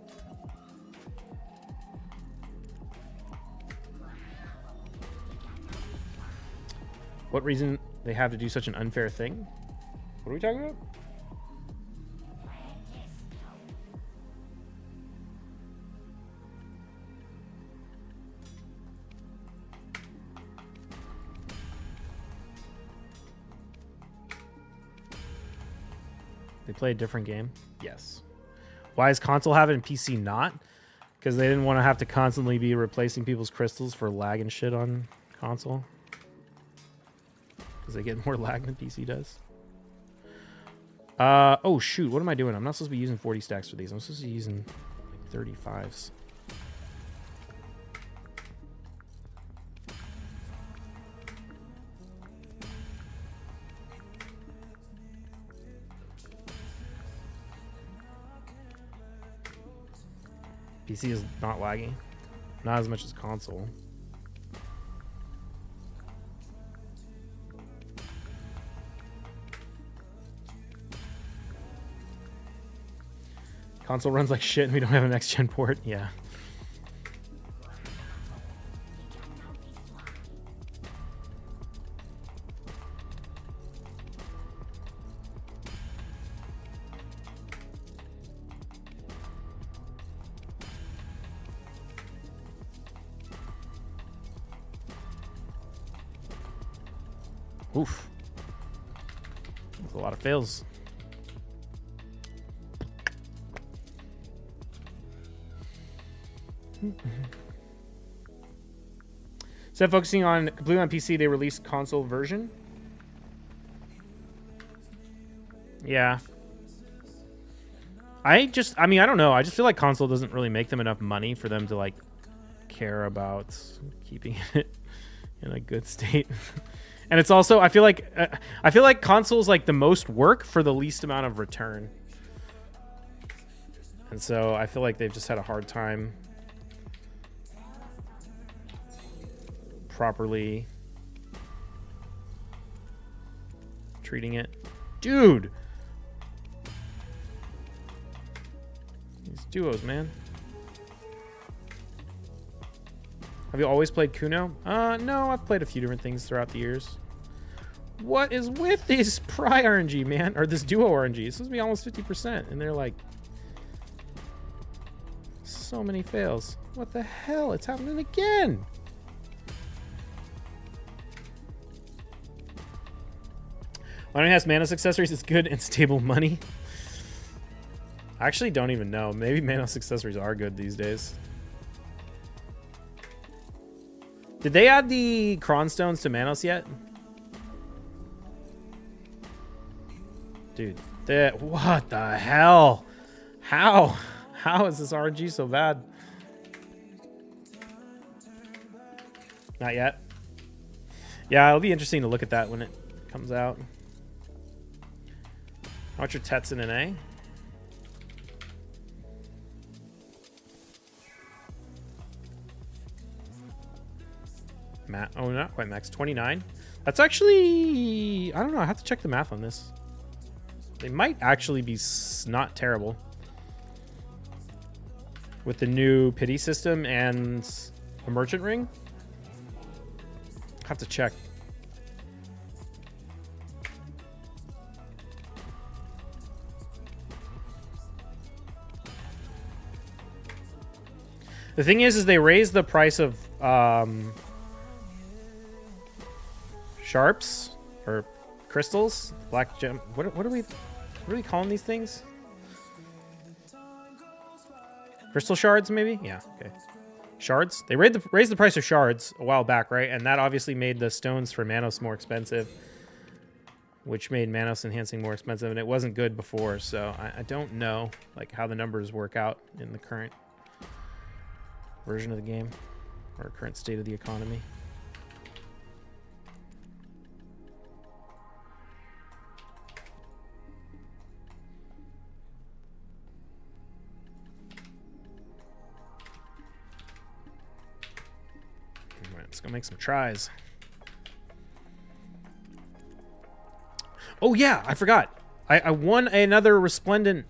What reason they have to do such an unfair thing? What are we talking about? They play a different game? Yes. Why is console have it and PC not? Because they didn't want to have to constantly be replacing people's crystals for lag and shit on console. Because they get more lag than PC does. Oh shoot, what am I doing? I'm not supposed to be using 40 stacks for these. I'm supposed to be using like 35s. PC is not laggy. Not as much as console. Console runs like shit and we don't have a next gen port. Yeah. Oof. That's a lot of fails. Instead of focusing on completely on PC, they released console version. Yeah. I mean, I don't know. I just feel like console doesn't really make them enough money for them to like care about keeping it in a good state. And it's also, I feel like console is like the most work for the least amount of return. And so I feel like they've just had a hard time properly treating it. Dude! These duos, man. Have you always played Kuno? No, I've played a few different things throughout the years. What is with this Pry RNG, man? Or this Duo RNG? It's supposed to be almost 50%, and they're like... so many fails. What the hell? It's happening again! Why don't you ask Manos Accessories? It's good and stable money. I actually don't even know. Maybe Manos Accessories are good these days. Did they add the Cron Stones to Manos yet? Dude, what the hell? How? How is this RNG so bad? Not yet. Yeah, it'll be interesting to look at that when it comes out. How much are Tets in an A? Oh, not quite max. 29. That's actually... I don't know. I have to check the math on this. They might actually be not terrible. With the new pity system and a merchant ring. Have to check. The thing is they raised the price of sharps or crystals, black gem. What are we calling these things? Crystal shards, maybe? Yeah. Okay. Shards. They raised the price of shards a while back, right? And that obviously made the stones for Manos more expensive, which made Manos enhancing more expensive, and it wasn't good before. So I don't know like how the numbers work out in the current version of the game or current state of the economy. All right, let's go make some tries. Oh yeah, I forgot. I won another resplendent,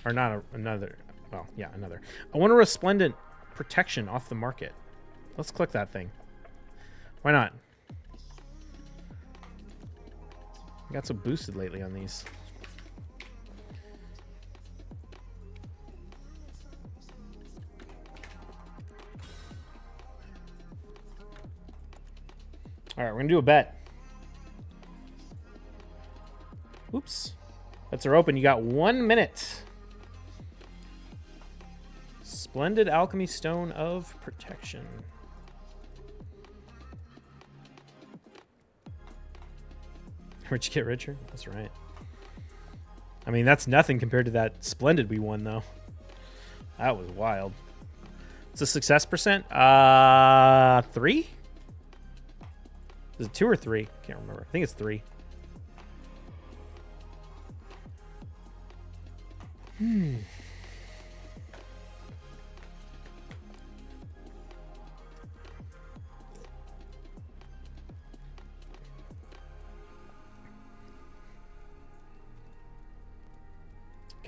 or not another. Well, yeah, another. I won a resplendent protection off the market. Let's click that thing. Why not? I got so boosted lately on these. All right, we're gonna do a bet. Oops. Bets are open. You got 1 minute. Splendid Alchemy Stone of Protection. Where'd you get richer? That's right. I mean, that's nothing compared to that Splendid we won, though. That was wild. It's a success percent. 3? Is it 2 or 3? Can't remember. I think it's 3. Can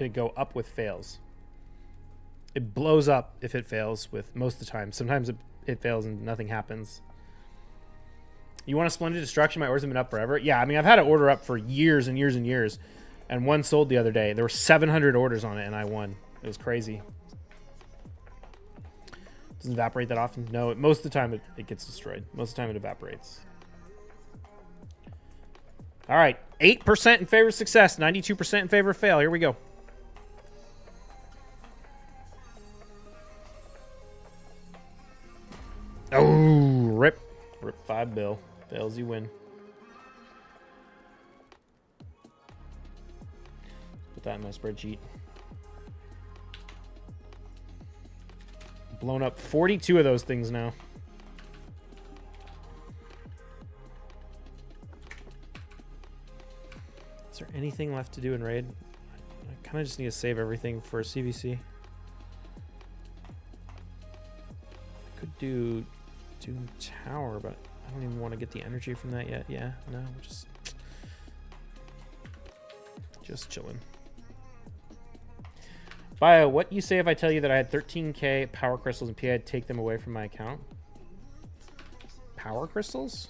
it go up with fails? It blows up if it fails with most of the time. Sometimes it fails and nothing happens. You want a Splendid Destruction? My orders have been up forever. Yeah, I mean, I've had an order up for years and years and years. And one sold the other day. There were 700 orders on it and I won. It was crazy. Doesn't evaporate that often? No, most of the time it gets destroyed. Most of the time it evaporates. All right, 8% in favor of success, 92% in favor of fail. Here we go. Oh, rip. Rip 5 bill. Fails, you win. Put that in my spreadsheet. Blown up 42 of those things now. Is there anything left to do in Raid? I kind of just need to save everything for CVC. I could do Doom Tower, but I don't even want to get the energy from that yet. Yeah, no, just chilling. Bio, what you say if I tell you that I had 13k power crystals and PA I'd take them away from my account? Power crystals?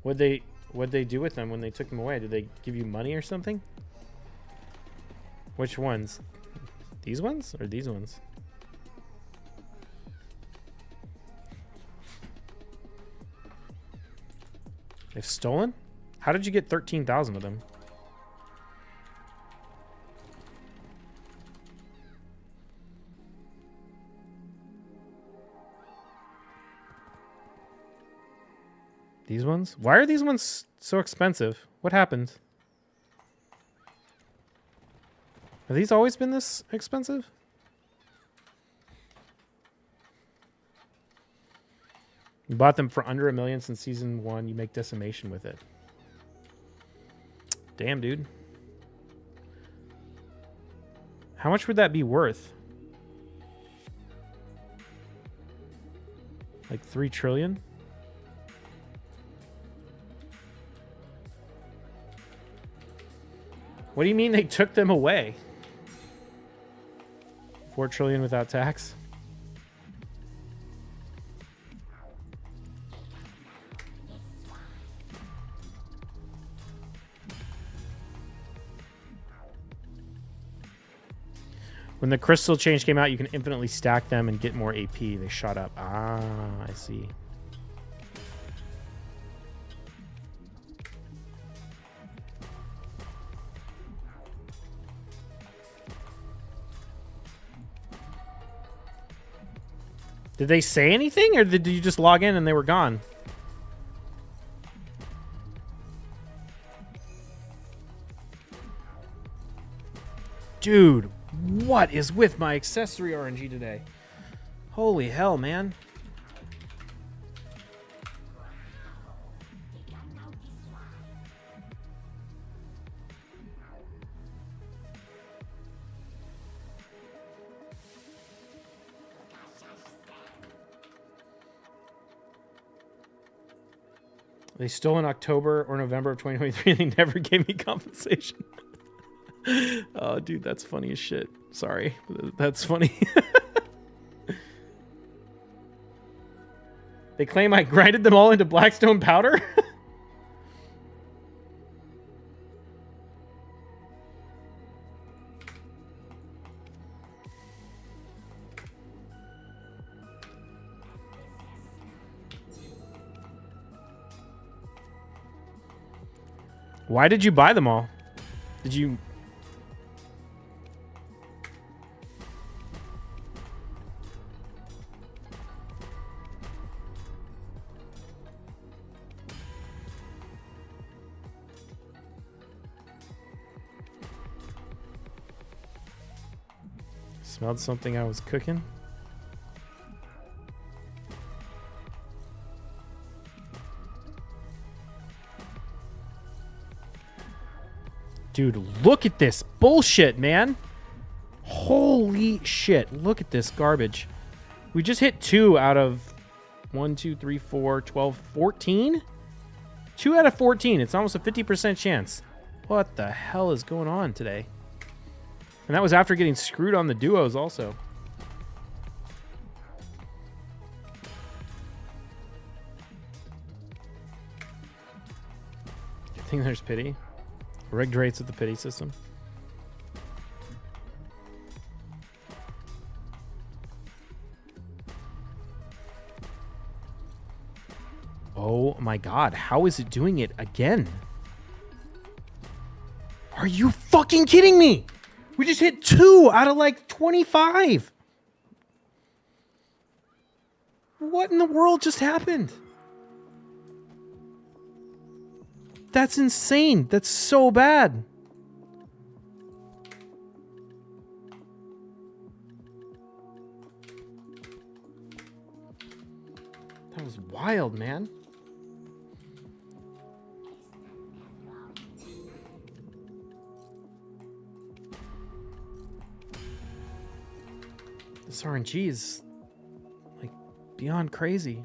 What'd they do with them when they took them away? Did they give you money or something? Which ones? These ones or these ones? They've stolen? How did you get 13,000 of them? These ones? Why are these ones so expensive? What happened? Have these always been this expensive? You bought them for under $1 million since season 1. You make decimation with it. Damn, dude. How much would that be worth? Like 3 trillion? What do you mean they took them away? 4 trillion without tax? When the crystal change came out, you can infinitely stack them and get more AP. They shot up. Ah, I see. Did they say anything, or did you just log in and they were gone? Dude, what is with my accessory RNG today? Holy hell, man. They stole in October or November of 2023 and they never gave me compensation. Oh, dude, that's funny as shit. Sorry. That's funny. They claim I grinded them all into Blackstone powder? Why did you buy them all? Did you... Smelled something I was cooking? Dude, look at this bullshit, man. Holy shit. Look at this garbage. We just hit 2 out of 1, 2, 3, 4, 12, 14? 2 out of 14. It's almost a 50% chance. What the hell is going on today? And that was after getting screwed on the duos also. I think there's pity. Rigged rates with the pity system. Oh my god, how is it doing it again? Are you fucking kidding me? We just hit 2 out of like 25. What in the world just happened? That's insane. That's so bad. That was wild, man. This RNG is like beyond crazy.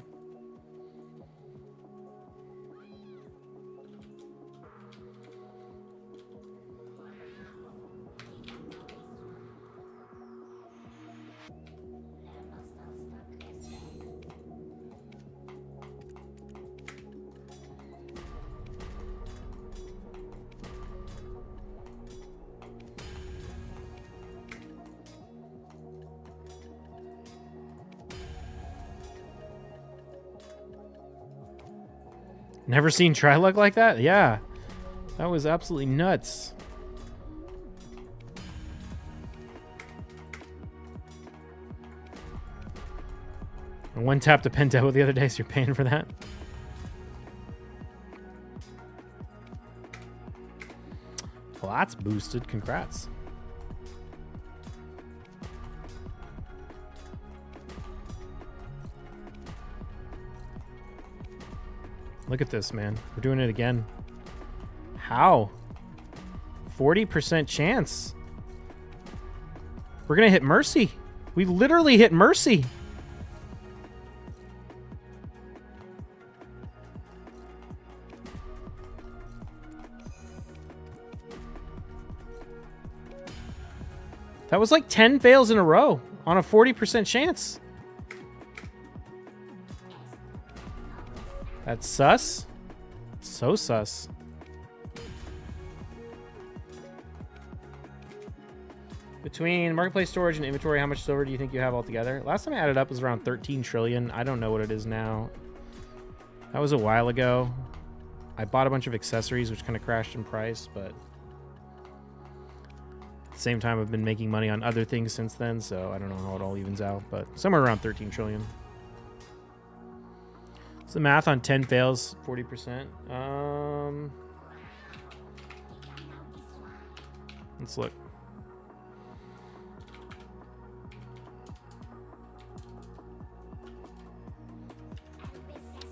Never seen Trilug like that? Yeah. That was absolutely nuts. I one tapped a Pentavo the other day, so you're paying for that? Well, that's boosted. Congrats. Look at this, man. We're doing it again. How? 40% chance. We're going to hit Mercy. We literally hit Mercy. That was like 10 fails in a row on a 40% chance. That's sus. So sus. Between marketplace storage and inventory, how much silver do you think you have altogether? Last time I added up was around 13 trillion. I don't know what it is now. That was a while ago. I bought a bunch of accessories, which kind of crashed in price, but at the same time, I've been making money on other things since then, so I don't know how it all evens out, but somewhere around 13 trillion. What's the math on 10 fails, 40%? Let's look.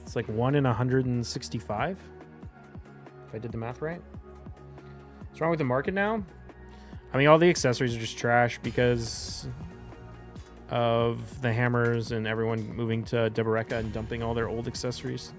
It's like 1 in 165, if I did the math right. What's wrong with the market now? I mean, all the accessories are just trash because of the hammers and everyone moving to Deboreka and dumping all their old accessories.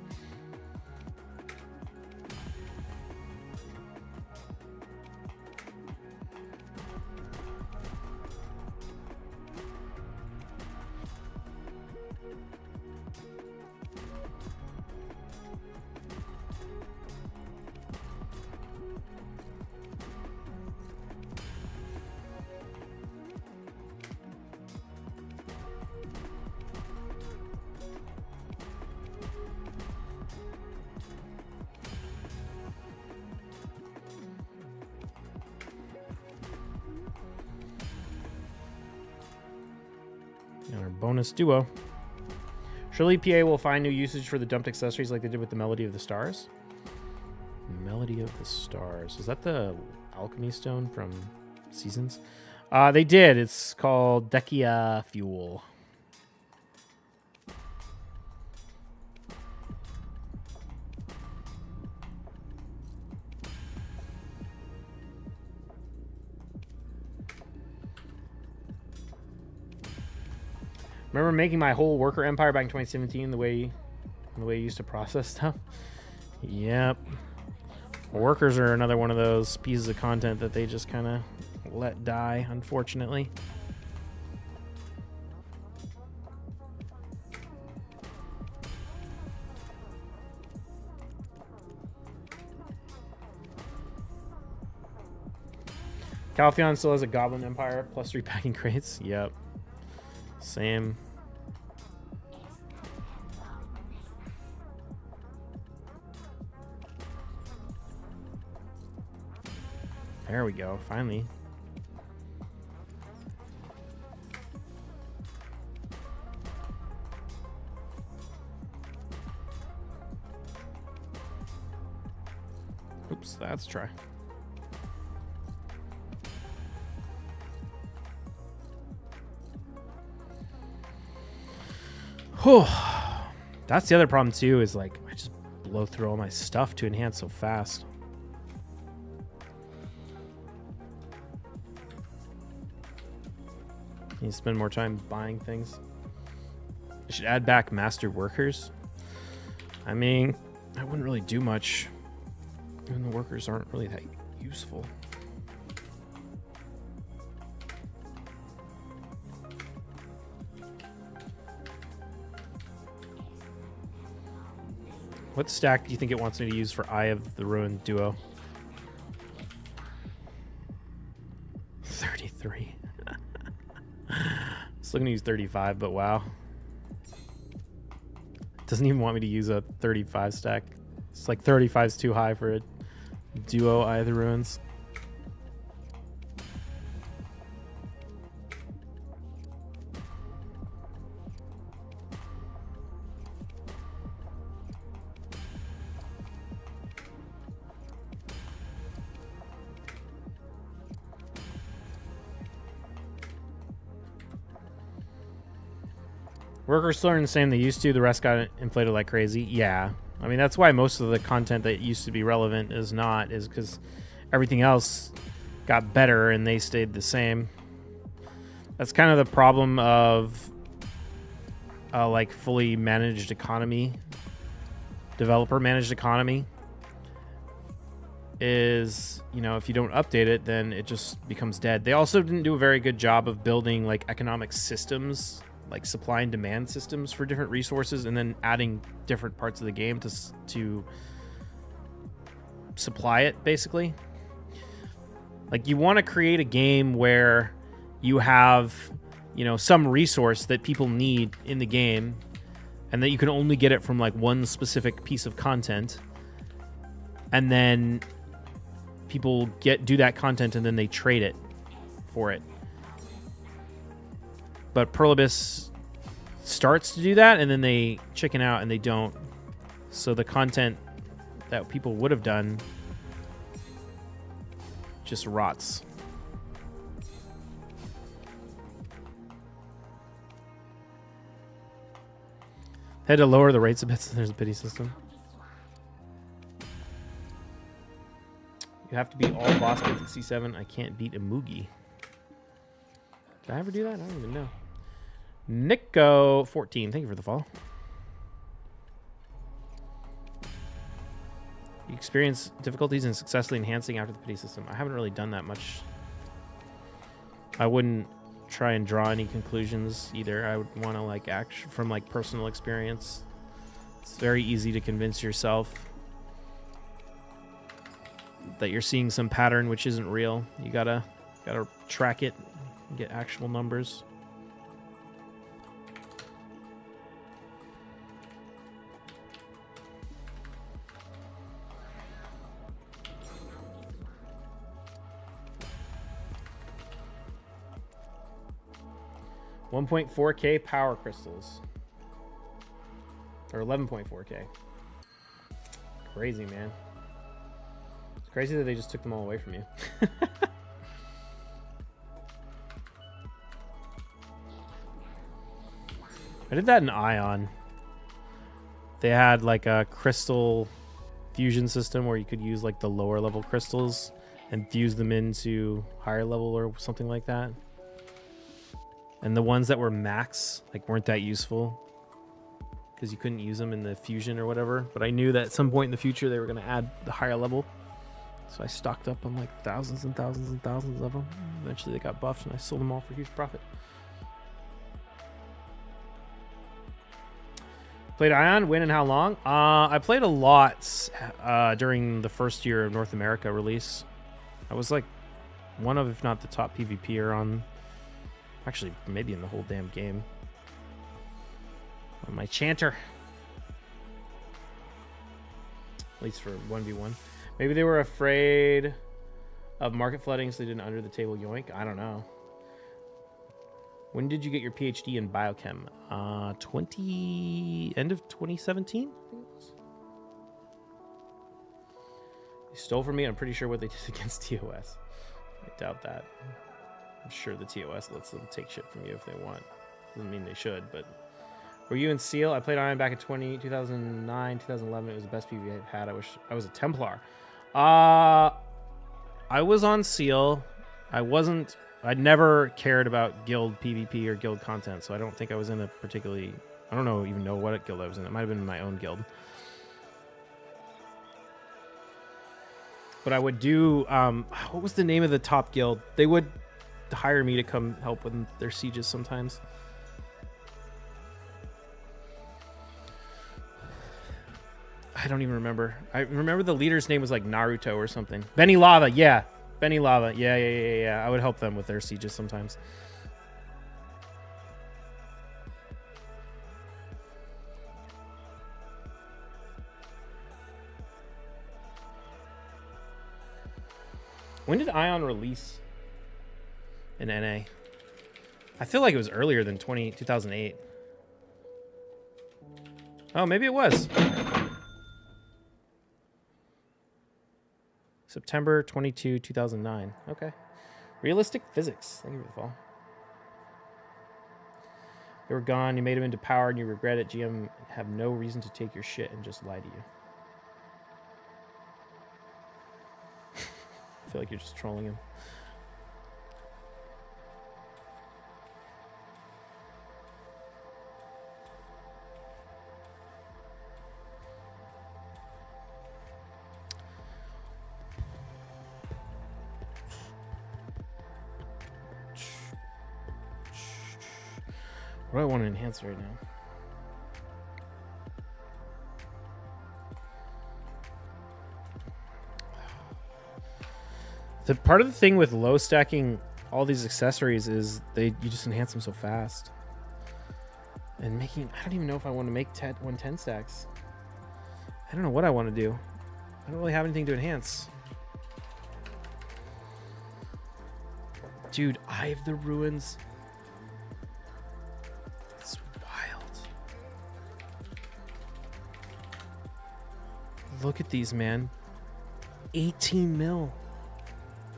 And our bonus duo. Surely PA will find new usage for the dumped accessories like they did with the Melody of the Stars. Melody of the Stars. Is that the alchemy stone from Seasons? They did. It's called Dekia Fuel. Remember making my whole worker empire back in 2017 the way you used to process stuff? Yep. Workers are another one of those pieces of content that they just kind of let die, unfortunately. Calpheon still has a Goblin Empire plus 3 packing crates. Yep. Same. There we go, finally. Oops, let's try. Whew. That's the other problem too, is like I just blow through all my stuff to enhance so fast. You spend more time buying things. I should add back master workers. I mean, I wouldn't really do much. And the workers aren't really that useful. What stack do you think it wants me to use for Eye of the Ruined Duo? 33. Still gonna use 35, but wow. Doesn't even want me to use a 35 stack. It's like 35 is too high for a duo Eye of the Ruins. Workers still earn the same they used to. The rest got inflated like crazy. Yeah. I mean, that's why most of the content that used to be relevant is because everything else got better and they stayed the same. That's kind of the problem of like fully managed economy, developer managed economy. Is, you know, if you don't update it, then it just becomes dead. They also didn't do a very good job of building like economic systems, like supply and demand systems for different resources, and then adding different parts of the game to supply it, basically. Like, you want to create a game where you have, you know, some resource that people need in the game, and that you can only get it from like one specific piece of content, and then people do that content and then they trade it for it. But Perlibus starts to do that and then they chicken out and they don't. So the content that people would have done just rots. Had to lower the rates a bit so there's a pity system. You have to beat all boss fights at C7. I can't beat a Moogie. Did I ever do that? I don't even know. Nico 14. Thank you for the follow. You experience difficulties in successfully enhancing after the pity system. I haven't really done that much. I wouldn't try and draw any conclusions either. I would want to like act from like personal experience. It's very easy to convince yourself that you're seeing some pattern which isn't real. You gotta track it and get actual numbers. $1.4K power crystals. Or 11.4K. Crazy, man. It's crazy that they just took them all away from you. I did that in Ion. They had like a crystal fusion system where you could use like the lower level crystals and fuse them into higher level or something like that. And the ones that were max like weren't that useful because you couldn't use them in the fusion or whatever. But I knew that at some point in the future they were going to add the higher level. So I stocked up on like thousands and thousands and thousands of them. Eventually they got buffed and I sold them all for huge profit. Played Ion, when and how long? I played a lot during the first year of North America release. I was like one of, if not the top PvPer on, actually maybe in the whole damn game. On my Chanter. At least for 1v1. Maybe they were afraid of market flooding, so they did an under the table yoink. I don't know. When did you get your PhD in biochem? End of 2017, I think it was. They stole from me. I'm pretty sure what they did against TOS. I doubt that. I'm sure the TOS lets them take shit from you if they want. Doesn't mean they should, but... Were you in SEAL? I played Iron back in 2009, 2011. It was the best PvP I've had. I wish I was a Templar. I was on SEAL. I'd never cared about guild PvP or guild content, so I don't think I was in a particularly... I don't even know what guild I was in. It might have been my own guild. But I would do... what was the name of the top guild? They would hire me to come help with their sieges sometimes. I don't even remember. I remember the leader's name was like Naruto or something. Benny Lava, yeah. Benny Lava, yeah. I would help them with their sieges sometimes. When did Ion release in NA? I feel like it was earlier than 2008. Oh, maybe it was. September 22, 2009. Okay. Realistic physics. Thank you for the follow. They were gone. You made them into power, and you regret it. GM have no reason to take your shit and just lie to you. I feel like you're just trolling him. What do I want to enhance right now? The part of the thing with low stacking all these accessories is you just enhance them so fast. And making, I don't even know if I want to make 110 stacks. I don't know what I want to do. I don't really have anything to enhance. Dude, Eye of the Ruins. It's wild. Look at these, man. 18 mil.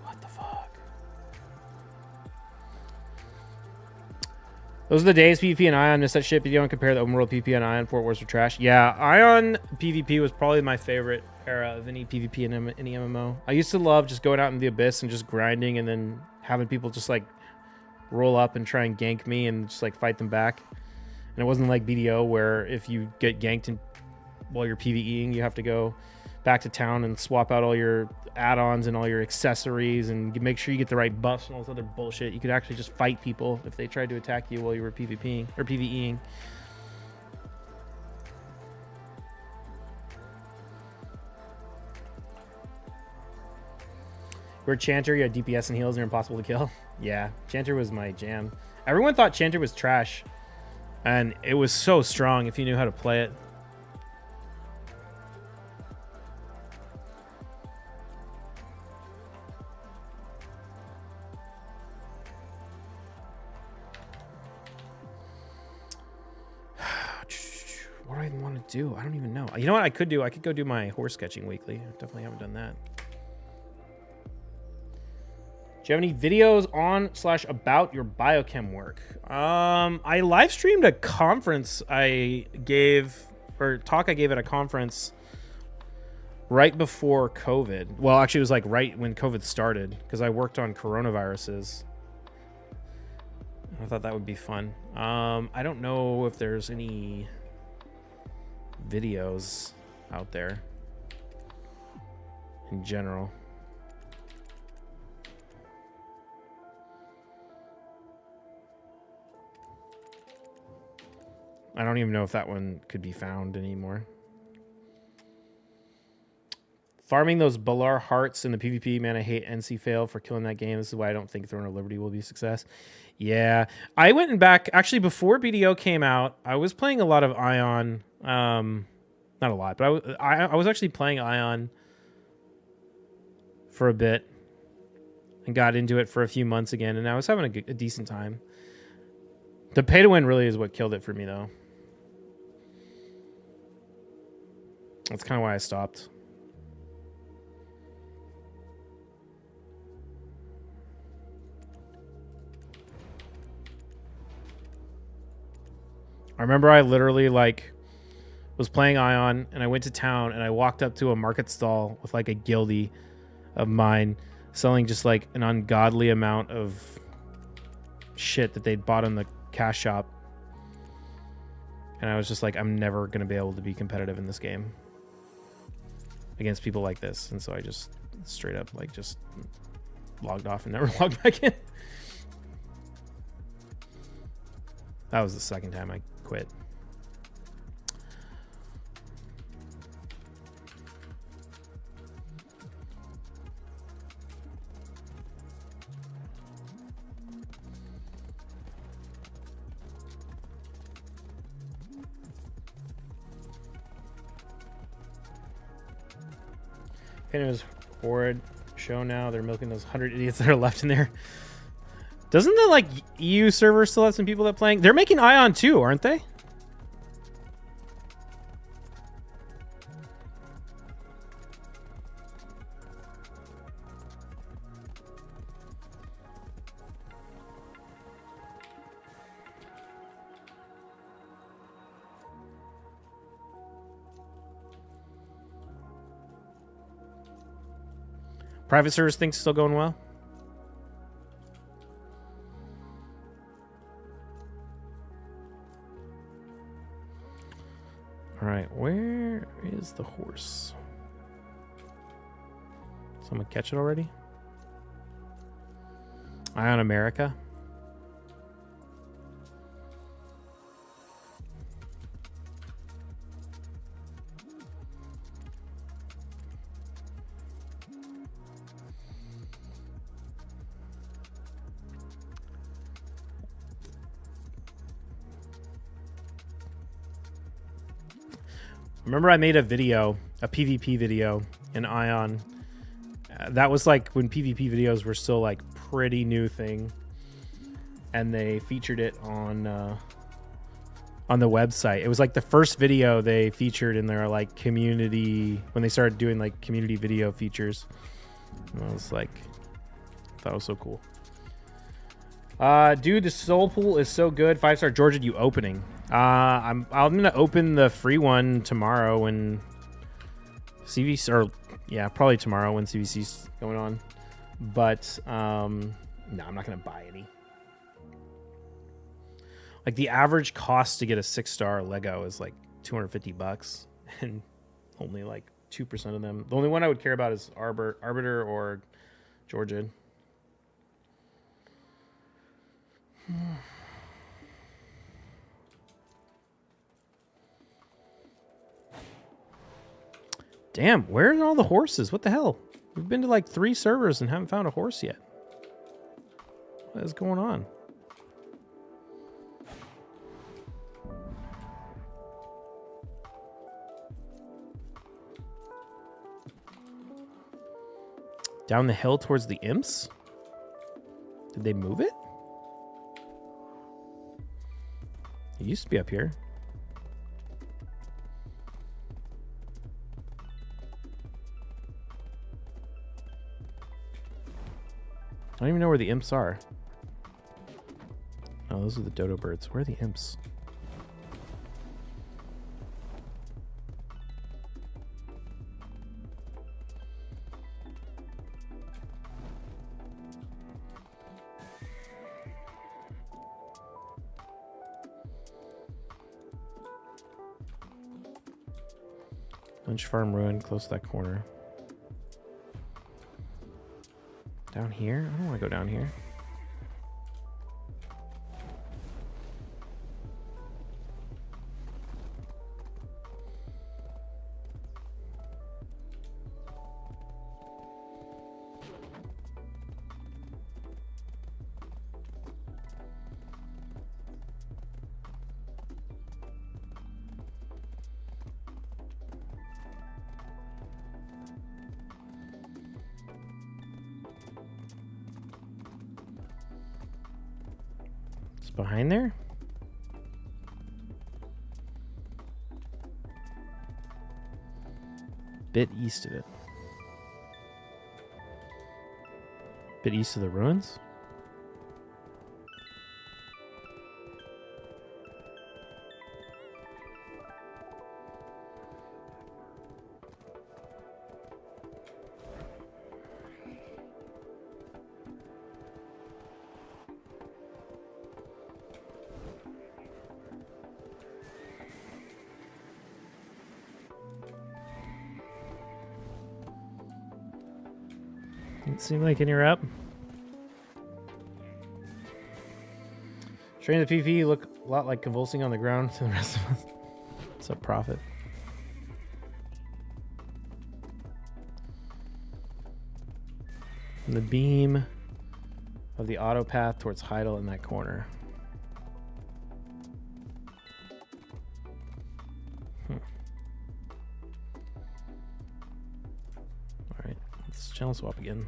What the fuck? Those are the days PvP and Ion missed that shit. BDO and compare the open world PvP and Ion Fort Wars were trash. Yeah, Ion PvP was probably my favorite era of any PvP and any MMO. I used to love just going out in the abyss and just grinding and then having people just like roll up and try and gank me and just like fight them back. And it wasn't like BDO where if you get ganked while you're PvEing, you have to go back to town and swap out all your add-ons and all your accessories and make sure you get the right buffs and all this other bullshit. You could actually just fight people if they tried to attack you while you were PvPing or PvEing. We're Chanter, you had DPS and heals and you're impossible to kill. Yeah, Chanter was my jam. Everyone thought Chanter was trash, and it was so strong if you knew how to play it. What do I even want to do? I don't even know. You know what I could do? I could go do my horse sketching weekly. I definitely haven't done that. Do you have any videos on/about your biochem work? I live streamed a conference I gave, or talk I gave at a conference right before COVID. Well, actually, it was like right when COVID started because I worked on coronaviruses. I thought that would be fun. I don't know if there's any videos out there in general. I don't even know if that one could be found anymore. Farming those Balar hearts in the PvP, man, I hate NC fail for killing that game. This is why I don't think Throne of Liberty will be a success. Yeah, I went back, actually before BDO came out, I was playing a lot of Ion. Not a lot, but I was actually playing Ion for a bit and got into it for a few months again, and I was having a decent time. The pay to win really is what killed it for me, though. That's kind of why I stopped. I remember I literally like was playing Ion and I went to town and I walked up to a market stall with like a guildie of mine selling just like an ungodly amount of shit that they'd bought in the cash shop. And I was just like, I'm never going to be able to be competitive in this game against people like this. And so I just straight up like just logged off and never logged back in. That was the second time I quit. Pino's Horde show now. They're milking those 100 idiots that are left in there. Doesn't the like EU server still have some people that playing? They're making Ion too, aren't they? Private service thing's still going well? All right, where is the horse? Someone catch it already? Eye on America. Remember I made a video, a PvP video in Ion. That was like when PvP videos were still like pretty new thing. And they featured it on the website. It was like the first video they featured in their like community, when they started doing like community video features. And I was like, I thought it was so cool. Dude, the Soul Pool is so good. 5-star Georgia, you opening. I'm gonna open the free one tomorrow when CVC, or yeah, probably tomorrow when CVC's going on. But no, I'm not gonna buy any. Like the average cost to get a 6-star Lego is like $250, and only like 2% of them. The only one I would care about is Arbiter or Georgia. Damn, where are all the horses? What the hell? We've been to like 3 servers and haven't found a horse yet. What is going on? Down the hill towards the imps? Did they move it? It used to be up here. I don't even know where the imps are. Oh, those are the dodo birds. Where are the imps? Lunch farm ruin, close to that corner. Down here? I don't want to go down here. Behind there? Bit east of it. Bit east of the ruins? Didn't seem like any are up. Train the PvP look a lot like convulsing on the ground to the rest of us. What's up, Prophet? And the beam of the auto path towards Heidel in that corner. Alright, let's channel swap again.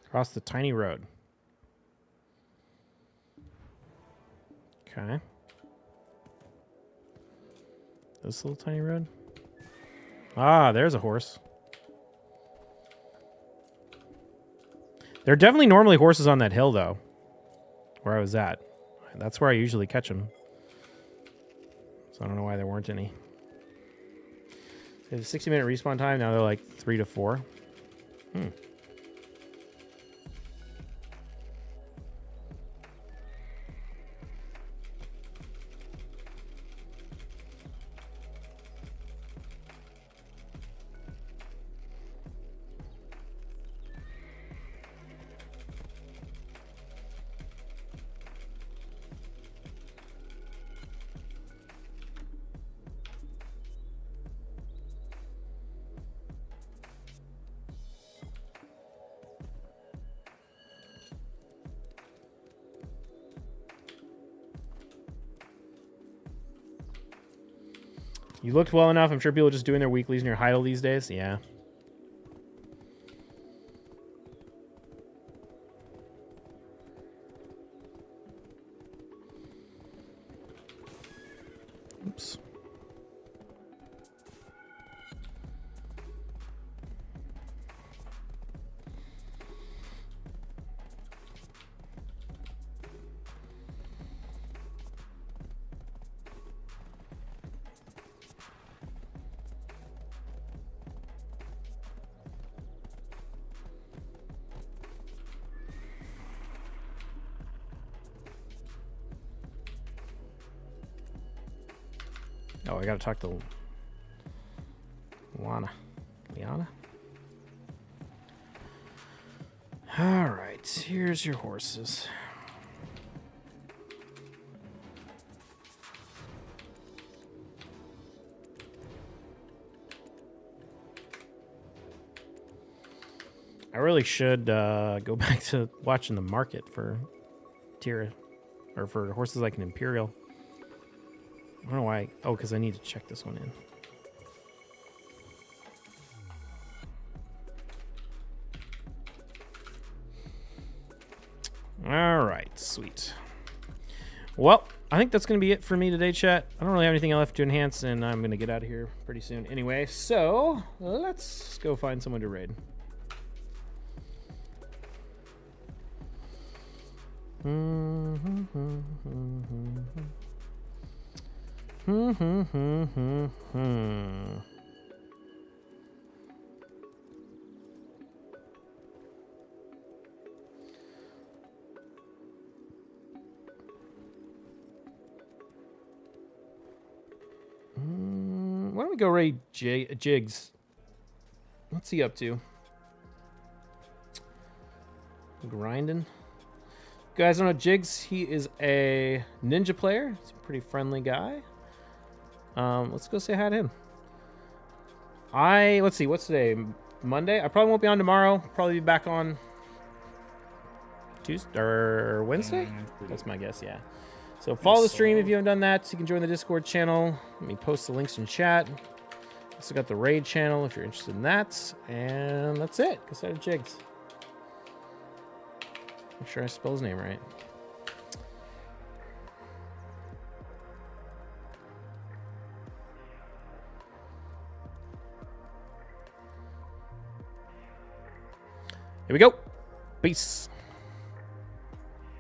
Across the tiny road. Okay. This little tiny road. Ah, there's a horse. There are definitely normally horses on that hill, though, where I was at. That's where I usually catch them. So I don't know why there weren't any. They have a 60-minute respawn time. Now they're like 3 to 4. You looked well enough. I'm sure people are just doing their weeklies near Heidel these days. Yeah. Oops. Oh, I gotta talk to Liana. All right, here's your horses. I really should go back to watching the market for Tira, or for horses like an Imperial. I don't know why. Oh, because I need to check this one in. All right, sweet. Well, I think that's going to be it for me today, chat. I don't really have anything left to enhance, and I'm going to get out of here pretty soon anyway. So let's go find someone to raid. Why don't we go raid Jigs? What's he up to? Grinding. You guys don't know Jigs? He is a ninja player. He's a pretty friendly guy. Let's go say hi to him. Let's see, what's today? Monday? I probably won't be on tomorrow. Probably be back on Tuesday or Wednesday? That's my guess, yeah. So follow the stream if you haven't done that. You can join the Discord channel. Let me post the links in chat. Also got the raid channel if you're interested in that. And that's it. Go say hi to Jigs. Make sure I spell his name right. Here we go. Peace.